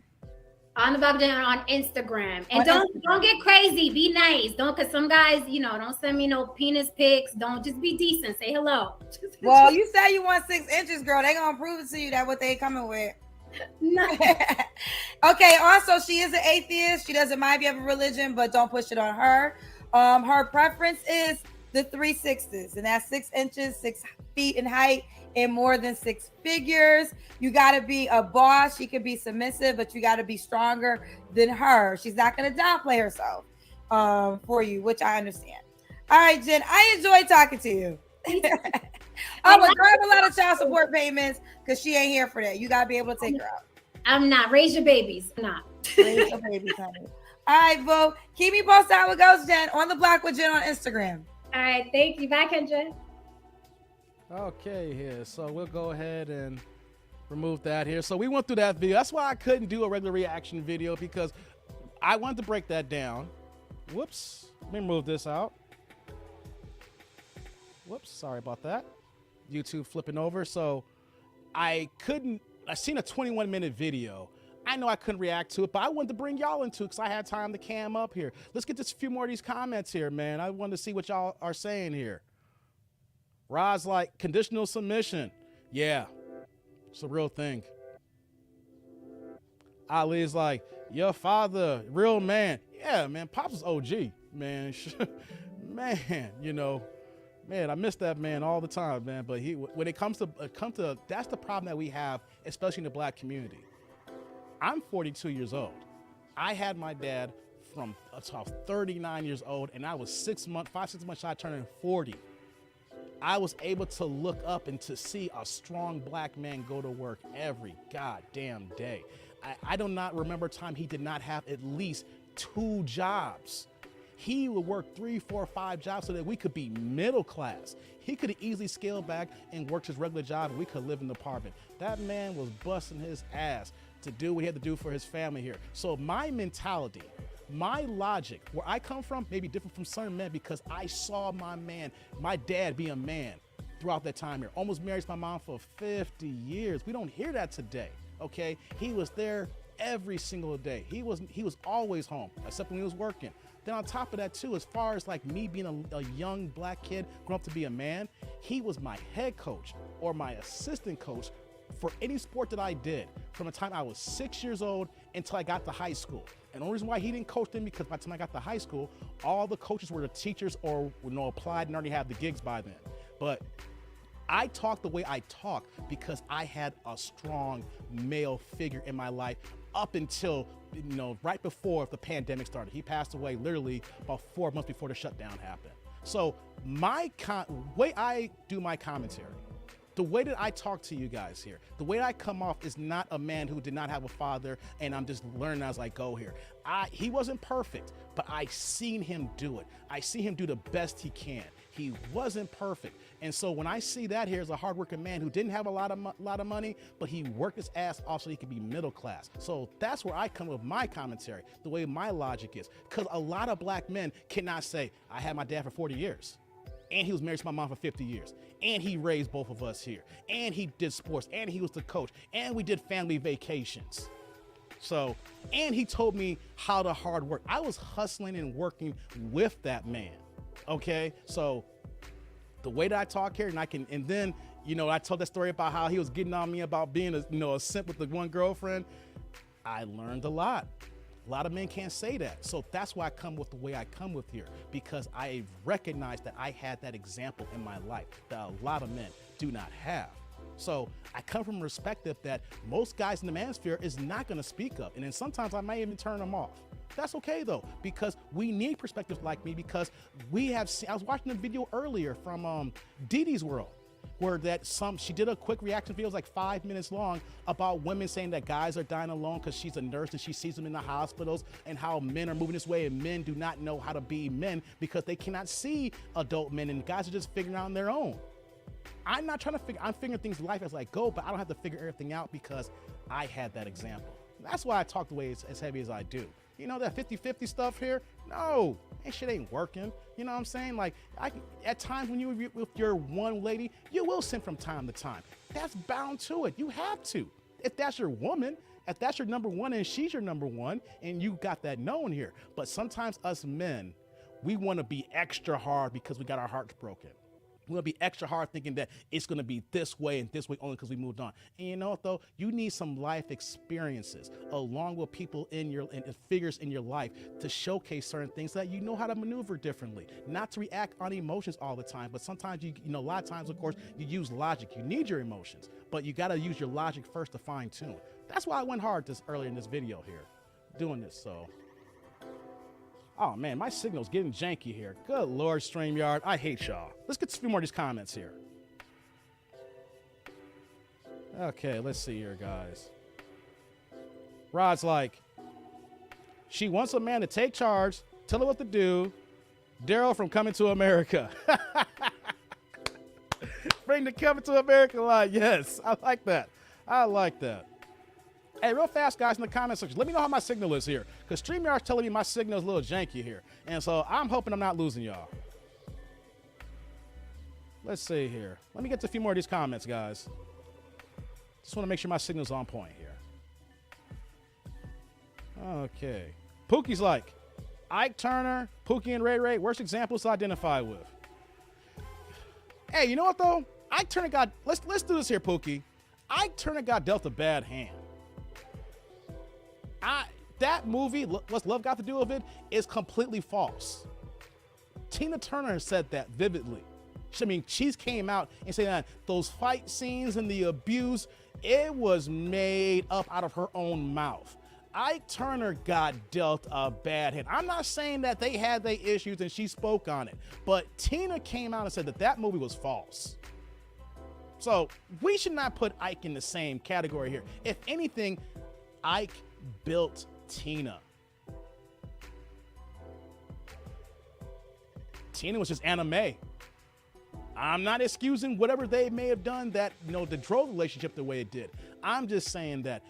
Speaker 2: On the block with Jen on Instagram. And
Speaker 3: On
Speaker 2: don't get crazy. Be nice. Don't, because some guys, you know, don't send me no penis pics. Don't, just be decent. Say hello.
Speaker 3: Well, you say you want 6 inches, girl. They gonna prove it to you that what they coming with.
Speaker 2: No.
Speaker 3: Okay. Also, she is an atheist. She doesn't mind if you have a religion, but don't push it on her. Her preference is the 3 6s, and that's 6 inches, 6 feet in height, and more than 6 figures. You got to be a boss. She can be submissive, but you got to be stronger than her. She's not going to downplay herself for you, which I understand. All right, Jen, I enjoyed talking to you. Oh, but grab a lot of child support payments because she ain't here for that. You got to be able to take her out.
Speaker 2: I'm not. Raise your babies. I'm not.
Speaker 3: Raise your babies, honey. All right, boo. Keep me posted how it goes, Jen. On the block with Jen on Instagram.
Speaker 2: All right. Thank you. Bye, Kendra.
Speaker 1: Okay, here. So we'll go ahead and remove that here. So we went through that video. That's why I couldn't do a regular reaction video, because I wanted to break that down. Whoops. Let me move this out. Whoops. Sorry about that. YouTube flipping over. So I seen a 21-minute video. I know I couldn't react to it, but I wanted to bring y'all into it because I had time to cam up here. Let's get just a few more of these comments here, man. I wanted to see what y'all are saying here. Rod's like, conditional submission. Yeah, it's a real thing. Ali's like, your father, real man. Yeah, man, Pops is OG, man. Man, you know, man, I miss that man all the time, man. But when it comes to, that's the problem that we have, especially in the black community. I'm 42 years old. I had my dad from 39 years old, and I was 5, 6 months shy of turning 40. I was able to look up and to see a strong black man go to work every goddamn day. I do not remember a time he did not have at least 2 jobs. He would work 3, 4, 5 jobs so that we could be middle class. He could have easily scaled back and worked his regular job, and we could live in the apartment. That man was busting his ass to do what he had to do for his family here. So my mentality, my logic, where I come from, may be different from certain men, because I saw my dad be a man throughout that time here. Almost married my mom for 50 years. We don't hear that today, okay? He was there every single day. He was always home, except when he was working. Then on top of that too, as far as like me being a young black kid, growing up to be a man, he was my head coach or my assistant coach for any sport that I did from the time I was 6 years old until I got to high school. And the only reason why he didn't coach them, because by the time I got to high school, all the coaches were the teachers or applied and already had the gigs by then. But I talk the way I talk because I had a strong male figure in my life up until, right before the pandemic started. He passed away literally about 4 months before the shutdown happened. So my way I do my commentary, the way that I talk to you guys here, the way I come off is not a man who did not have a father and I'm just learning as I go here. He wasn't perfect, but I seen him do it. I see him do the best he can. He wasn't perfect. And so when I see that here as a hardworking man who didn't have a lot of money, but he worked his ass off so he could be middle class. So that's where I come with my commentary, the way my logic is. Because a lot of black men cannot say, I had my dad for 40 years. And he was married to my mom for 50 years. And he raised both of us here. And he did sports. And he was the coach. And we did family vacations. So, and he told me how to hard work. I was hustling and working with that man. Okay. So the way that I talk here, and then, you know, I told that story about how he was getting on me about being a simp with the one girlfriend. I learned a lot. A lot of men can't say that. So that's why I come with the way I come with here, because I recognize that I had that example in my life that a lot of men do not have. So I come from a perspective that most guys in the manosphere is not going to speak up. And then sometimes I might even turn them off. That's okay though, because we need perspectives like me, because we have seen, I was watching a video earlier from Dee Dee's World, where she did a quick reaction video, it was like 5 minutes long, about women saying that guys are dying alone because she's a nurse and she sees them in the hospitals, and how men are moving this way and men do not know how to be men because they cannot see adult men, and guys are just figuring out on their own. I'm not trying to I'm figuring things in life as I go, but I don't have to figure everything out because I had that example. That's why I talk the way as heavy as I do. You know, that 50-50 stuff here? No, that shit ain't working. You know what I'm saying? Like, at times when you're with your one lady, you will sin from time to time. That's bound to it. You have to. If that's your woman, if that's your number one and she's your number one, and you got that known here. But sometimes us men, we want to be extra hard because we got our hearts broken. We're gonna be extra hard thinking that it's gonna be this way and this way only because we moved on. And you know what though? You need some life experiences along with people and figures in your life to showcase certain things so that you know how to maneuver differently. Not to react on emotions all the time, but sometimes you know, a lot of times, of course, you use logic. You need your emotions, but you gotta use your logic first to fine tune. That's why I went hard earlier in this video here, doing this, so. Oh man, my signal's getting janky here. Good Lord, StreamYard, I hate y'all. Let's get a few more of these comments here. Okay, let's see here, guys. Rod's like, she wants a man to take charge, tell her what to do. Daryl from Coming to America. Bring the Coming to America line. Yes, I like that. I like that. Hey, real fast, guys, in the comment section, let me know how my signal is here, because StreamYard's telling me my signal is a little janky here, and so I'm hoping I'm not losing y'all. Let's see here. Let me get to a few more of these comments, guys. Just want to make sure my signal's on point here. Okay. Pookie's like, Ike Turner, Pookie and Ray Ray, worst examples to identify with. Hey, you know what, though? Ike Turner got, let's do this here, Pookie. Ike Turner got dealt a bad hand. That movie, what's Love Got to Do with It, is completely false. Tina Turner said that vividly. I mean, she came out and said that those fight scenes and the abuse, it was made up out of her own mouth. Ike Turner got dealt a bad hand. I'm not saying that they had their issues and she spoke on it, but Tina came out and said that movie was false. So we should not put Ike in the same category here. If anything, Ike built Tina. Tina was just anime. I'm not excusing whatever they may have done that, you know, that drove the relationship the way it did. I'm just saying that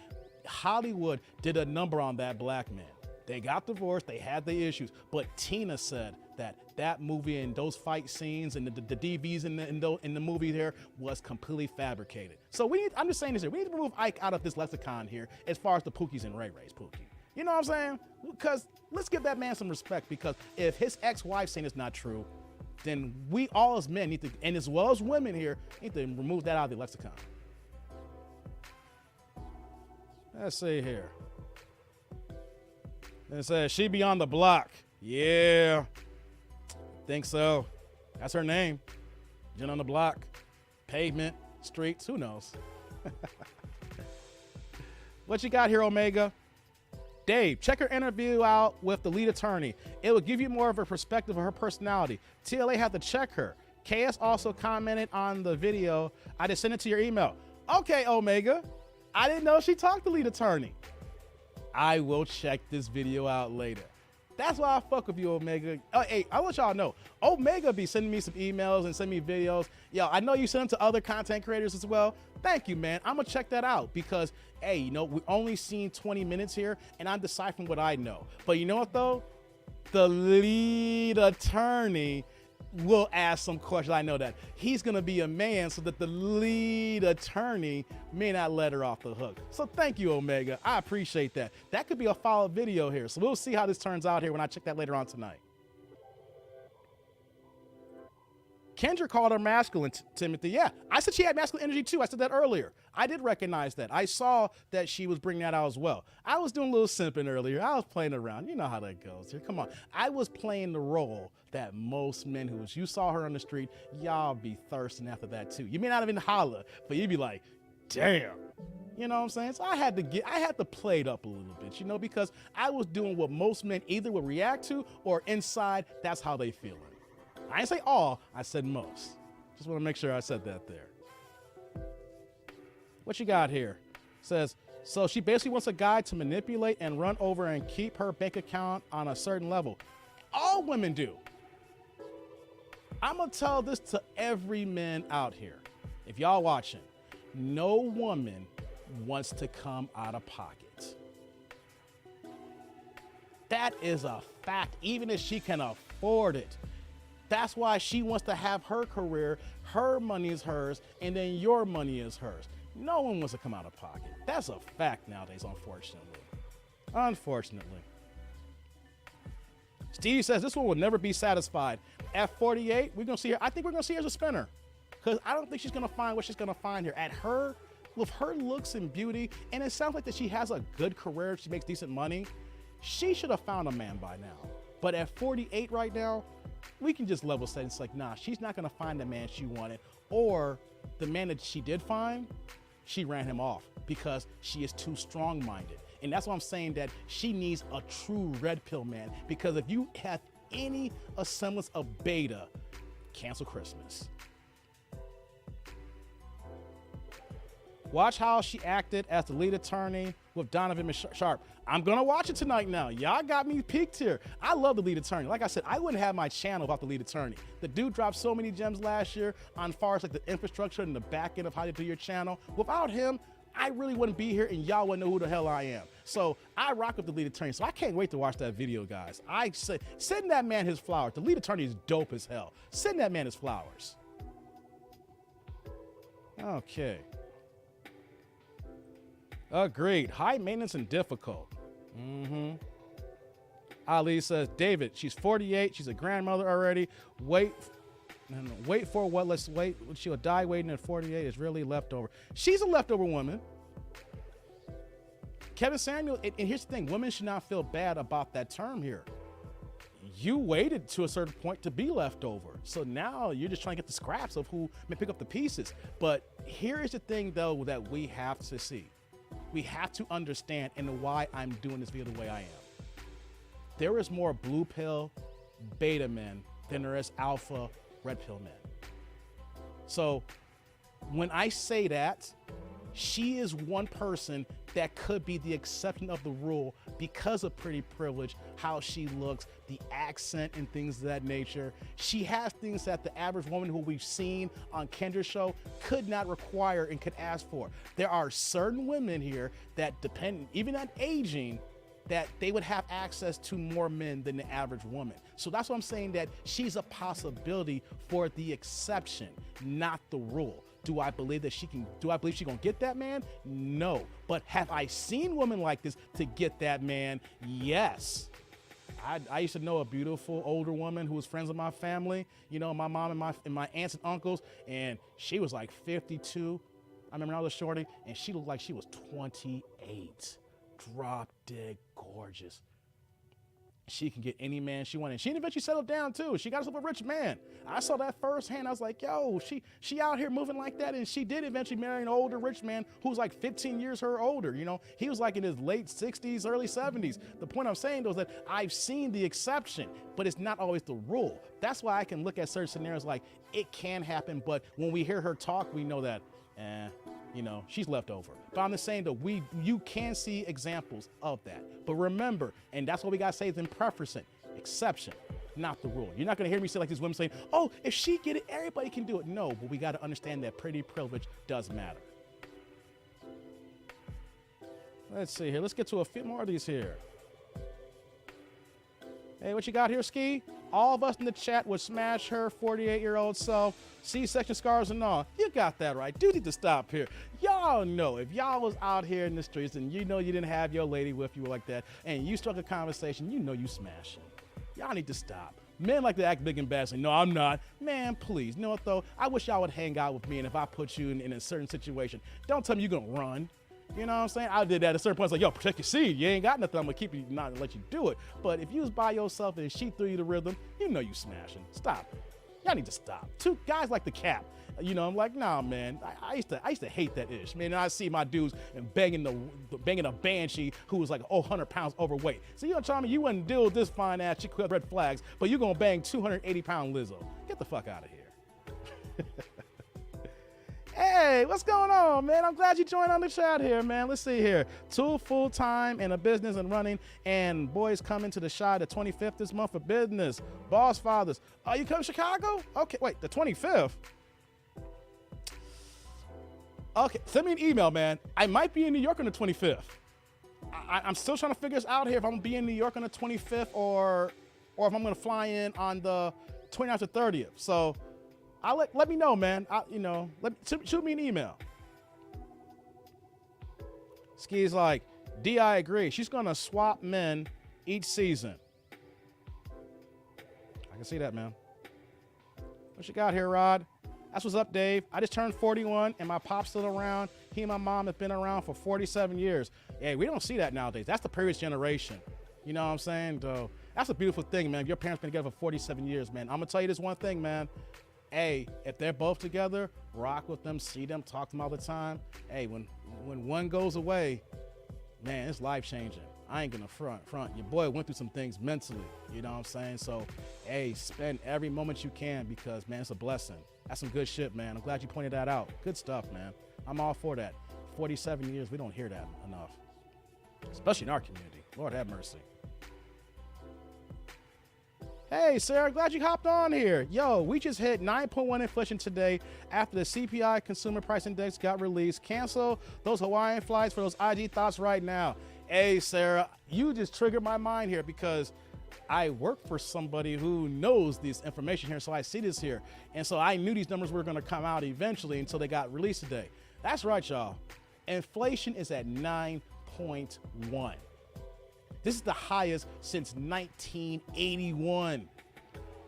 Speaker 1: Hollywood did a number on that black man. They got divorced, they had the issues, but Tina said that movie and those fight scenes and the DVs in the movie there was completely fabricated. So I'm just saying this here, we need to remove Ike out of this lexicon here as far as the Pookies and Ray Rays, Pookie. You know what I'm saying? Because let's give that man some respect, because if his ex-wife saying it's not true, then we all as men need to, and as well as women here, need to remove that out of the lexicon. Let's see here. It says, she be on the block. Yeah, think so. That's her name. Jen on the block, pavement, streets, who knows? What you got here, Omega? Dave, check her interview out with the lead attorney. It will give you more of a perspective of her personality. TLA have to check her. KS also commented on the video. I just sent it to your email. Okay, Omega. I didn't know she talked to lead attorney. I will check this video out later. That's why I fuck with you, Omega. Oh, hey, I want y'all to know, Omega be sending me some emails and sending me videos. Yo, I know you send them to other content creators as well. Thank you, man. I'm gonna check that out because, hey, you know, we only seen 20 minutes here and I'm deciphering what I know. But you know what though? The lead attorney will ask some questions. I know that. He's going to be a man so that the lead attorney may not let her off the hook. So thank you, Omega. I appreciate that. That could be a follow-up video here. So we'll see how this turns out here when I check that later on tonight. Kendra called her masculine, Timothy. Yeah, I said she had masculine energy too. I said that earlier. I did recognize that. I saw that she was bringing that out as well. I was doing a little simping earlier. I was playing around. You know how that goes here. Come on. I was playing the role that most men who, you saw her on the street, y'all be thirsting after that too. You may not even holler, but you'd be like, damn. You know what I'm saying? So I had to play it up a little bit, you know, because I was doing what most men either would react to or inside, that's how they feeling. I didn't say all, I said most. Just want to make sure I said that there. What you got here? Says, so she basically wants a guy to manipulate and run over and keep her bank account on a certain level. All women do. I'm going to tell this to every man out here. If y'all watching, no woman wants to come out of pocket. That is a fact, even if she can afford it. That's why she wants to have her career, her money is hers, and then your money is hers. No one wants to come out of pocket. That's a fact nowadays, unfortunately. Unfortunately. Steve says this one will never be satisfied. At 48, we're gonna see her. I think we're gonna see her as a spinner. Because I don't think she's gonna find what she's gonna find here. At her, with her looks and beauty, and it sounds like that she has a good career, she makes decent money, she should have found a man by now. But at 48 right now, we can just level set. It's like, nah, she's not gonna find the man she wanted, or the man that she did find, she ran him off because she is too strong-minded. And that's why I'm saying that she needs a true red pill man, because if you have any semblance of beta, cancel Christmas. Watch how she acted as the lead attorney with Donovan Sharp. I'm gonna watch it tonight now. Y'all got me peaked here. I love the lead attorney. Like I said, I wouldn't have my channel without the lead attorney. The dude dropped so many gems last year on far as like the infrastructure and the back end of how to do your channel. Without him, I really wouldn't be here and y'all wouldn't know who the hell I am. So I rock with the lead attorney. So I can't wait to watch that video, guys. I say, send that man his flowers. The lead attorney is dope as hell. Send that man his flowers. Okay. Agreed. High maintenance and difficult. Ali says, David, she's 48. She's a grandmother already. Wait for what? Let's wait. She'll die waiting at 48 is really leftover. She's a leftover woman. Kevin Samuel, and here's the thing. Women should not feel bad about that term here. You waited to a certain point to be leftover. So now you're just trying to get the scraps of who may pick up the pieces. But here is the thing, though, that we have to see. We have to understand and why I'm doing this video the way I am. There is more blue pill beta men than there is alpha red pill men. So when I say that, she is one person that could be the exception of the rule because of pretty privilege, how she looks, the accent and things of that nature. She has things that the average woman who we've seen on Kendra's show could not require and could ask for. There are certain women here that depend, even on aging, that they would have access to more men than the average woman. So that's why I'm saying that she's a possibility for the exception, not the rule. Do I believe she's gonna get that man? No. But have I seen women like this to get that man? Yes. I used to know a beautiful older woman who was friends with my family, you know, my mom and my aunts and uncles, and she was like 52. I remember I was shorty, and she looked like she was 28. Drop dead gorgeous. She can get any man she wanted. She eventually settled down too. She got herself a rich man. I saw that firsthand. I was like, yo, she out here moving like that. And she did eventually marry an older rich man who was like 15 years her older. You know, he was like in his late 60s, early 70s. The point I'm saying though is that I've seen the exception, but it's not always the rule. That's why I can look at certain scenarios like it can happen, but when we hear her talk, we know that, you know, she's left over. But I'm just saying that you can see examples of that. But remember, and that's what we gotta say is in preference, exception, not the rule. You're not gonna hear me say like these women saying, oh, if she get it, everybody can do it. No, but we gotta understand that pretty privilege does matter. Let's see here. Let's get to a few more of these here. Hey, what you got here, Ski? all of us in the chat would smash her 48-year-old self, C-section scars and all. You got that right. Do need to stop here. Y'all know if y'all was out here in the streets and you know you didn't have your lady with you like that and you struck a conversation, you know you smashing. Y'all need to stop. Men like to act big and bad, say, no, I'm not. Man, please. You know what, though? I wish y'all would hang out with me, and if I put you in a certain situation, don't tell me you're going to run. You know what I'm saying? I did that at a certain point. It's like, yo, protect your seed. You ain't got nothing. I'm going to keep you, not let you do it. But if you was by yourself and she threw you the rhythm, you know you smashing. Stop. Y'all need to stop. Two guys like the cap. You know, I'm like, nah, man. I used to hate that ish, man. And I see my dudes and banging a banshee who was like 100 pounds overweight. So you know, tell me you wouldn't deal with this fine ass chick with red flags, but you gonna bang 280-pound Lizzo. Get the fuck out of here. Hey, what's going on, man? I'm glad you joined on the chat here, man. Let's see here. 2 full-time in a business and running, and boys coming to the Shy the 25th this month for business. Boss fathers. Oh, you come to Chicago? Okay, wait, the 25th? Okay, send me an email, man. I might be in New York on the 25th. I'm still trying to figure this out here if I'm gonna be in New York on the 25th or if I'm gonna fly in on the 29th or 30th. So I'll let me know, man. Shoot me an email. Ski's like, D, I agree. She's gonna swap men each season. I can see that, man. What you got here, Rod? That's what's up, Dave. I just turned 41 and my pop's still around. He and my mom have been around for 47 years. Hey, we don't see that nowadays. That's the previous generation. You know what I'm saying? So that's a beautiful thing, man. Your parents been together for 47 years, man. I'm gonna tell you this one thing, man. Hey, if they're both together, rock with them, see them, talk to them all the time. Hey, when one goes away, man, it's life changing. I ain't gonna front. Your boy went through some things mentally, you know what I'm saying? So, hey, spend every moment you can because, man, it's a blessing. That's some good shit, man. I'm glad you pointed that out. Good stuff, man. I'm all for that. 47 years, we don't hear that enough, especially in our community. Lord have mercy. Hey, Sarah, glad you hopped on here. Yo, we just hit 9.1 inflation today after the CPI Consumer Price Index got released. Cancel those Hawaiian flights for those IG thoughts right now. Hey, Sarah, you just triggered my mind here because I work for somebody who knows this information here, so I see this here. And so I knew these numbers were going to come out eventually until they got released today. That's right, y'all. Inflation is at 9.1. This is the highest since 1981.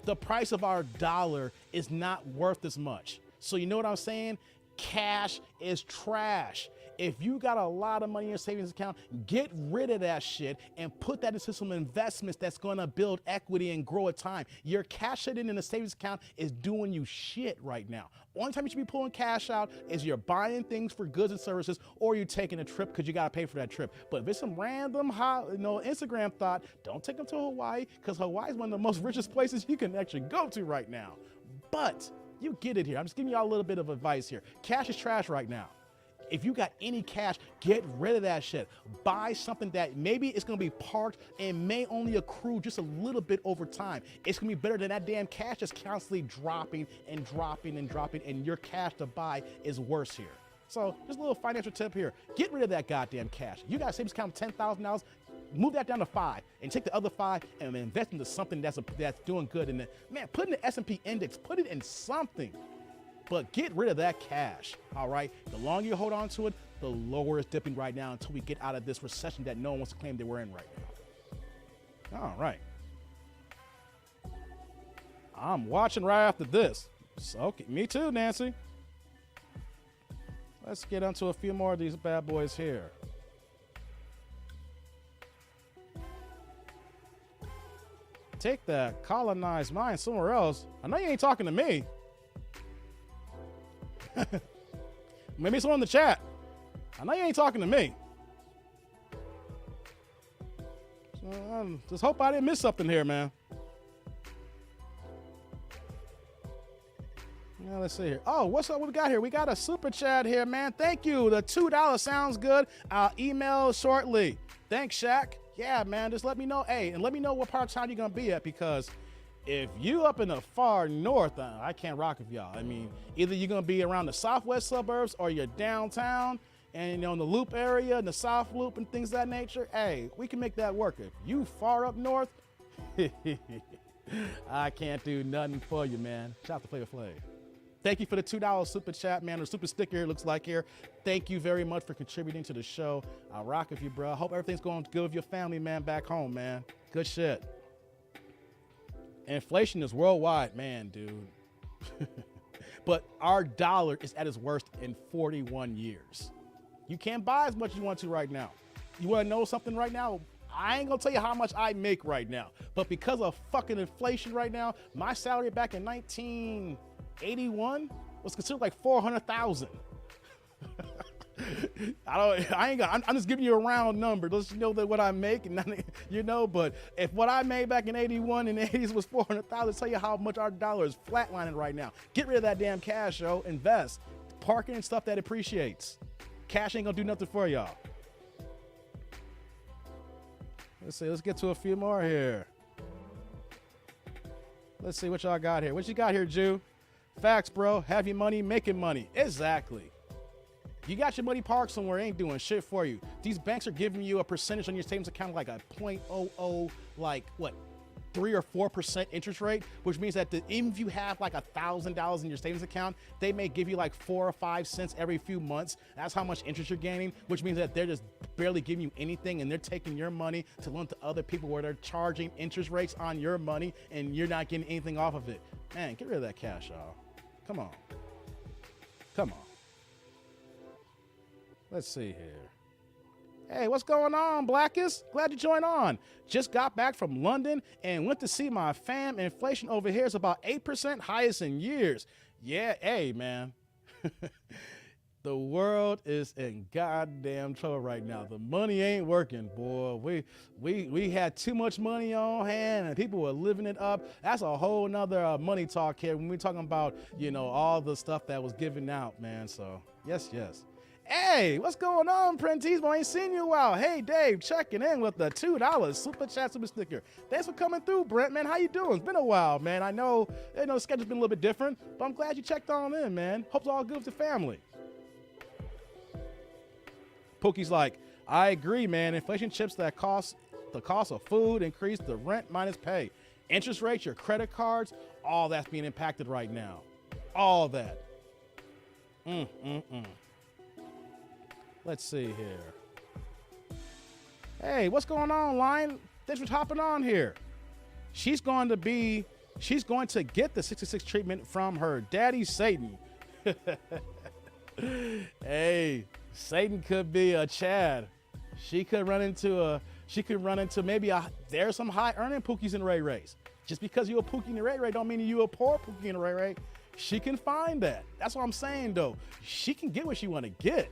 Speaker 1: The price of our dollar is not worth as much. So you know what I'm saying? Cash is trash. If you got a lot of money in your savings account, get rid of that shit and put that into some investments that's gonna build equity and grow a time. Your cash sitting in a savings account is doing you shit right now. Only time you should be pulling cash out is you're buying things for goods and services or you're taking a trip because you gotta pay for that trip. But if it's some random Instagram thought, don't take them to Hawaii because Hawaii is one of the most richest places you can actually go to right now. But you get it here. I'm just giving y'all a little bit of advice here. Cash is trash right now. If you got any cash, get rid of that shit. Buy something that maybe it's gonna be parked and may only accrue just a little bit over time. It's gonna be better than that damn cash that's constantly dropping and dropping and dropping, and your cash to buy is worse here. So just a little financial tip here. Get rid of that goddamn cash. You got a savings account of $10,000, move that down to 5 and take the other 5 and invest into something that's doing good. And man, put in the S&P index, put it in something. But get rid of that cash, all right? The longer you hold on to it, the lower it's dipping right now until we get out of this recession that no one wants to claim that we're in right now. All right. I'm watching right after this. So, okay, me too, Nancy. Let's get onto a few more of these bad boys here. Take that colonized mind somewhere else. I know you ain't talking to me. Maybe someone in the chat. I know you ain't talking to me. So just hope I didn't miss something here, man. Now let's see here. Oh, what's up? What we got here? We got a super chat here, man. Thank you. The $2 sounds good. I'll email shortly. Thanks, Shaq. Yeah, man. Just let me know. Hey, and let me know what part of town you're gonna be at because if you up in the far north, I can't rock with y'all. I mean, either you're gonna be around the southwest suburbs or you're downtown and in the Loop area, in the South Loop and things of that nature. Hey, we can make that work. If you far up north, I can't do nothing for you, man. Shout out to Flavor Flav. Thank you for the $2 super chat, man, or super sticker, it looks like here. Thank you very much for contributing to the show. I rock with you, bro. Hope everything's going good with your family, man, back home, man. Good shit. Inflation is worldwide, man, dude. But our dollar is at its worst in 41 years. You can't buy as much as you want to right now. You want to know something right now? I ain't gonna tell you how much I make right now, but because of fucking inflation right now, my salary back in 1981 was considered like 400,000. I'm just giving you a round number. Let's know that what I make, and you know. But if what I made back in 81 and the 80s was 400,000, tell you how much our dollar is flatlining right now. Get rid of that damn cash, yo. Invest, parking and stuff that appreciates. Cash ain't gonna do nothing for y'all. Let's see. Let's get to a few more here. Let's see what y'all got here. What you got here, Jew? Facts, bro. Have your money, making money. Exactly. You got your money parked somewhere, ain't doing shit for you. These banks are giving you a percentage on your savings account, like a 0.00, like what, 3 or 4% interest rate, which means that even if you have like $1,000 in your savings account, they may give you like 4 or 5 cents every few months. That's how much interest you're gaining, which means that they're just barely giving you anything, and they're taking your money to loan to other people where they're charging interest rates on your money, and you're not getting anything off of it. Man, get rid of that cash, y'all. Come on. Come on. Let's see here. Hey, what's going on, Blackest? Glad you joined on. Just got back from London and went to see my fam. Inflation over here is about 8%, highest in years. Yeah, hey, man. The world is in goddamn trouble right now. The money ain't working, boy. We had too much money on hand and people were living it up. That's a whole nother money talk here when we're talking about, you know, all the stuff that was given out, man. So, yes. Hey, what's going on, Prentice? I ain't seen you in a while. Hey, Dave, checking in with the $2 super chat super sticker. Thanks for coming through, Brent, man. How you doing? It's been a while, man. I know the schedule's been a little bit different, but I'm glad you checked on in, man. Hope it's all good with the family. Pookie's like, I agree, man. Inflation chips that cost the cost of food, increase the rent minus pay. Interest rates, your credit cards, all that's being impacted right now. All that. Let's see here. Hey, what's going on, Lion? Thanks for hopping on here. She's going to get the 66 treatment from her daddy, Satan. Hey, Satan could be a Chad. She could run into maybe there's some high earning Pookies and Ray Rays. Just because you're a Pookie and Ray Ray don't mean you a poor Pookie and Ray Ray. She can find that. That's what I'm saying, though. She can get what she want to get.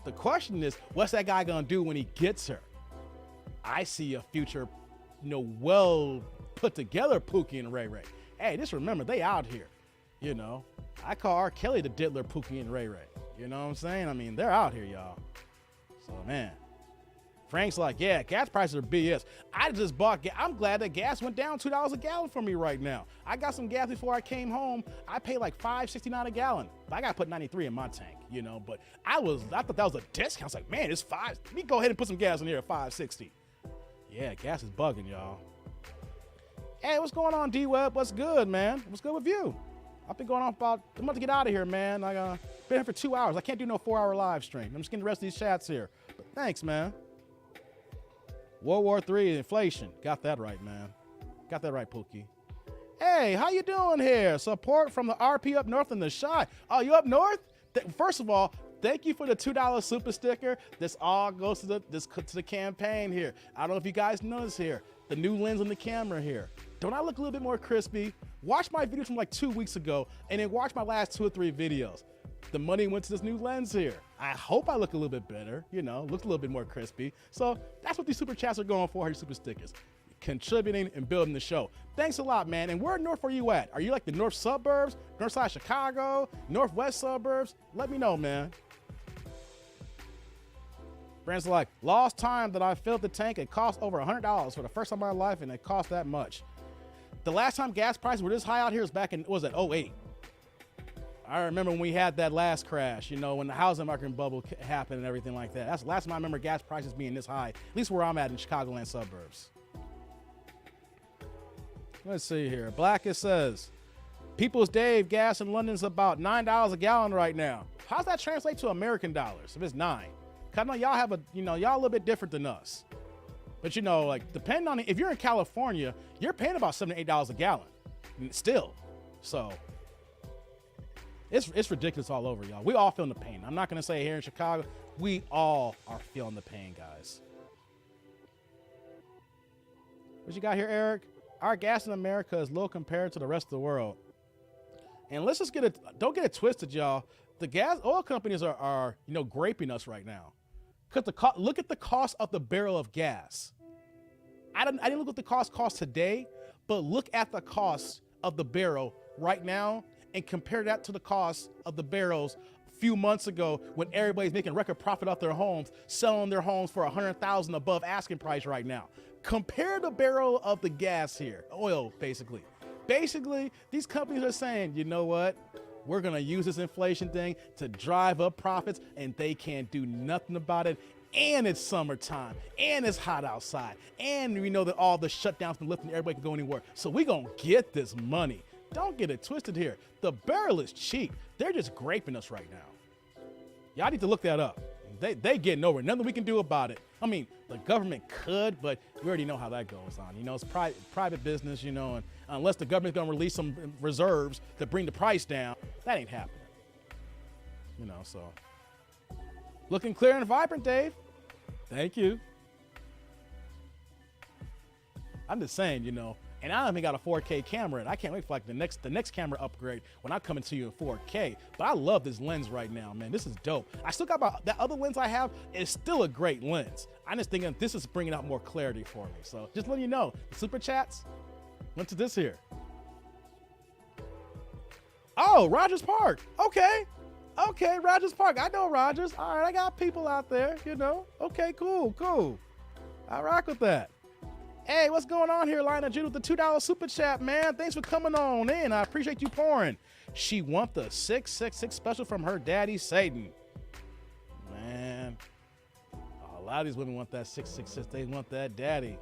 Speaker 1: The question is, what's that guy gonna do when he gets her? I see a future, well put together Pookie and Ray Ray. Hey, just remember, they out here. I call R. Kelly the diddler Pookie and Ray Ray. You know what I'm saying? I mean, they're out here, y'all. So, man. Frank's like, yeah, gas prices are BS. I just bought gas. I'm glad that gas went down $2 a gallon for me right now. I got some gas before I came home. I paid like $5.69 a gallon. But I got to put 93 in my tank, But I thought that was a discount. I was like, man, it's $5. Let me go ahead and put some gas in here at $5.60. Yeah, gas is bugging, y'all. Hey, what's going on, D-Web? What's good, man? What's good with you? I've been going on I'm about to get out of here, man. Been here for 2 hours. I can't do no 4-hour live stream. I'm just getting the rest of these chats here. But thanks, man. World War III, inflation. Got that right, man. Got that right, Pookie. Hey, how you doing here? Support from the RP up north in the Chi. Oh, you up north? First of all, thank you for the $2 super sticker. This all goes to the campaign here. I don't know if you guys notice here. The new lens on the camera here. Don't I look a little bit more crispy? Watch my videos from like 2 weeks ago and then watch my last 2 or 3 videos. The money went to this new lens here. I hope I look a little bit better, look a little bit more crispy. So that's what these super chats are going for, here, super stickers. Contributing and building the show. Thanks a lot, man. And where north are you at? Are you like the north suburbs, north side of Chicago, northwest suburbs? Let me know, man. Brand's like, lost time that I filled the tank. It cost over $100 for the first time in my life, and it cost that much. The last time gas prices were this high out here was back in, what was it, 08. I remember when we had that last crash, when the housing market bubble happened and everything like that. That's the last time I remember gas prices being this high, at least where I'm at in Chicagoland suburbs. Let's see here. Blackest says, People's Dave, gas in London's about $9 a gallon right now. How's that translate to American dollars if it's 9? Cause I know y'all have y'all a little bit different than us. But like depending on if you're in California, you're paying about $7 to $8 a gallon still. So it's ridiculous all over, y'all. We all feeling the pain. I'm not gonna say here in Chicago, we all are feeling the pain, guys. What you got here, Eric? Our gas in America is low compared to the rest of the world. And let's just don't get it twisted, y'all. The oil companies are graping us right now. Look at the cost of the barrel of gas. I didn't look at the cost today, but look at the cost of the barrel right now and compare that to the cost of the barrels a few months ago when everybody's making record profit off their homes, selling their homes for $100,000 above asking price right now. Compare the barrel of the gas here, oil basically. Basically, these companies are saying, you know what? We're going to use this inflation thing to drive up profits, and they can't do nothing about it. And it's summertime, and it's hot outside, and we know that all the shutdowns been lifted and everybody can go anywhere. So we're going to get this money. Don't get it twisted here. The barrel is cheap. They're just graping us right now. Y'all need to look that up. They getting over it. Nothing we can do about it. I mean, the government could, but we already know how that goes on. It's private business, and unless the government's going to release some reserves to bring the price down, that ain't happening. So looking clear and vibrant, Dave. Thank you. I'm just saying, and I haven't got a 4K camera, and I can't wait for the next camera upgrade when I come into you in 4K. But I love this lens right now, man. This is dope. I still got that other lens I have is still a great lens. I'm just thinking this is bringing out more clarity for me. So just letting you know, the super chats went to this here. Oh, Rogers Park. Okay, Rogers Park. I know Rogers. All right, I got people out there. Okay, cool. I rock with that. Hey, what's going on here, Lina Jude with the $2 super chat, man? Thanks for coming on in. I appreciate you pouring. She want the 666 special from her daddy, Satan. Man, a lot of these women want that 666. They want that daddy.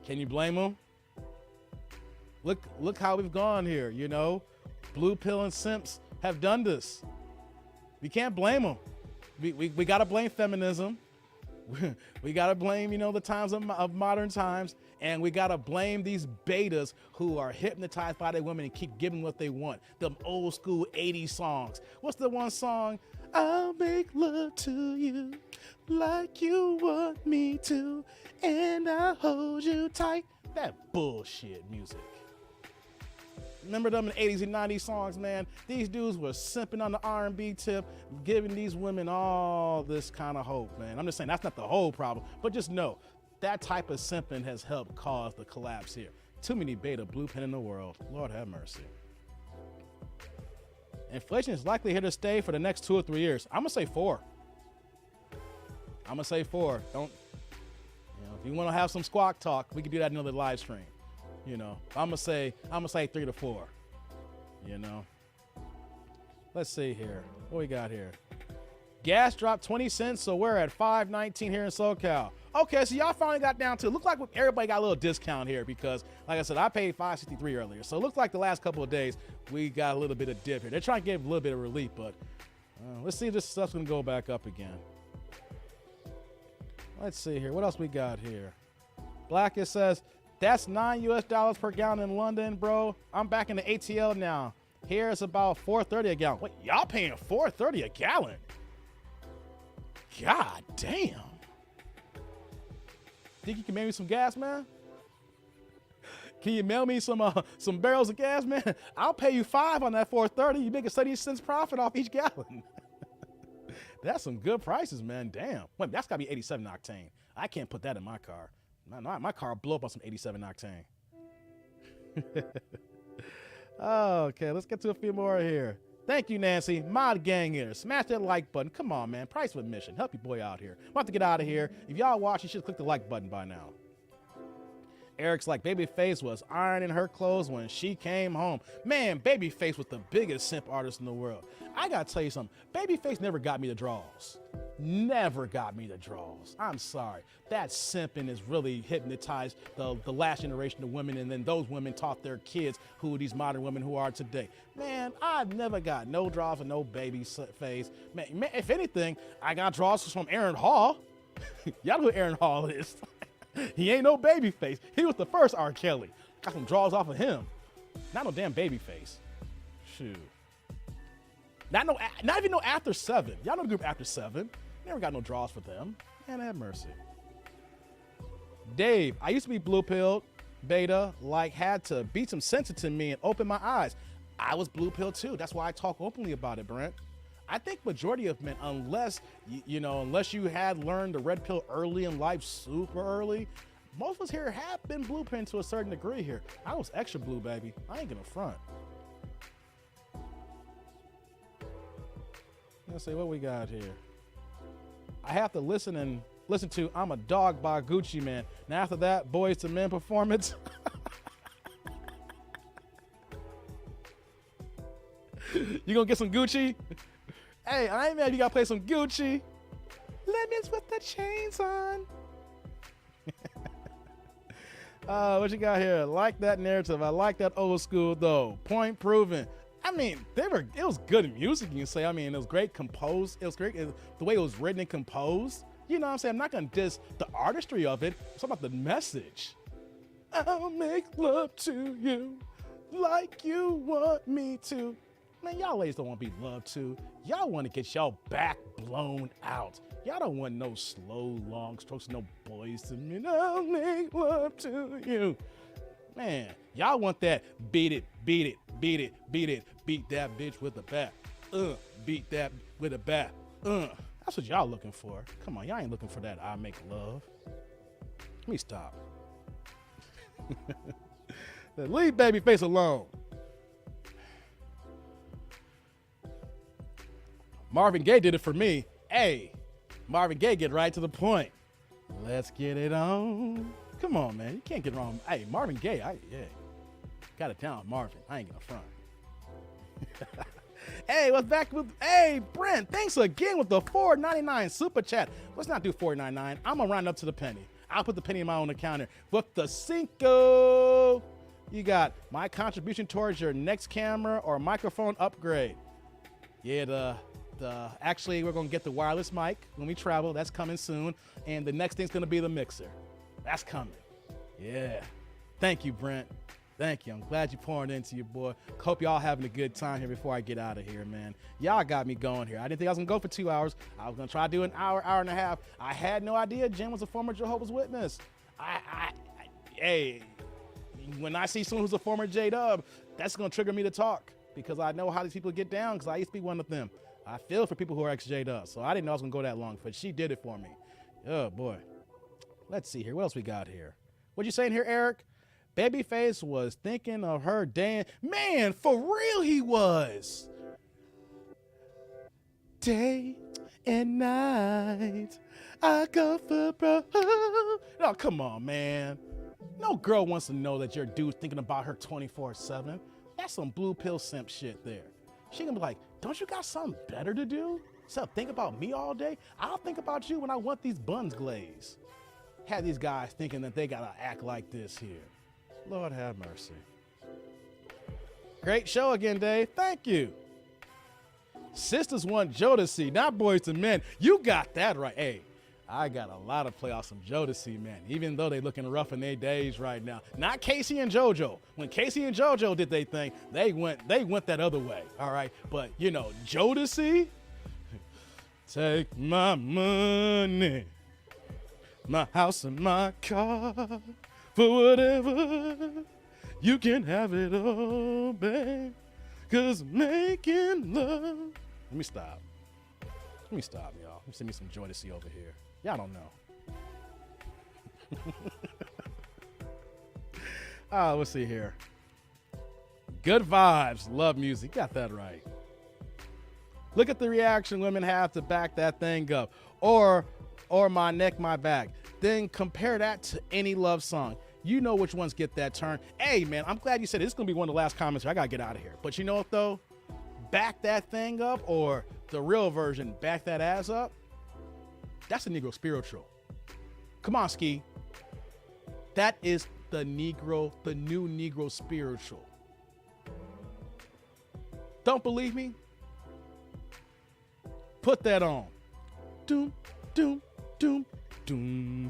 Speaker 1: Can you blame them? Look how we've gone here, Blue pill and simps have done this. We can't blame them. We got to blame feminism. We got to blame, the times of modern times, and we got to blame these betas who are hypnotized by their women and keep giving what they want. Them old school 80s songs. What's the one song? I'll make love to you like you want me to, and I'll hold you tight. That bullshit music. Remember them in the 80s and 90s songs, man? These dudes were simping on the R&B tip, giving these women all this kind of hope, man. I'm just saying that's not the whole problem, but just know that type of simping has helped cause the collapse here. Too many beta blue pen in the world. Lord have mercy. Inflation is likely here to stay for the next 2 or 3 years. I'm gonna say 4. Don't, if you want to have some squawk talk, we can do that in another live stream. I'm gonna say 3 to 4. Let's see here. What we got here? Gas dropped 20 cents, so we're at $5.19 here in SoCal. Okay, so y'all finally got down to it. Look like everybody got a little discount here because, like I said, I paid $5.63 earlier. So it looks like the last couple of days we got a little bit of dip here. They're trying to give a little bit of relief, but let's see if this stuff's gonna go back up again. Let's see here. What else we got here? Blackest says, that's $9 per gallon in London, bro. I'm back in the ATL now. Here it's about $4.30 a gallon. Wait, y'all paying $4.30 a gallon? God damn. Think you can mail me some gas, man? Can you mail me some barrels of gas, man? I'll pay you $5 on that $4.30. You make a 70 cents profit off each gallon. That's some good prices, man. Damn. Wait, that's gotta be 87 octane. I can't put that in my car. My car will blow up on some 87 octane. Okay, let's get to a few more here. Thank you, Nancy. Mod gang here. Smash that like button. Come on, man. Price of admission. Help your boy out here. I'm about to get out of here. If y'all watch, you should click the like button by now. Eric's like, Babyface was ironing her clothes when she came home. Man, Babyface was the biggest simp artist in the world. I gotta tell you something. Babyface never got me the draws. Never got me the draws. I'm sorry. That simping has really hypnotized the last generation of women, and then those women taught their kids who these modern women who are today. Man, I've never got no draws and no Babyface. Man, if anything, I got draws from Aaron Hall. Y'all know who Aaron Hall is. He ain't no Babyface. He was the first R. Kelly. Got some draws off of him. Not no damn Babyface. Shoot. Not even no After 7. Y'all know the group After 7. Never got no draws for them. Man, have mercy. Dave, I used to be blue-pilled, beta, like had to beat some sense into me and open my eyes. I was blue-pilled too. That's why I talk openly about it, Brent. I think majority of men, unless you had learned the red pill early in life, super early, most of us here have been blue pilled to a certain degree here. I was extra blue, baby. I ain't gonna front. Let's see what we got here. I have to listen to I'm a Dog by Gucci Man. Now after that, Boys to Men performance. You gonna get some Gucci? Hey, I ain't mad. You gotta play some Gucci. Lemons with the chains on. What you got here? Like that narrative. I like that old school though. Point proven. I mean, it was good music, you can say. I mean, it was great composed. It was great the way it was written and composed. You know what I'm saying? I'm not gonna diss the artistry of it. It's about the message. I'll make love to you like you want me to. Man, y'all ladies don't want to be loved to. Y'all want to get y'all back blown out. Y'all don't want no slow, long strokes, no Boys to Men. I'll make love to you. Man, y'all want that beat it, beat it, beat it, beat it, beat that bitch with a bat. Beat that with a bat. That's what y'all looking for. Come on, y'all ain't looking for that I make love. Let me stop. Leave Babyface alone. Marvin Gaye did it for me. Hey, Marvin Gaye get right to the point. Let's get it on. Come on, man. You can't get wrong. Hey, Marvin Gaye, got it down, Marvin. I ain't gonna front. Hey, what's back with? Hey, Brent, thanks again with the $4.99 super chat. Let's not do $4.99. I'm gonna round up to the penny. I'll put the penny in my own account here. With the Cinco, you got my contribution towards your next camera or microphone upgrade. Yeah, actually, we're gonna get the wireless mic when we travel. That's coming soon. And the next thing's gonna be the mixer. That's coming. Yeah. Thank you, Brent. Thank you. I'm glad you're pouring into your boy. Hope y'all having a good time here before I get out of here, man. Y'all got me going here. I didn't think I was gonna go for 2 hours. I was gonna try to do an hour, hour and a half. I had no idea Jen was a former Jehovah's Witness. Hey, when I see someone who's a former J-Dub, that's gonna trigger me to talk because I know how these people get down because I used to be one of them. I feel for people who are ex-J-Dub, so I didn't know I was gonna go that long, but she did it for me. Oh boy. Let's see here. What else we got here? What you saying here, Eric? Babyface was thinking of her day. Man, for real he was. Day and night, I go for bro. Oh, come on, man. No girl wants to know that your dude's thinking about her 24/7. That's some blue pill simp shit there. She gonna be like, don't you got something better to do? So think about me all day? I'll think about you when I want these buns glazed. Had these guys thinking that they gotta act like this here. Lord have mercy. Great show again, Dave. Thank you. Sisters want Jodeci, not Boys to Men. You got that right. Hey, I got a lot of playoffs from Jodeci, man, even though they looking rough in their days right now. Not Casey and JoJo. When Casey and JoJo did their thing, they went that other way, all right? But, you know, Jodeci, take my money, my house and my car, for whatever, you can have it all, babe, 'cause making love. Let me stop, y'all. Let me send me some Jodeci over here. Y'all don't know. Let's see here. Good vibes, love music. Got that right. Look at the reaction women have to back that thing up. Or my neck, my back. Then compare that to any love song. You know which ones get that turn. Hey, man, I'm glad you said it. This is going to be one of the last comments. I got to get out of here. But you know what, though? Back that thing up, or the real version, back that ass up. That's a Negro spiritual. Come on, Ski. That is the new Negro spiritual. Don't believe me? Put that on. Doom, doom, doom, doom, doom,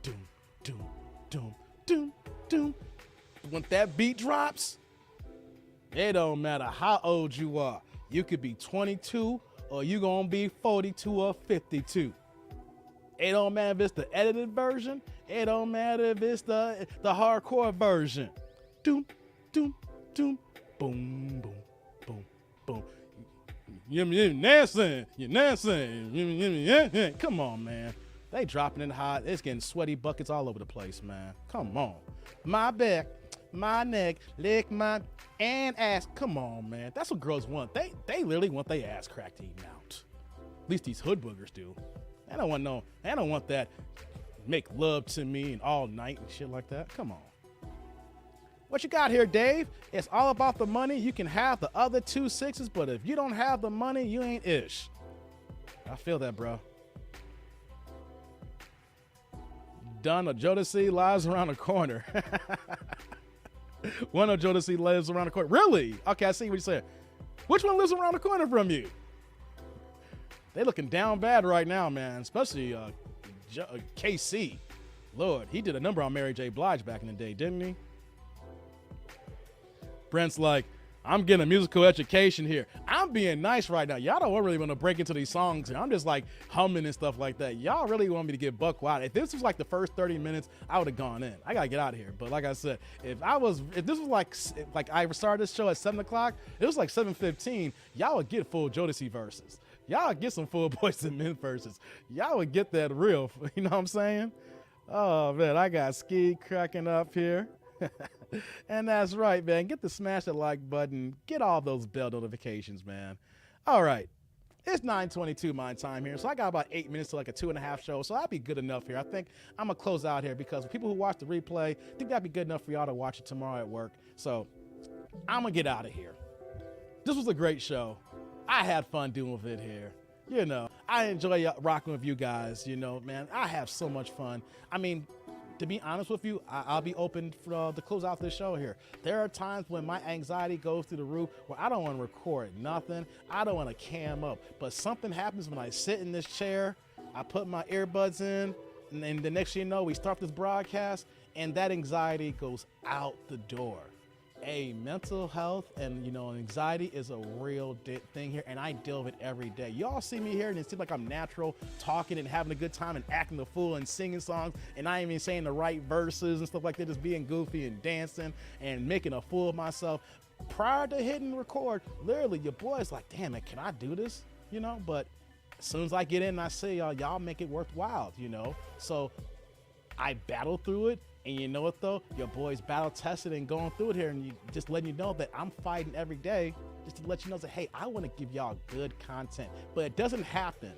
Speaker 1: doom, doom, doom, doom, doom. When that beat drops, it don't matter how old you are. You could be 22 or you gonna be 42 or 52. It don't matter if it's the edited version. It don't matter if it's the hardcore version. Doom, doom, doom, boom, boom, boom, boom. You're dancing. Come on, man. They dropping it hot. It's getting sweaty buckets all over the place, man. Come on. My back, my neck, lick my and ass. Come on, man. That's what girls want. They literally want their ass cracked eaten out. At least these hood boogers do. They don't want that make love to me and all night and shit like that. Come on. What you got here, Dave? It's all about the money. You can have the other 2 6s, but if you don't have the money, you ain't ish. I feel that, bro. Done. A Jodeci lives around the corner. One of Jodeci lives around the corner. Really? Okay, I see what you're saying. Which one lives around the corner from you? They looking down bad right now, man. Especially KC. Lord, he did a number on Mary J. Blige back in the day, didn't he? Brent's like, I'm getting a musical education here. I'm being nice right now. Y'all don't really want to break into these songs here. I'm just like humming and stuff like that. Y'all really want me to get buck wild. If this was like the first 30 minutes, I would have gone in. I got to get out of here. But like I said, if this was like I started this show at 7 o'clock, it was like 7:15, y'all would get full Jodeci verses. Y'all would get some full Boys and Men verses. Y'all would get that real, you know what I'm saying? Oh man, I got Ski cracking up here. And that's right, man. Get the smash the like button. Get all those bell notifications, man. All right. It's 9:22 my time here. So I got about 8 minutes to like a 2.5 show. So that'd be good enough here. I think I'm going to close out here because people who watch the replay, I think that'd be good enough for y'all to watch it tomorrow at work. So I'm going to get out of here. This was a great show. I had fun doing with it here. You know, I enjoy rocking with you guys. You know, man, I have so much fun. I mean, to be honest with you, I'll be open for to close out this show here. There are times when my anxiety goes through the roof where I don't want to record nothing. I don't want to cam up. But something happens when I sit in this chair, I put my earbuds in, and then the next thing you know, we start this broadcast, and that anxiety goes out the door. Hey, mental health and, you know, anxiety is a real thing here, and I deal with it every day. Y'all see me here, and it seems like I'm natural, talking and having a good time and acting the fool and singing songs, and I ain't even saying the right verses and stuff like that, just being goofy and dancing and making a fool of myself. Prior to hitting record, literally, your boy's like, damn it, can I do this? You know, but as soon as I get in and I say, y'all make it worthwhile, you know? So I battle through it. And you know what though? Your boy's battle tested and going through it here, and you just letting you know that I'm fighting every day just to let you know that, hey, I want to give y'all good content, but it doesn't happen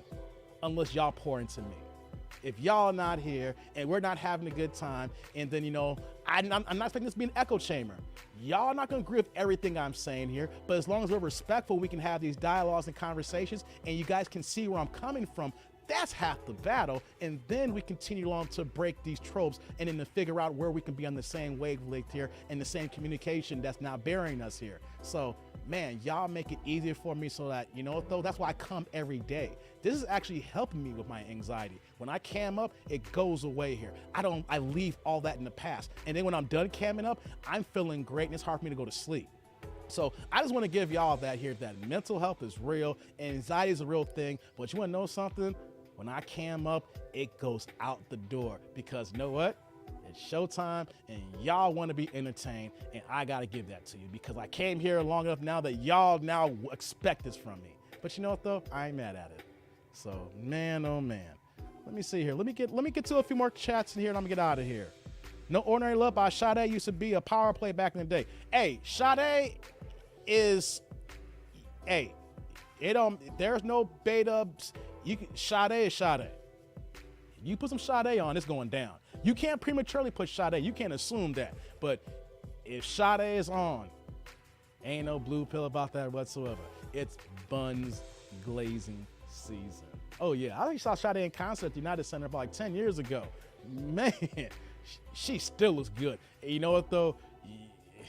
Speaker 1: unless y'all pour into me. If y'all not here and we're not having a good time, and then, you know, I'm not expecting this to be an echo chamber. Y'all not gonna agree with everything I'm saying here, but as long as we're respectful, we can have these dialogues and conversations, and you guys can see where I'm coming from. That's half the battle, and then we continue on to break these tropes and then to figure out where we can be on the same wavelength here and the same communication that's now bearing us here. So, man, y'all make it easier for me so that, you know what though, that's why I come every day. This is actually helping me with my anxiety. When I cam up, it goes away here. I leave all that in the past. And then when I'm done camming up, I'm feeling great, and it's hard for me to go to sleep. So I just want to give y'all that here, that mental health is real, and anxiety is a real thing. But you want to know something? When I cam up, it goes out the door, because you know what? It's showtime, and y'all want to be entertained, and I got to give that to you because I came here long enough now that y'all now expect this from me. But you know what though? I ain't mad at it. So man, oh man. Let me see here. Let me get to a few more chats in here, and I'm gonna get out of here. No Ordinary Love by Sade used to be a power play back in the day. Hey, Sade is, hey, it there's no beta. Sade is Sade. You put some Sade on, it's going down. You can't prematurely put Sade. You can't assume that. But if Sade is on, ain't no blue pill about that whatsoever. It's buns glazing season. Oh yeah, I think saw Sade in concert at the United Center about like 10 years ago. Man, she still looks good. And you know what though?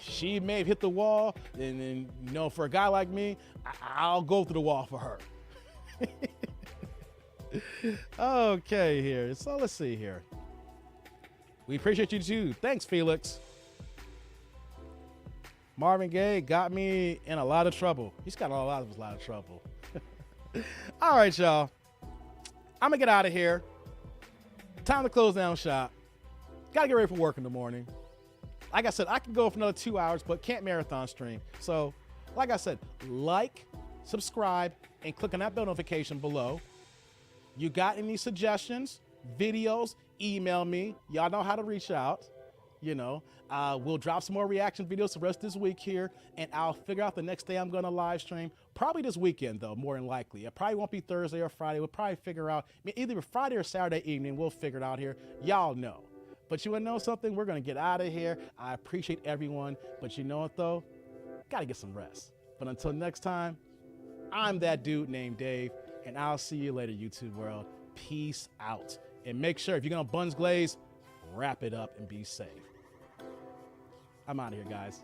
Speaker 1: She may have hit the wall, and then, you know, for a guy like me, I'll go through the wall for her. Okay, here. So let's see here. We appreciate you too. Thanks, Felix. Marvin Gaye got me in a lot of trouble. He's got a lot of trouble. All right, y'all. I'm gonna get out of here. Time to close down shop. Gotta get ready for work in the morning. Like I said, I can go for another 2 hours, but can't marathon stream. So, like I said, like, subscribe, and click on that bell notification below. You got any suggestions, videos, email me. Y'all know how to reach out. You know, we'll drop some more reaction videos the rest of this week here, and I'll figure out the next day I'm going to live stream. Probably this weekend, though, more than likely. It probably won't be Thursday or Friday. We'll probably figure out either Friday or Saturday evening. We'll figure it out here. Y'all know. But you want to know something? We're going to get out of here. I appreciate everyone. But you know what, though? Got to get some rest. But until next time, I'm that dude named Dave, and I'll see you later, YouTube world. Peace out. And make sure, if you're going to buns glaze, wrap it up and be safe. I'm out of here, guys.